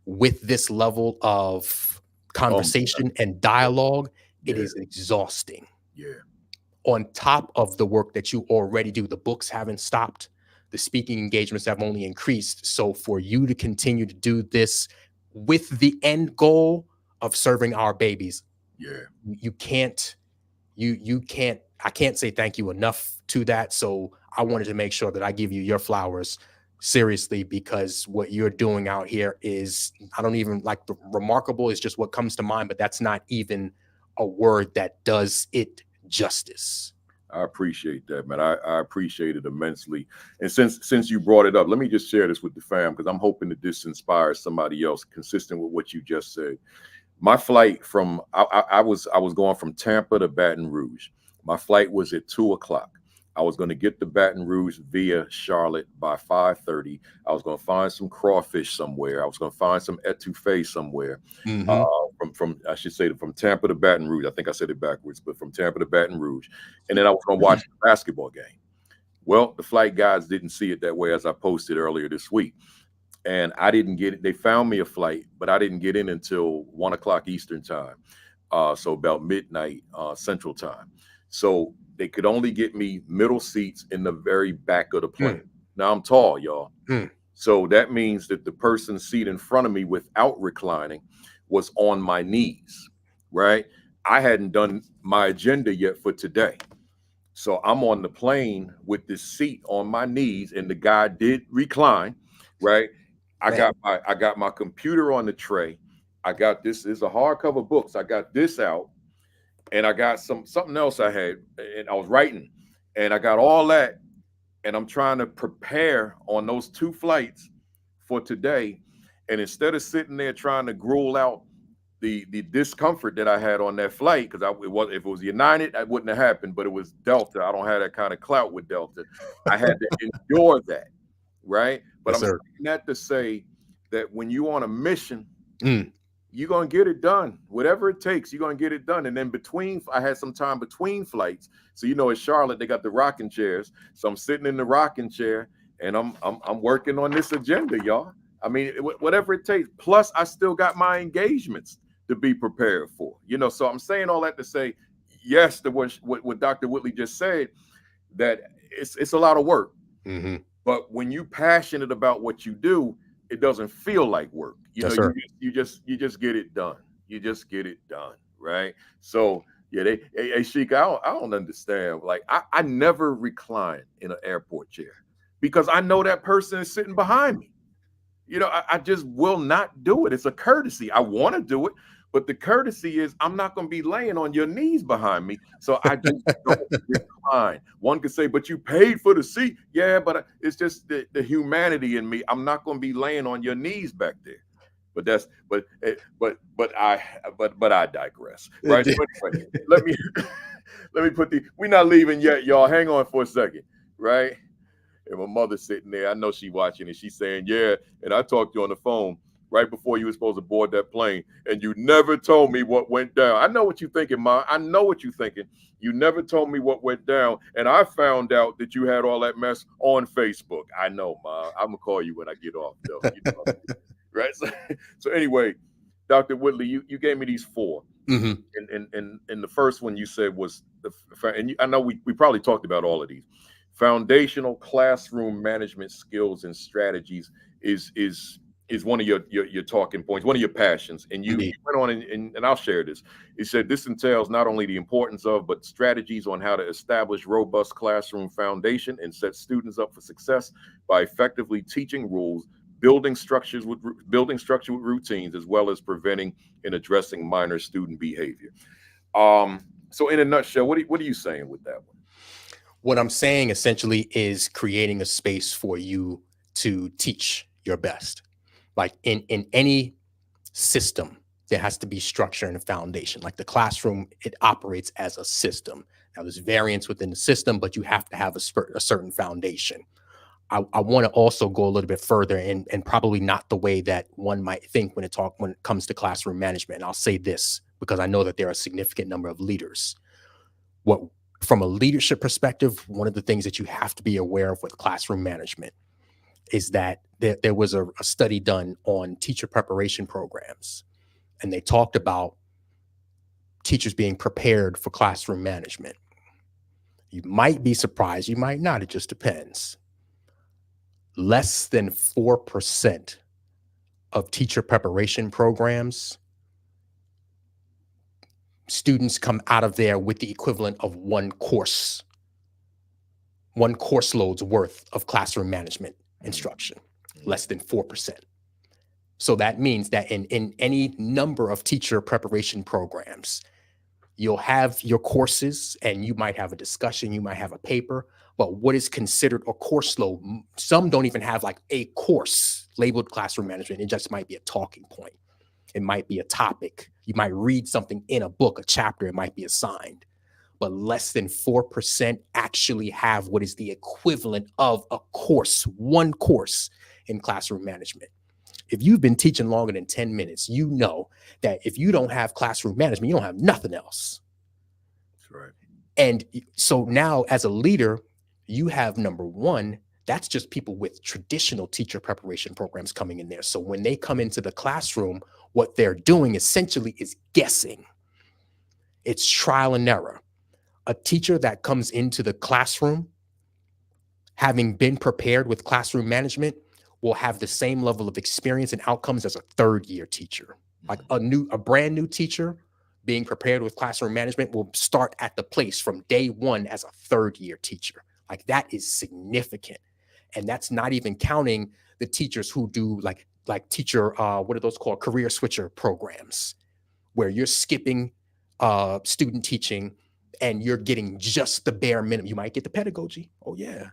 with this level of conversation and dialogue. It Yeah. is exhausting. Yeah. On top of the work that you already do, the books haven't stopped, the speaking engagements have only increased. So for you to continue to do this with the end goal of serving our babies, Yeah. you can't, I can't say thank you enough to that. So I wanted to make sure that I give you your flowers seriously, because what you're doing out here is, I don't even like, the remarkable is just what comes to mind, but that's not even a word that does it justice. I appreciate that, man. I appreciate it immensely. And since you brought it up, let me just share this with the fam, because I'm hoping that this inspires somebody else consistent with what you just said. My flight from I was going from Tampa to Baton Rouge. My flight was at 2 o'clock. I was going to get to Baton Rouge via Charlotte by 5:30. I was going to find some crawfish somewhere. I was going to find some etouffee somewhere. From I should say from Tampa to Baton Rouge. I think I said it backwards, but from Tampa to Baton Rouge. And then I was going to watch the basketball game. Well, the flight guys didn't see it that way, as I posted earlier this week. And I didn't get it. They found me a flight, but I didn't get in until 1 o'clock Eastern time. So about midnight Central time. So they could only get me middle seats in the very back of the plane. Now I'm tall, y'all. So that means that the person's seat in front of me without reclining was on my knees, right? I hadn't done my agenda yet for today. So I'm on the plane with this seat on my knees, and the guy did recline, right? I got my computer on the tray. I got this is a hardcover book. So I got this out, and I got something else I had, and I was writing, and I got all that, and I'm trying to prepare on those 2 flights for today. And instead of sitting there trying to gruel out the discomfort that I had on that flight, because if it was United, that wouldn't have happened, but it was Delta. I don't have that kind of clout with Delta. I had to endure that, right? But Yes, I'm sir. saying that to say that when you on a mission, you're going to get it done. Whatever it takes, you're going to get it done. And then I had some time between flights. So, at Charlotte, they got the rocking chairs. So I'm sitting in the rocking chair, and I'm working on this agenda, y'all. I mean, whatever it takes. Plus, I still got my engagements to be prepared for. So I'm saying all that to say, yes, what Dr. Woodley just said, that it's a lot of work. But when you're passionate about what you do, it doesn't feel like work. You just get it done. You just get it done, right? So yeah, hey Sheik, I don't understand. Like I never recline in an airport chair because I know that person is sitting behind me. I just will not do it. It's a courtesy. I want to do it, but the courtesy is I'm not going to be laying on your knees behind me. So I just don't recline. One could say, but you paid for the seat. Yeah, but it's just the humanity in me. I'm not going to be laying on your knees back there. But I digress. Right. So anyway, let me put we're not leaving yet, y'all. Hang on for a second. Right. And my mother's sitting there. I know she's watching, and she's saying, yeah. And I talked to you on the phone right before you were supposed to board that plane, and you never told me what went down. I know what you're thinking, Ma. I know what you're thinking. You never told me what went down, and I found out that you had all that mess on Facebook. I know, Ma. I'm going to call you when I get off, though. Right? So anyway, Dr. Woodley, you gave me these 4. And the first one you said was, I know we probably talked about all of these. Foundational classroom management skills and strategies is one of your talking points, one of your passions. And you went on and I'll share this. It said this entails not only the importance of, but strategies on how to establish robust classroom foundation and set students up for success by effectively teaching rules, building structure with routines, as well as preventing and addressing minor student behavior. So in a nutshell, what are you saying with that one? What I'm saying essentially is creating a space for you to teach your best. Like in any system, there has to be structure and a foundation. Like the classroom, it operates as a system. Now there's variance within the system, but you have to have a certain foundation. I want to also go a little bit further and probably not the way that one might think when it comes to classroom management. And I'll say this because I know that there are a significant number of leaders. From a leadership perspective, one of the things that you have to be aware of with classroom management is that there was a study done on teacher preparation programs, and they talked about teachers being prepared for classroom management. You might be surprised, you might not, it just depends. Less than 4% of teacher preparation programs, students come out of there with the equivalent of one course load's worth of classroom management instruction, less than 4%. So that means that in any number of teacher preparation programs, you'll have your courses and you might have a discussion, you might have a paper, but what is considered a course load, some don't even have like a course labeled classroom management. It just might be a talking point. It might be a topic. You might read something in a book, a chapter, it might be assigned. But less than 4% actually have what is the equivalent of a course, one course in classroom management. If you've been teaching longer than 10 minutes, you know that if you don't have classroom management, you don't have nothing else. That's right. And so now as a leader, you have, number one, that's just people with traditional teacher preparation programs coming in there. So when they come into the classroom, what they're doing essentially is guessing. It's trial and error. A teacher that comes into the classroom, having been prepared with classroom management, will have the same level of experience and outcomes as a third-year teacher. Like a brand new teacher being prepared with classroom management will start at the place from day one as a third-year teacher. Like that is significant. And that's not even counting the teachers who do like teacher, what are those called? Career switcher programs, where you're skipping student teaching and you're getting just the bare minimum. You might get the pedagogy. Oh yeah.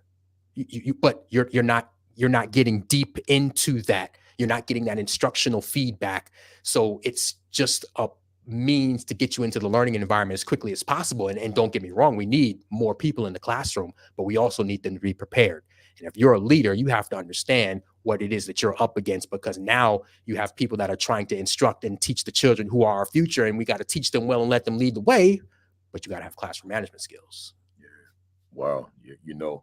But you're not getting deep into that. You're not getting that instructional feedback. So it's just a means to get you into the learning environment as quickly as possible. And don't get me wrong, we need more people in the classroom, but we also need them to be prepared. And if you're a leader, you have to understand what it is that you're up against, because now you have people that are trying to instruct and teach the children who are our future, and we got to teach them well and let them lead the way, but you got to have classroom management skills. Yeah. Wow. You know,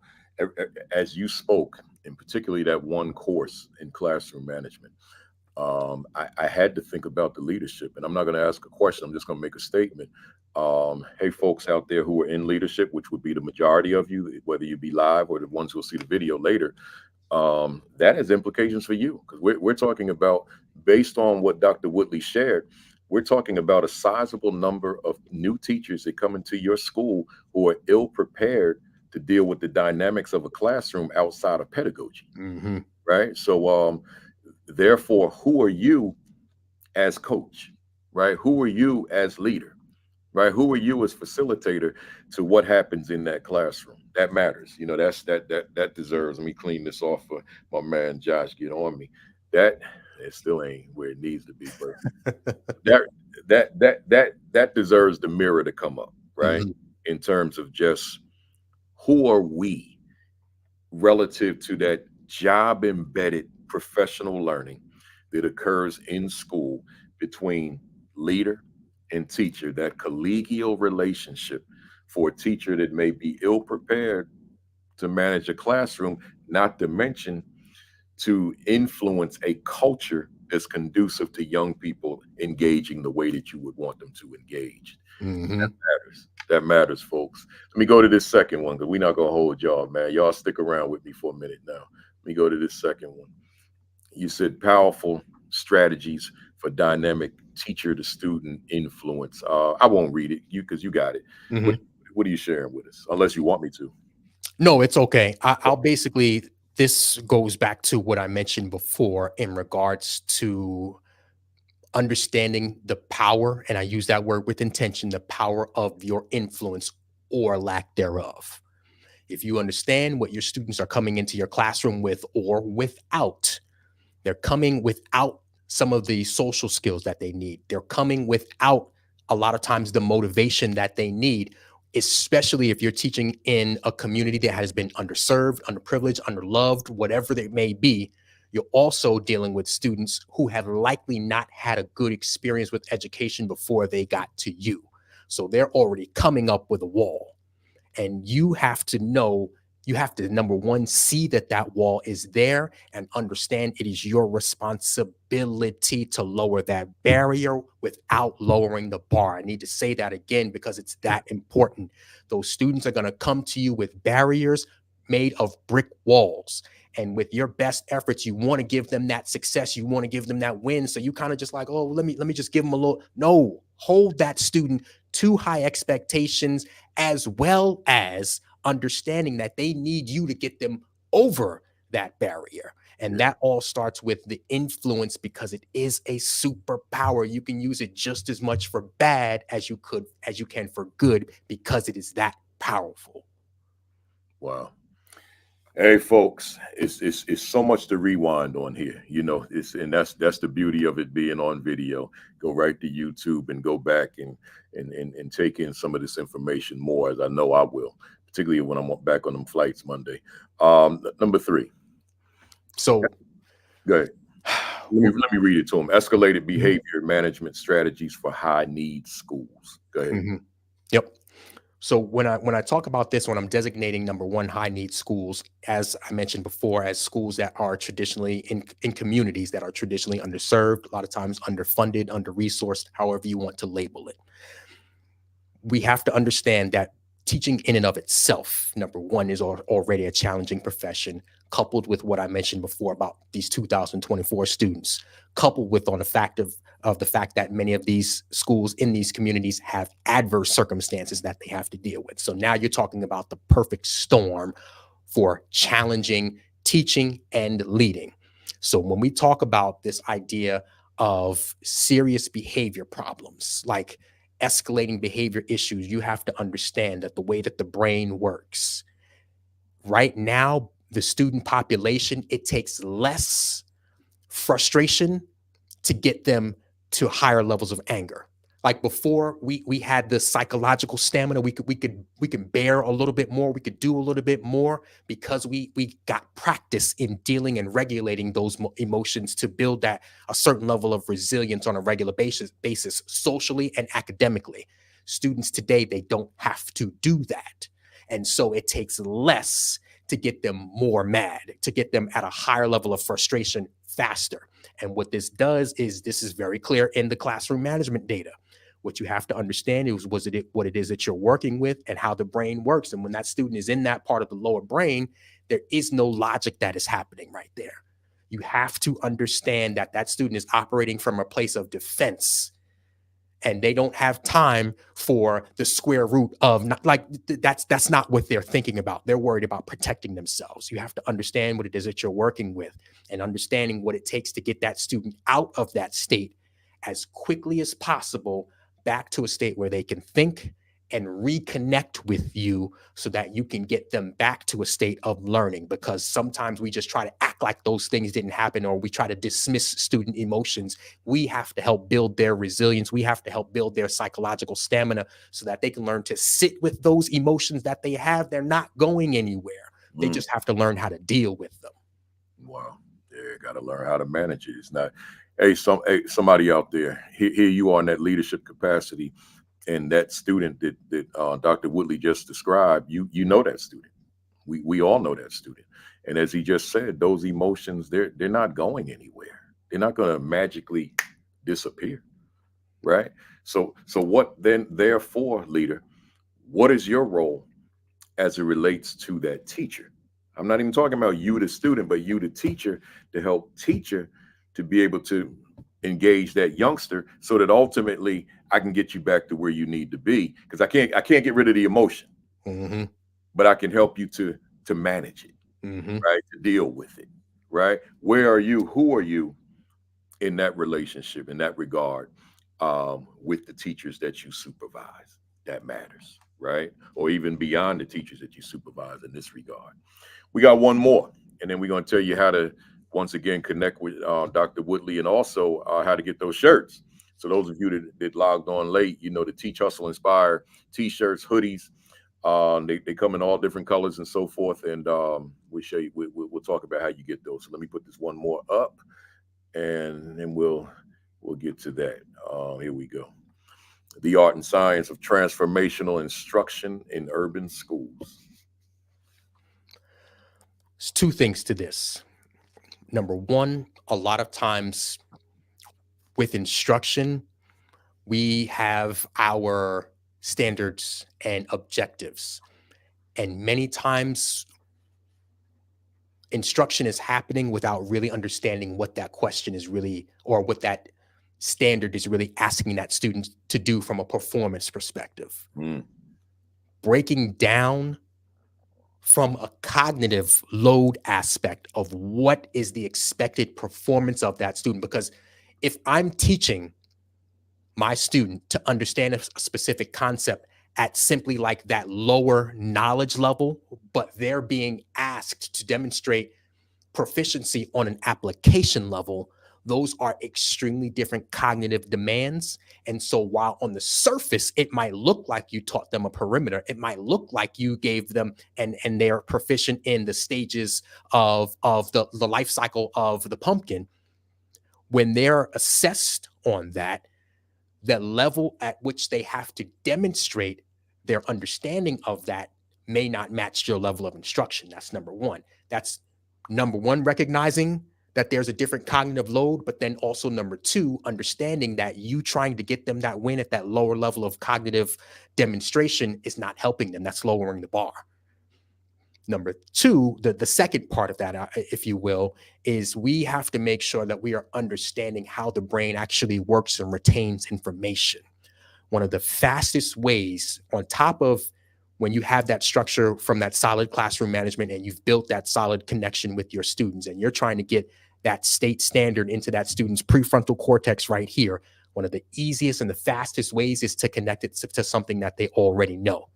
as you spoke, and particularly that one course in classroom management, I had to think about the leadership, and I'm not going to ask a question. I'm just going to make a statement. Hey, folks out there who are in leadership, which would be the majority of you, whether you be live or the ones who will see the video later, that has implications for you, because we're talking about, based on what Dr. Woodley shared, we're talking about a sizable number of new teachers that come into your school who are ill prepared to deal with the dynamics of a classroom outside of pedagogy. Mm-hmm. Right. So, therefore, who are you as coach? Right. Who are you as leader? Right. Who are you as facilitator to what happens in that classroom? That matters. You know, that deserves. Let me clean this off for my man Josh. Get on me. That it still ain't where it needs to be, but that deserves the mirror to come up, right? Mm-hmm. In terms of just who are we relative to that job embedded professional learning that occurs in school between leader and teacher, that collegial relationship for a teacher that may be ill prepared to manage a classroom, not to mention to influence a culture that's conducive to young people engaging the way that you would want them to engage. Mm-hmm. That matters, folks. Let me go to this second one, because we're not going to hold y'all, man. Y'all stick around with me for a minute now. Let me go to this second one. You said powerful strategies for dynamic teacher to student influence. I won't read it, because you got it. Mm-hmm. What are you sharing with us? Unless you want me to. No, it's okay. I'll basically, this goes back to what I mentioned before in regards to understanding the power, and I use that word with intention, the power of your influence or lack thereof. If you understand what your students are coming into your classroom with or without, they're coming without some of the social skills that they need. They're coming without a lot of times the motivation that they need, especially if you're teaching in a community that has been underserved, underprivileged, underloved, whatever they may be. You're also dealing with students who have likely not had a good experience with education before they got to you. So they're already coming up with a wall. And you have to know, you have to, number one, see that that wall is there and understand it is your responsibility to lower that barrier without lowering the bar. I need to say that again because it's that important. Those students are going to come to you with barriers made of brick walls. And with your best efforts, you want to give them that success. You want to give them that win. So you kind of just like, oh, let me just give them a little. No, hold that student to high expectations, as well as understanding that they need you to get them over that barrier. And that all starts with the influence, because it is a superpower. You can use it just as much for bad as you can for good, because it is that powerful. Wow. Hey folks, it's so much to rewind on here, you know. And that's the beauty of it being on video. Go right to YouTube and go back and take in some of this information more, as I know I will, particularly when I'm back on them flights Monday. Number 3. So go ahead. Let me read it to them. Escalated behavior management strategies for high need schools. Go ahead. Yep. So when I talk about this, when I'm designating number 1 high need schools, as I mentioned before, as schools that are traditionally in communities that are traditionally underserved, a lot of times underfunded, under-resourced, however you want to label it. We have to understand that teaching in and of itself, number 1, is already a challenging profession, coupled with what I mentioned before about these 2024 students, coupled with on the fact of the fact that many of these schools in these communities have adverse circumstances that they have to deal with. So now you're talking about the perfect storm for challenging teaching and leading. So when we talk about this idea of serious behavior problems, like escalating behavior issues, you have to understand that the way that the brain works right now, the student population, it takes less frustration to get them to higher levels of anger. Like before, we had the psychological stamina. We could bear a little bit more. We could do a little bit more because we got practice in dealing and regulating those emotions to build that a certain level of resilience on a regular basis socially and academically. Students today, they don't have to do that. And so it takes less to get them more mad, to get them at a higher level of frustration faster. And what this does is, this is very clear in the classroom management data. What you have to understand is what it is that you're working with and how the brain works. And when that student is in that part of the lower brain, there is no logic that is happening right there. You have to understand that that student is operating from a place of defense, and they don't have time for the square root of that's not what they're thinking about. They're worried about protecting themselves. You have to understand what it is that you're working with, and understanding what it takes to get that student out of that state as quickly as possible back to a state where they can think and reconnect with you, so that you can get them back to a state of learning. Because sometimes we just try to act like those things didn't happen, or we try to dismiss student emotions. We have to help build their resilience. We have to help build their psychological stamina, so that they can learn to sit with those emotions that they have. They're not going anywhere. They just have to learn how to deal with them. Wow. Yeah, got to learn how to manage it. It's not, hey, somebody out there, here you are in that leadership capacity. And that student that Dr. Woodley just described, you know that student. We all know that student. And as he just said, those emotions, they're not going anywhere. They're not going to magically disappear, right? So what then, therefore, leader, what is your role as it relates to that teacher? I'm not even talking about you, the student, but you, the teacher, to help teacher to be able to engage that youngster, so that ultimately I can get you back to where you need to be. Because I can't get rid of the emotion, but I can help you to manage it, right? To deal with it, right? Where are you? Who are you in that relationship, in that regard, with the teachers that you supervise? That matters, right? Or even beyond the teachers that you supervise in this regard. We got one more, and then we're going to tell you how to, once again, connect with Dr. Woodley, and also how to get those shirts. So those of you that logged on late, you know, the Teach, Hustle, Inspire t-shirts, hoodies, They come in all different colors and so forth, and we'll show you. We'll talk about how you get those. So let me put this one more up, and then we'll get to that. Here we go. The art and science of transformational instruction in urban schools. There's two things to this. Number one, a lot of times with instruction, we have our standards and objectives. And many times instruction is happening without really understanding what that question is really, or what that standard is really asking that student to do from a performance perspective. Breaking down from a cognitive load aspect of what is the expected performance of that student. Because if I'm teaching my student to understand a specific concept at simply like that lower knowledge level, but they're being asked to demonstrate proficiency on an application level, those are extremely different cognitive demands. And so while on the surface, it might look like you taught them a perimeter, it might look like you gave them and they're proficient in the stages of the life cycle of the pumpkin. When they're assessed on that, the level at which they have to demonstrate their understanding of that may not match your level of instruction. That's number one. That's number one, recognizing that there's a different cognitive load, but then also number two, understanding that you trying to get them that win at that lower level of cognitive demonstration is not helping them. That's lowering the bar. Number two, the second part of that, if you will, is we have to make sure that we are understanding how the brain actually works and retains information. One of the fastest ways, on top of when you have that structure from that solid classroom management and you've built that solid connection with your students and you're trying to get that state standard into that student's prefrontal cortex right here, one of the easiest and the fastest ways is to connect it to something that they already know.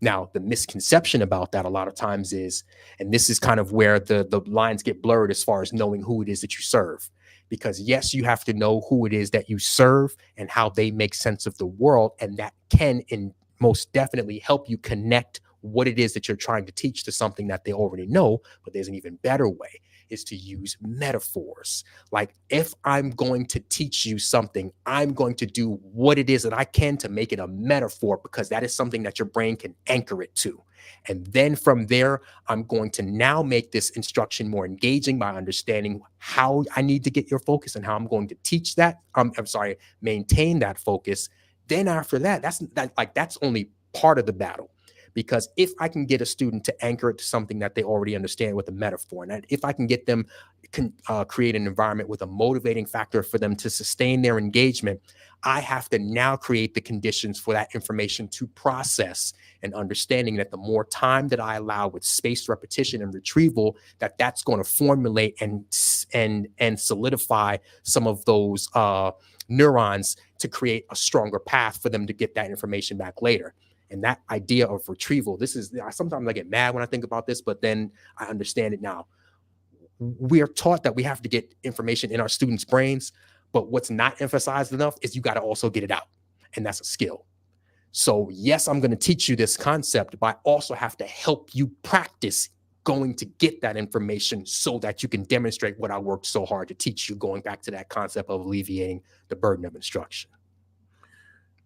Now, the misconception about that a lot of times is, and this is kind of where the lines get blurred as far as knowing who it is that you serve. Because yes, you have to know who it is that you serve and how they make sense of the world. And that can most definitely help you connect what it is that you're trying to teach to something that they already know. But there's an even better way, is to use metaphors. Like, if I'm going to teach you something, I'm going to do what it is that I can to make it a metaphor, because that is something that your brain can anchor it to. And then from there, I'm going to now make this instruction more engaging by understanding how I need to get your focus and how I'm going to teach that. Maintain that focus. Then after that, that's only part of the battle. Because if I can get a student to anchor it to something that they already understand with a metaphor, and if I can get them create an environment with a motivating factor for them to sustain their engagement, I have to now create the conditions for that information to process, and understanding that the more time that I allow with spaced repetition and retrieval, that's going to formulate and solidify some of those neurons to create a stronger path for them to get that information back later. And that idea of retrieval, sometimes I get mad when I think about this, but then I understand it now. We are taught that we have to get information in our students' brains, but what's not emphasized enough is you got to also get it out. And that's a skill. So yes, I'm going to teach you this concept, but I also have to help you practice going to get that information so that you can demonstrate what I worked so hard to teach you, going back to that concept of alleviating the burden of instruction.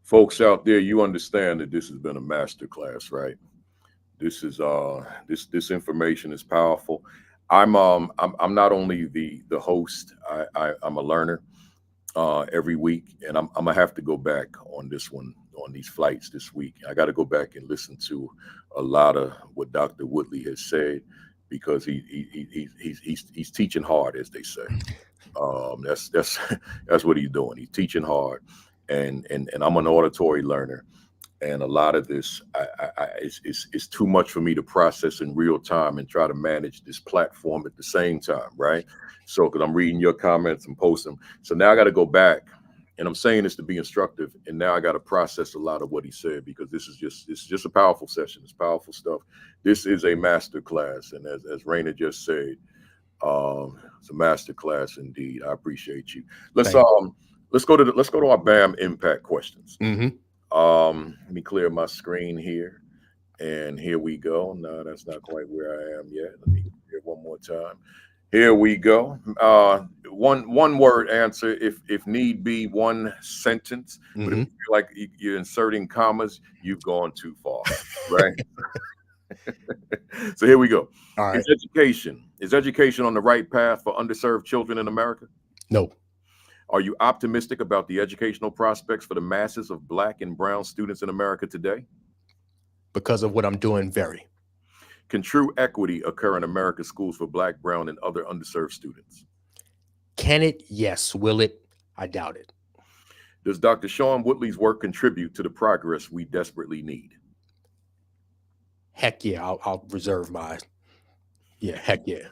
Folks out there, you understand that this has been a master class, right? This is this information is powerful. I'm not only the host, I'm a learner every week, and I'm gonna have to go back on this one, on these flights this week. I got to go back and listen to a lot of what Dr. Woodley has said, because he's teaching hard, as they say. That's what he's doing. He's teaching hard. And I'm an auditory learner, and a lot of this it's too much for me to process in real time and try to manage this platform at the same time, right? So, because I'm reading your comments and posting, so now I got to go back, and I'm saying this to be instructive, and now I got to process a lot of what he said, because this is just a powerful session. It's powerful stuff. This is a master class, and as Raina just said, it's a master class indeed. I appreciate you. Let's go to our BAM impact questions. Mm-hmm. Let me clear my screen here, And here we go. No, that's not quite where I am yet. Let me get here one more time. Here we go. One word answer if need be, one sentence. But if Hmm. you feel like you're inserting commas, you've gone too far. Right. So here we go. All right. Is education on the right path for underserved children in America? No, Are you optimistic about the educational prospects for the masses of Black and brown students in America today? because of what I'm doing, very. Can true equity occur in America's schools for Black, brown, and other underserved students? Can it? Yes. Will it? I doubt it. Does Dr. Shaun Woodley's work contribute to the progress we desperately need? Heck yeah. I'll reserve my. Yeah. Heck yeah.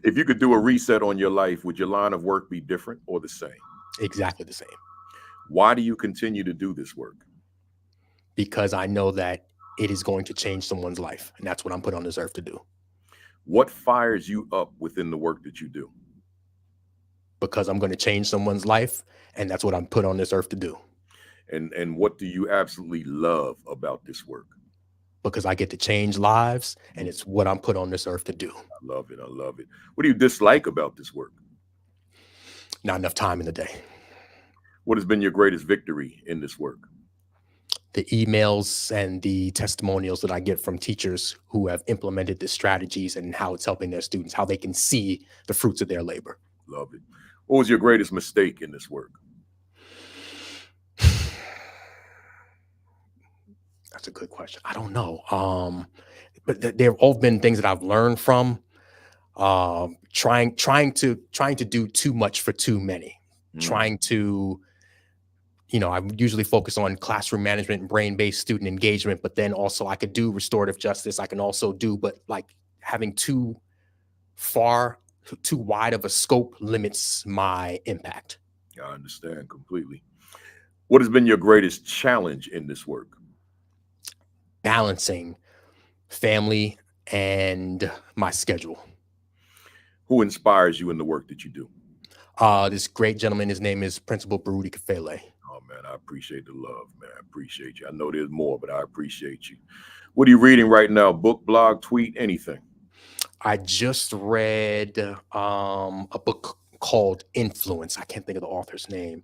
If you could do a reset on your life, would your line of work be different or the same? Exactly the same. Why do you continue to do this work? Because I know that it is going to change someone's life, and that's what I'm put on this earth to do. What fires you up within the work that you do? Because I'm going to change someone's life, and that's what I'm put on this earth to do. And what do you absolutely love about this work? Because I get to change lives, and it's what I'm put on this earth to do. I love it. I love it. What do you dislike about this work? Not enough time in the day. What has been your greatest victory in this work? The emails and the testimonials that I get from teachers who have implemented the strategies and how it's helping their students, how they can see the fruits of their labor. Love it. What was your greatest mistake in this work? That's a good question. I don't know. But there have all been things that I've learned from trying to do too much for too many, trying to, I usually focus on classroom management and brain-based student engagement, but then also I could do restorative justice. I can also do, but like having too wide of a scope limits my impact. I understand completely. What has been your greatest challenge in this work? Balancing family and my schedule. Who inspires you in the work that you do? This great gentleman, his name is Principal Baruti Kafele. Oh man, I appreciate the love, man. I appreciate you. I know there's more, but I appreciate you. What are you reading right now? Book, blog, tweet, anything? I just read a book called Influence. I can't think of the author's name.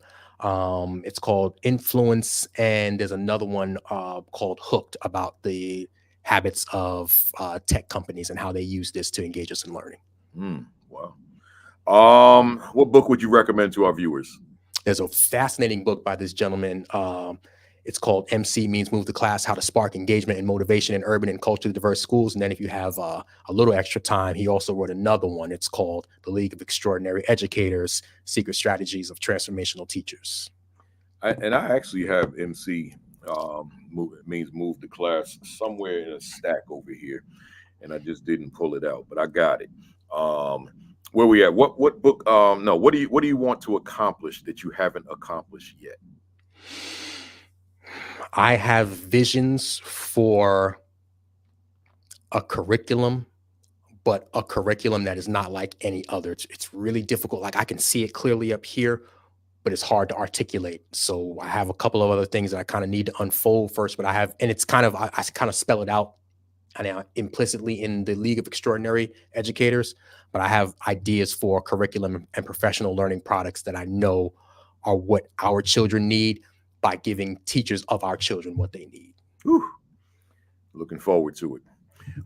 It's called Influence, and there's another one called Hooked about the habits of tech companies and how they use this to engage us in learning. Wow. What book would you recommend to our viewers? There's a fascinating book by this gentleman. It's called MC Means Move the Class, How to Spark Engagement and Motivation in Urban and Culturally Diverse Schools. And then if you have a little extra time, he also wrote another one. It's called The League of Extraordinary Educators, Secret Strategies of Transformational Teachers. I actually have MC Means Move the Class somewhere in a stack over here, and I just didn't pull it out, but I got it. Where we at? What book? No, what do you want to accomplish that you haven't accomplished yet? I have visions for a curriculum, but a curriculum that is not like any other. It's really difficult. Like I can see it clearly up here, but it's hard to articulate. So I have a couple of other things that I kind of need to unfold first, but and it's kind of, I kind of spell it out implicitly in the League of Extraordinary Educators, but I have ideas for curriculum and professional learning products that I know are what our children need by giving teachers of our children what they need. Whew. Looking forward to it.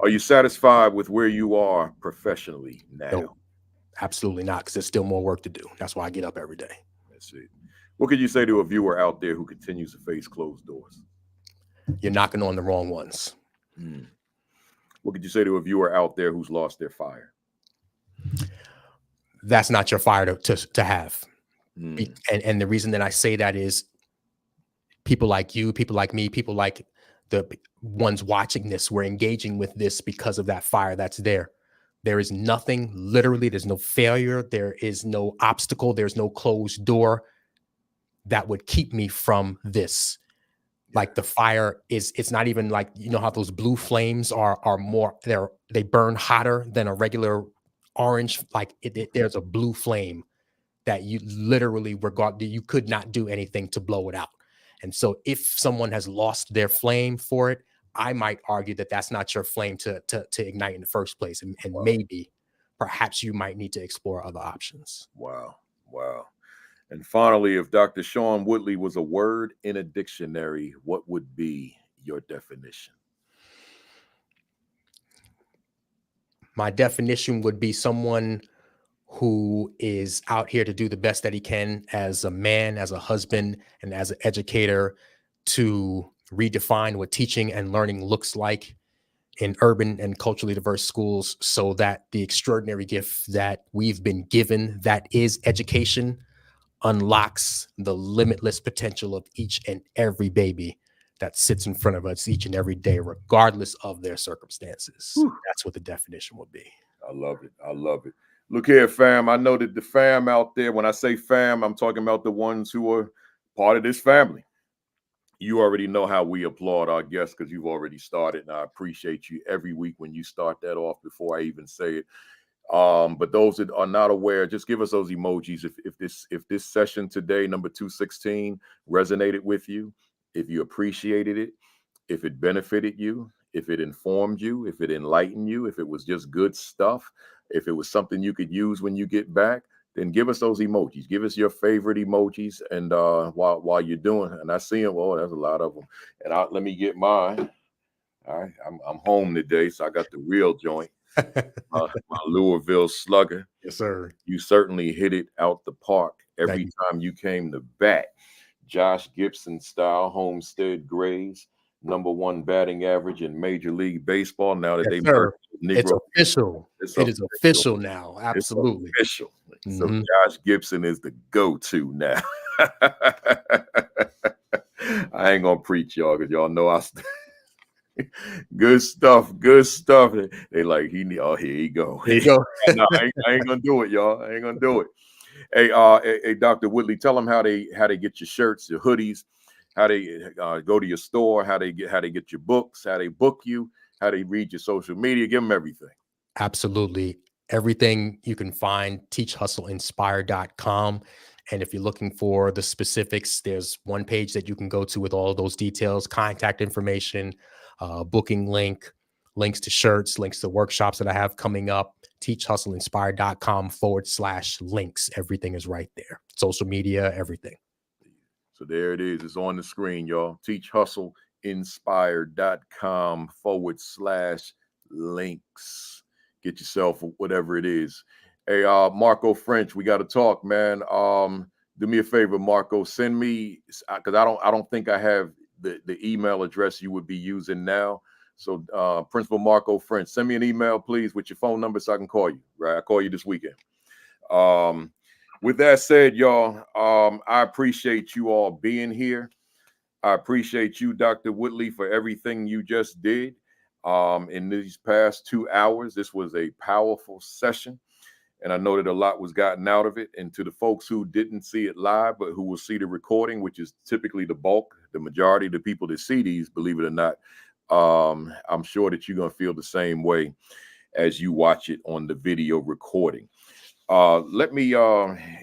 Are you satisfied with where you are professionally now? No, absolutely not, because there's still more work to do. That's why I get up every day. That's it. What could you say to a viewer out there who continues to face closed doors? You're knocking on the wrong ones. What could you say to a viewer out there who's lost their fire? That's not your fire to have. And the reason that I say that is people like you, people like me, people like the ones watching this, we're engaging with this because of that fire that's there. There is nothing, literally, there's no failure. There is no obstacle. There's no closed door that would keep me from this. Like the fire it's not even like, you know how those blue flames are more, they burn hotter than a regular orange. Like there's a blue flame that you literally you could not do anything to blow it out. And so if someone has lost their flame for it, I might argue that that's not your flame to ignite in the first place. And Wow. maybe perhaps you might need to explore other options. Wow. Wow. And finally, if Dr. Shaun Woodly was a word in a dictionary, what would be your definition? My definition would be someone who is out here to do the best that he can as a man, as a husband, and as an educator to redefine what teaching and learning looks like in urban and culturally diverse schools, so that the extraordinary gift that we've been given, that is education, unlocks the limitless potential of each and every baby that sits in front of us each and every day, regardless of their circumstances. Whew. That's what the definition would be. I love it. I love it. Look here, fam. I know that the fam out there, when I say fam, I'm talking about the ones who are part of this family. You already know how we applaud our guests because you've already started, and I appreciate you every week when you start that off before I even say it. But those that are not aware, just give us those emojis. If this session today, number 216, resonated with you, if you appreciated it, if it benefited you, if it informed you, if it enlightened you, if it was just good stuff, if it was something you could use when you get back, then give us those emojis. Give us your favorite emojis, and while you're doing, and I see them. Oh, there's a lot of them. And let me get mine. All right, I'm home today, so I got the real joint. My Louisville Slugger. Yes, sir. You certainly hit it out the park every time you came to bat. Josh Gibson style Homestead Grays, #1 batting average in Major League Baseball. Now that Yes, sir. It's Negro, official. It is official now. Absolutely. It's official. So Mhm. Josh Gibson is the go-to now. I ain't gonna preach y'all because y'all know good stuff. They like here you go. There you go. No, I ain't gonna do it, y'all. I ain't gonna do it. Hey, Dr. Woodley, tell them how they get your shirts, your hoodies, how they go to your store, how they get your books, how they book you, how they read your social media. Give them everything. Absolutely. Everything you can find, teachhustleinspire.com. And if you're looking for the specifics, there's one page that you can go to with all of those details, contact information, booking link, links to shirts, links to workshops that I have coming up, teachhustleinspire.com/links. Everything is right there. Social media, everything. So there it is. It's on the screen, y'all. teachhustleinspire.com/links. Get yourself whatever it is. Hey, Marco French, we got to talk, man. Do me a favor, Marco. Send me, because I don't think I have the email address you would be using now. So Principal Marco French, send me an email, please, with your phone number so I can call you. Right, I'll call you this weekend. With that said, y'all, I appreciate you all being here. I appreciate you, Dr. Woodley, for everything you just did in these past 2 hours. This was a powerful session, and I know that a lot was gotten out of it. And to the folks who didn't see it live, but who will see the recording, which is typically the majority of the people that see these, believe it or not, I'm sure that you're going to feel the same way as you watch it on the video recording. Let me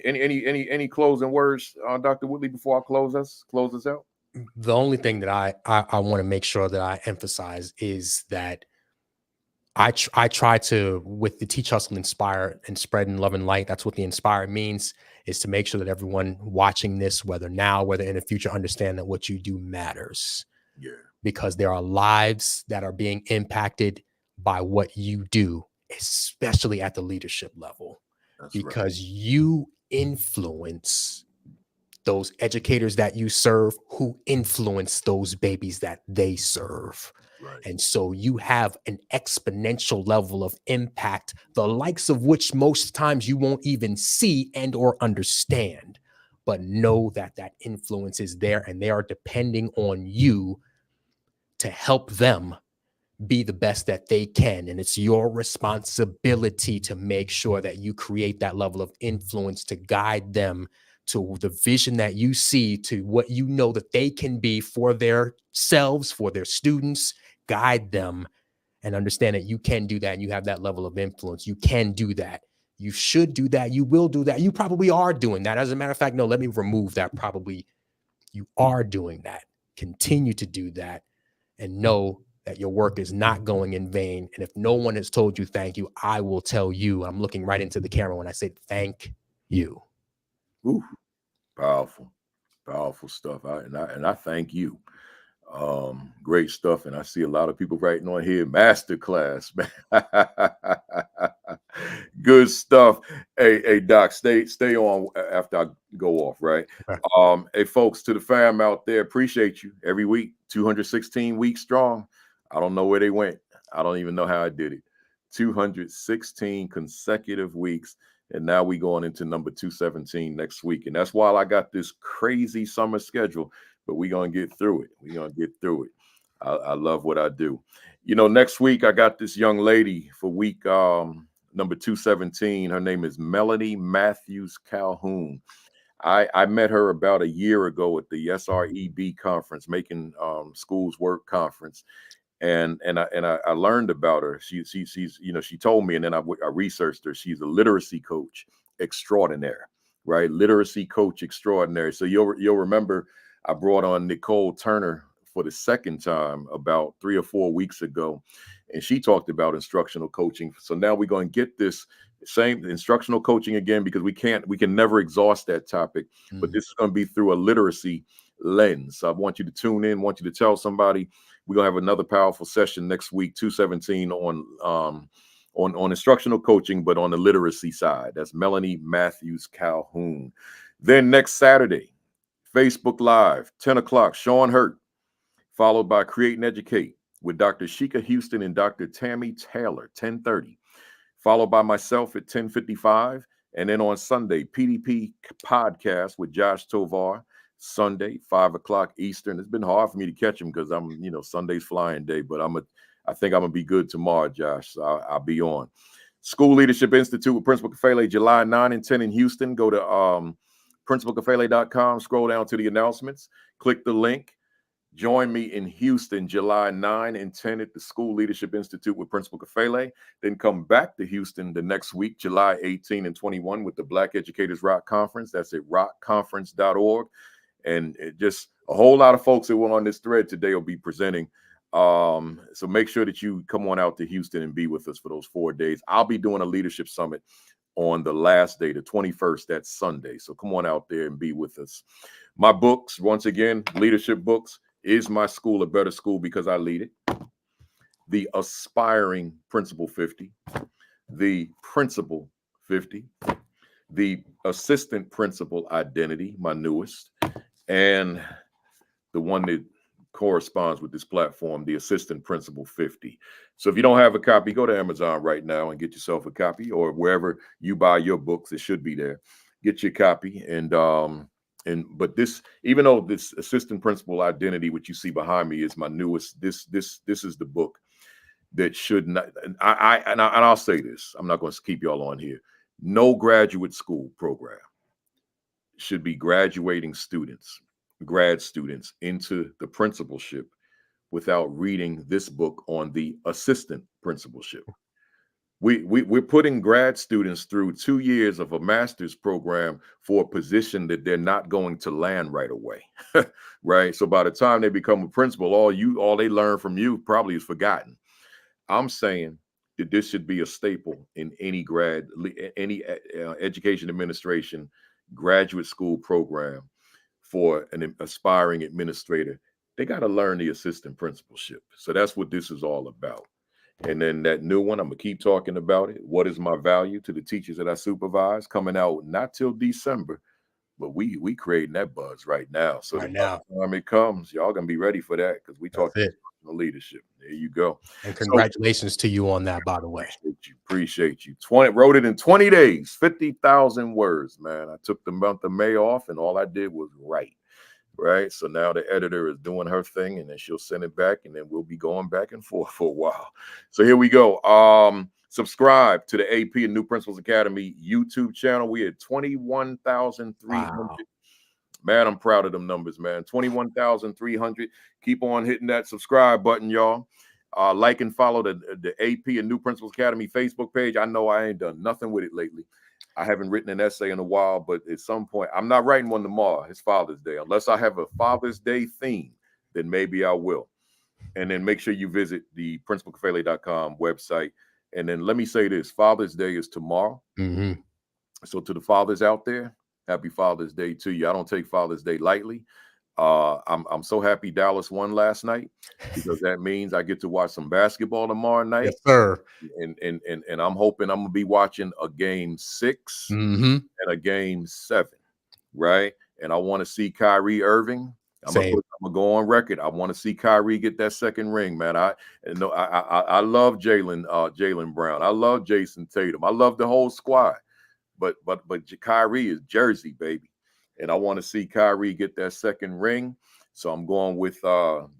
any closing words, Dr. Woodley, before I close us out? The only thing that I want to make sure that I emphasize is that I try to, with the Teach, Hustle, Inspire, and Spreading Love and Light, that's what the Inspire means, is to make sure that everyone watching this, whether now, whether in the future, understand that what you do matters. Yeah. Because there are lives that are being impacted by what you do, especially at the leadership level. That's because you influence those educators that you serve, who influence those babies that they serve. Right. And so you have an exponential level of impact, the likes of which most times you won't even see and or understand, but know that that influence is there, and they are depending on you to help them be the best that they can. And it's your responsibility to make sure that you create that level of influence to guide them to the vision that you see, to what you know that they can be for their selves, for their students. Guide them and understand that you can do that. And you have that level of influence. You can do that. You should do that. You will do that. You probably are doing that. As a matter of fact, no, let me remove that. Probably you are doing that. Continue to do that, and know that your work is not going in vain. And if no one has told you thank you, I will tell you. I'm looking right into the camera when I say thank you. Ooh, powerful, powerful stuff. And I thank you. Great stuff. And I see a lot of people writing on here, masterclass, man. Good stuff. Hey, Doc, stay on after I go off, right? Okay. Hey, folks, to the fam out there, appreciate you every week. 216 weeks strong. I don't know where they went. I don't even know how I did it. 216 consecutive weeks. And now we going into number 217 next week. And that's why I got this crazy summer schedule, but we're going to get through it. We're going to get through it. I love what I do. You know, next week, I got this young lady for week number 217. Her name is Melanie Matthews Calhoun. I met her about a year ago at the SREB conference, Making Schools Work conference. And I learned about her. She's she told me, and then I researched her. She's a literacy coach extraordinaire, right? Literacy coach extraordinary. So you'll remember I brought on Nicole Turner for the second time about 3 or 4 weeks ago, and she talked about instructional coaching. So now we're going to get this same instructional coaching again, because we can never exhaust that topic, but this is going to be through a literacy lens. So I want you to tune in, want you to tell somebody. We're gonna have another powerful session next week, 217, on instructional coaching, but on the literacy side. That's Melanie Matthews Calhoun. Then next Saturday, Facebook Live, 10 o'clock, Shaun Hurt, followed by Create and Educate with Dr. Sheikah Houston and Dr. Tammy Taylor, 10:30, followed by myself at 10:55. And then on Sunday, PDP podcast with Josh Tovar, Sunday, 5 o'clock Eastern. It's been hard for me to catch him because I'm, Sunday's flying day, but I think I'm gonna be good tomorrow, Josh. So I'll be on. School Leadership Institute with Principal Kafele, July 9 and 10 in Houston. Go to principalkafele.com, scroll down to the announcements, click the link. Join me in Houston, July 9 and 10 at the School Leadership Institute with Principal Kafele. Then come back to Houston the next week, July 18 and 21 with the Black Educators Rock Conference. That's at rockconference.org. And just a whole lot of folks that were on this thread today will be presenting. So make sure that you come on out to Houston and be with us for those 4 days. I'll be doing a leadership summit on the last day, the 21st, that's Sunday. So come on out there and be with us. My books, once again, leadership books, Is My School a Better School Because I Lead It? The Aspiring Principal 50, the Principal 50, the Assistant Principal Identity, my newest, and the one that corresponds with this platform, the Assistant Principal 50. So if you don't have a copy, go to Amazon right now and get yourself a copy, or wherever you buy your books, it should be there. Get your copy. But this, even though this Assistant Principal Identity, which you see behind me, is my newest, this is the book that should not, and I'll say this, I'm not going to keep y'all on here. No graduate school program should be graduating grad students into the principalship without reading this book on the assistant principalship. We're putting grad students through 2 years of a master's program for a position that they're not going to land right away, right? So by the time they become a principal, all they learn from you probably is forgotten. I'm saying that this should be a staple in any education administration graduate school program for an aspiring administrator. They got to learn the assistant principalship. So that's what this is all about. And then that new one, I'm going to keep talking about it. What is my value to the teachers that I supervise? Coming out not till December, but we creating that buzz right now. So Right now, the time it comes, y'all going to be ready for that, because we talk leadership. There you go. And congratulations to you on that, by the way. Appreciate you. Wrote it in 20 days, 50,000 words, man. I took the month of May off, and all I did was write. Right. So now the editor is doing her thing, and then she'll send it back, and then we'll be going back and forth for a while. So here we go. Subscribe to the AP and New Principals Academy YouTube channel. We had 21,300. Wow. Man, I'm proud of them numbers, man. 21,300. Keep on hitting that subscribe button, y'all. Like and follow the AP and New Principals Academy Facebook page. I know I ain't done nothing with it lately. I haven't written an essay in a while, but at some point, I'm not writing one tomorrow. It's Father's Day. Unless I have a Father's Day theme, then maybe I will. And then make sure you visit the principalcafele.com website. And then let me say this, Father's Day is tomorrow. Mm-hmm. So to the fathers out there, happy Father's Day to you. I don't take Father's Day lightly. I'm so happy Dallas won last night, because that means I get to watch some basketball tomorrow night. Yes, sir. And I'm hoping I'm gonna be watching a game 6 Mm-hmm. and a game 7, right? And I want to see Kyrie Irving. I'm gonna go on record. I want to see Kyrie get that second ring, man. I love Jaylen Brown. I love Jason Tatum. I love the whole squad. But Kyrie is Jersey, baby. And I want to see Kyrie get that second ring. So I'm going with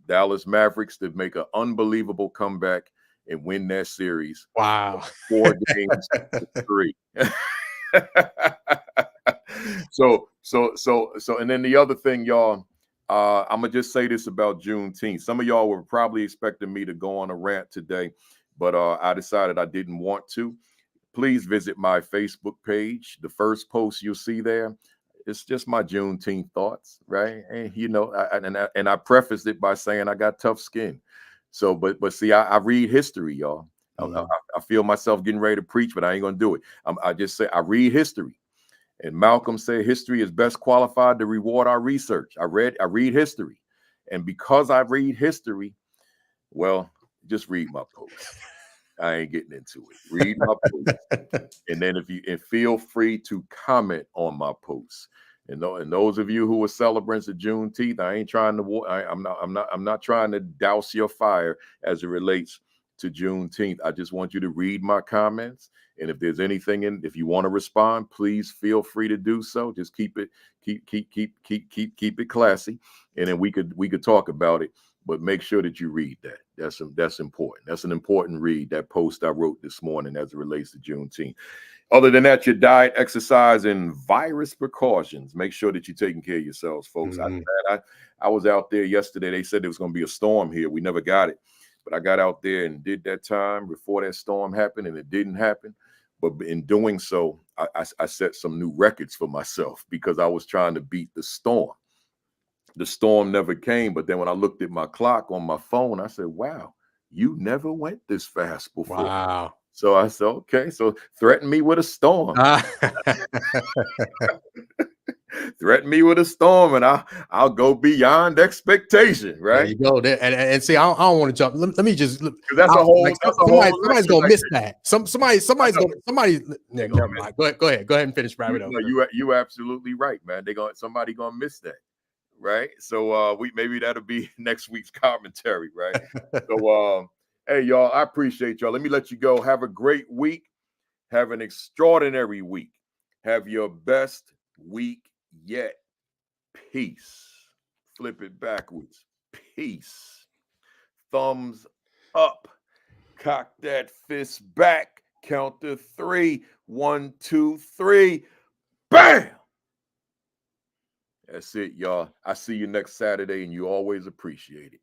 Dallas Mavericks to make an unbelievable comeback and win that series. Wow. 4 games to 3. So, and then the other thing, y'all, I'm gonna just say this about Juneteenth. Some of y'all were probably expecting me to go on a rant today, but I decided I didn't want to. Please visit my Facebook page. The first post you'll see there, it's just my Juneteenth thoughts, right? And you know, I prefaced it by saying I got tough skin. So, but see, I read history, y'all. Mm-hmm. I feel myself getting ready to preach, but I ain't gonna do it. I just say I read history. And Malcolm said history is best qualified to reward our research. I read history. And because I read history, well, just read my post. I ain't getting into it. Read my post. And then feel free to comment on my posts. And those of you who are celebrants of Juneteenth, I ain't trying to I'm not trying to douse your fire as it relates to Juneteenth. I just want you to read my comments. And if there's anything if you want to respond, please feel free to do so. Just keep it classy. And then we could talk about it. But make sure that you read that. That's important. That's an important read, that post I wrote this morning as it relates to Juneteenth. Other than that, your diet, exercise, and virus precautions. Make sure that you're taking care of yourselves, folks. Mm-hmm. I was out there yesterday. They said there was going to be a storm here. We never got it. But I got out there and did that time before that storm happened, and it didn't happen. But in doing so, I set some new records for myself because I was trying to beat the storm. The storm never came, but then when I looked at my clock on my phone, I said, wow, you never went this fast before. Wow. So I said, okay, so threaten me with a storm. Threaten me with a storm, and I'll go beyond expectation, right? There you go. And see, I don't want to jump. Let me just. That's a whole. Somebody's gonna miss that. Somebody's gonna. Never mind. Go ahead and finish. Wrap it up. You absolutely right, man. Somebody gonna miss that. Right. So maybe that'll be next week's commentary, right? So hey y'all, I appreciate y'all. Let me let you go. Have a great week. Have an extraordinary week. Have your best week yet. Peace. Flip it backwards. Peace. Thumbs up. Cock that fist back. Count to 3. 1, 2, 3. Bam! That's it, y'all. I see you next Saturday, and you always appreciate it.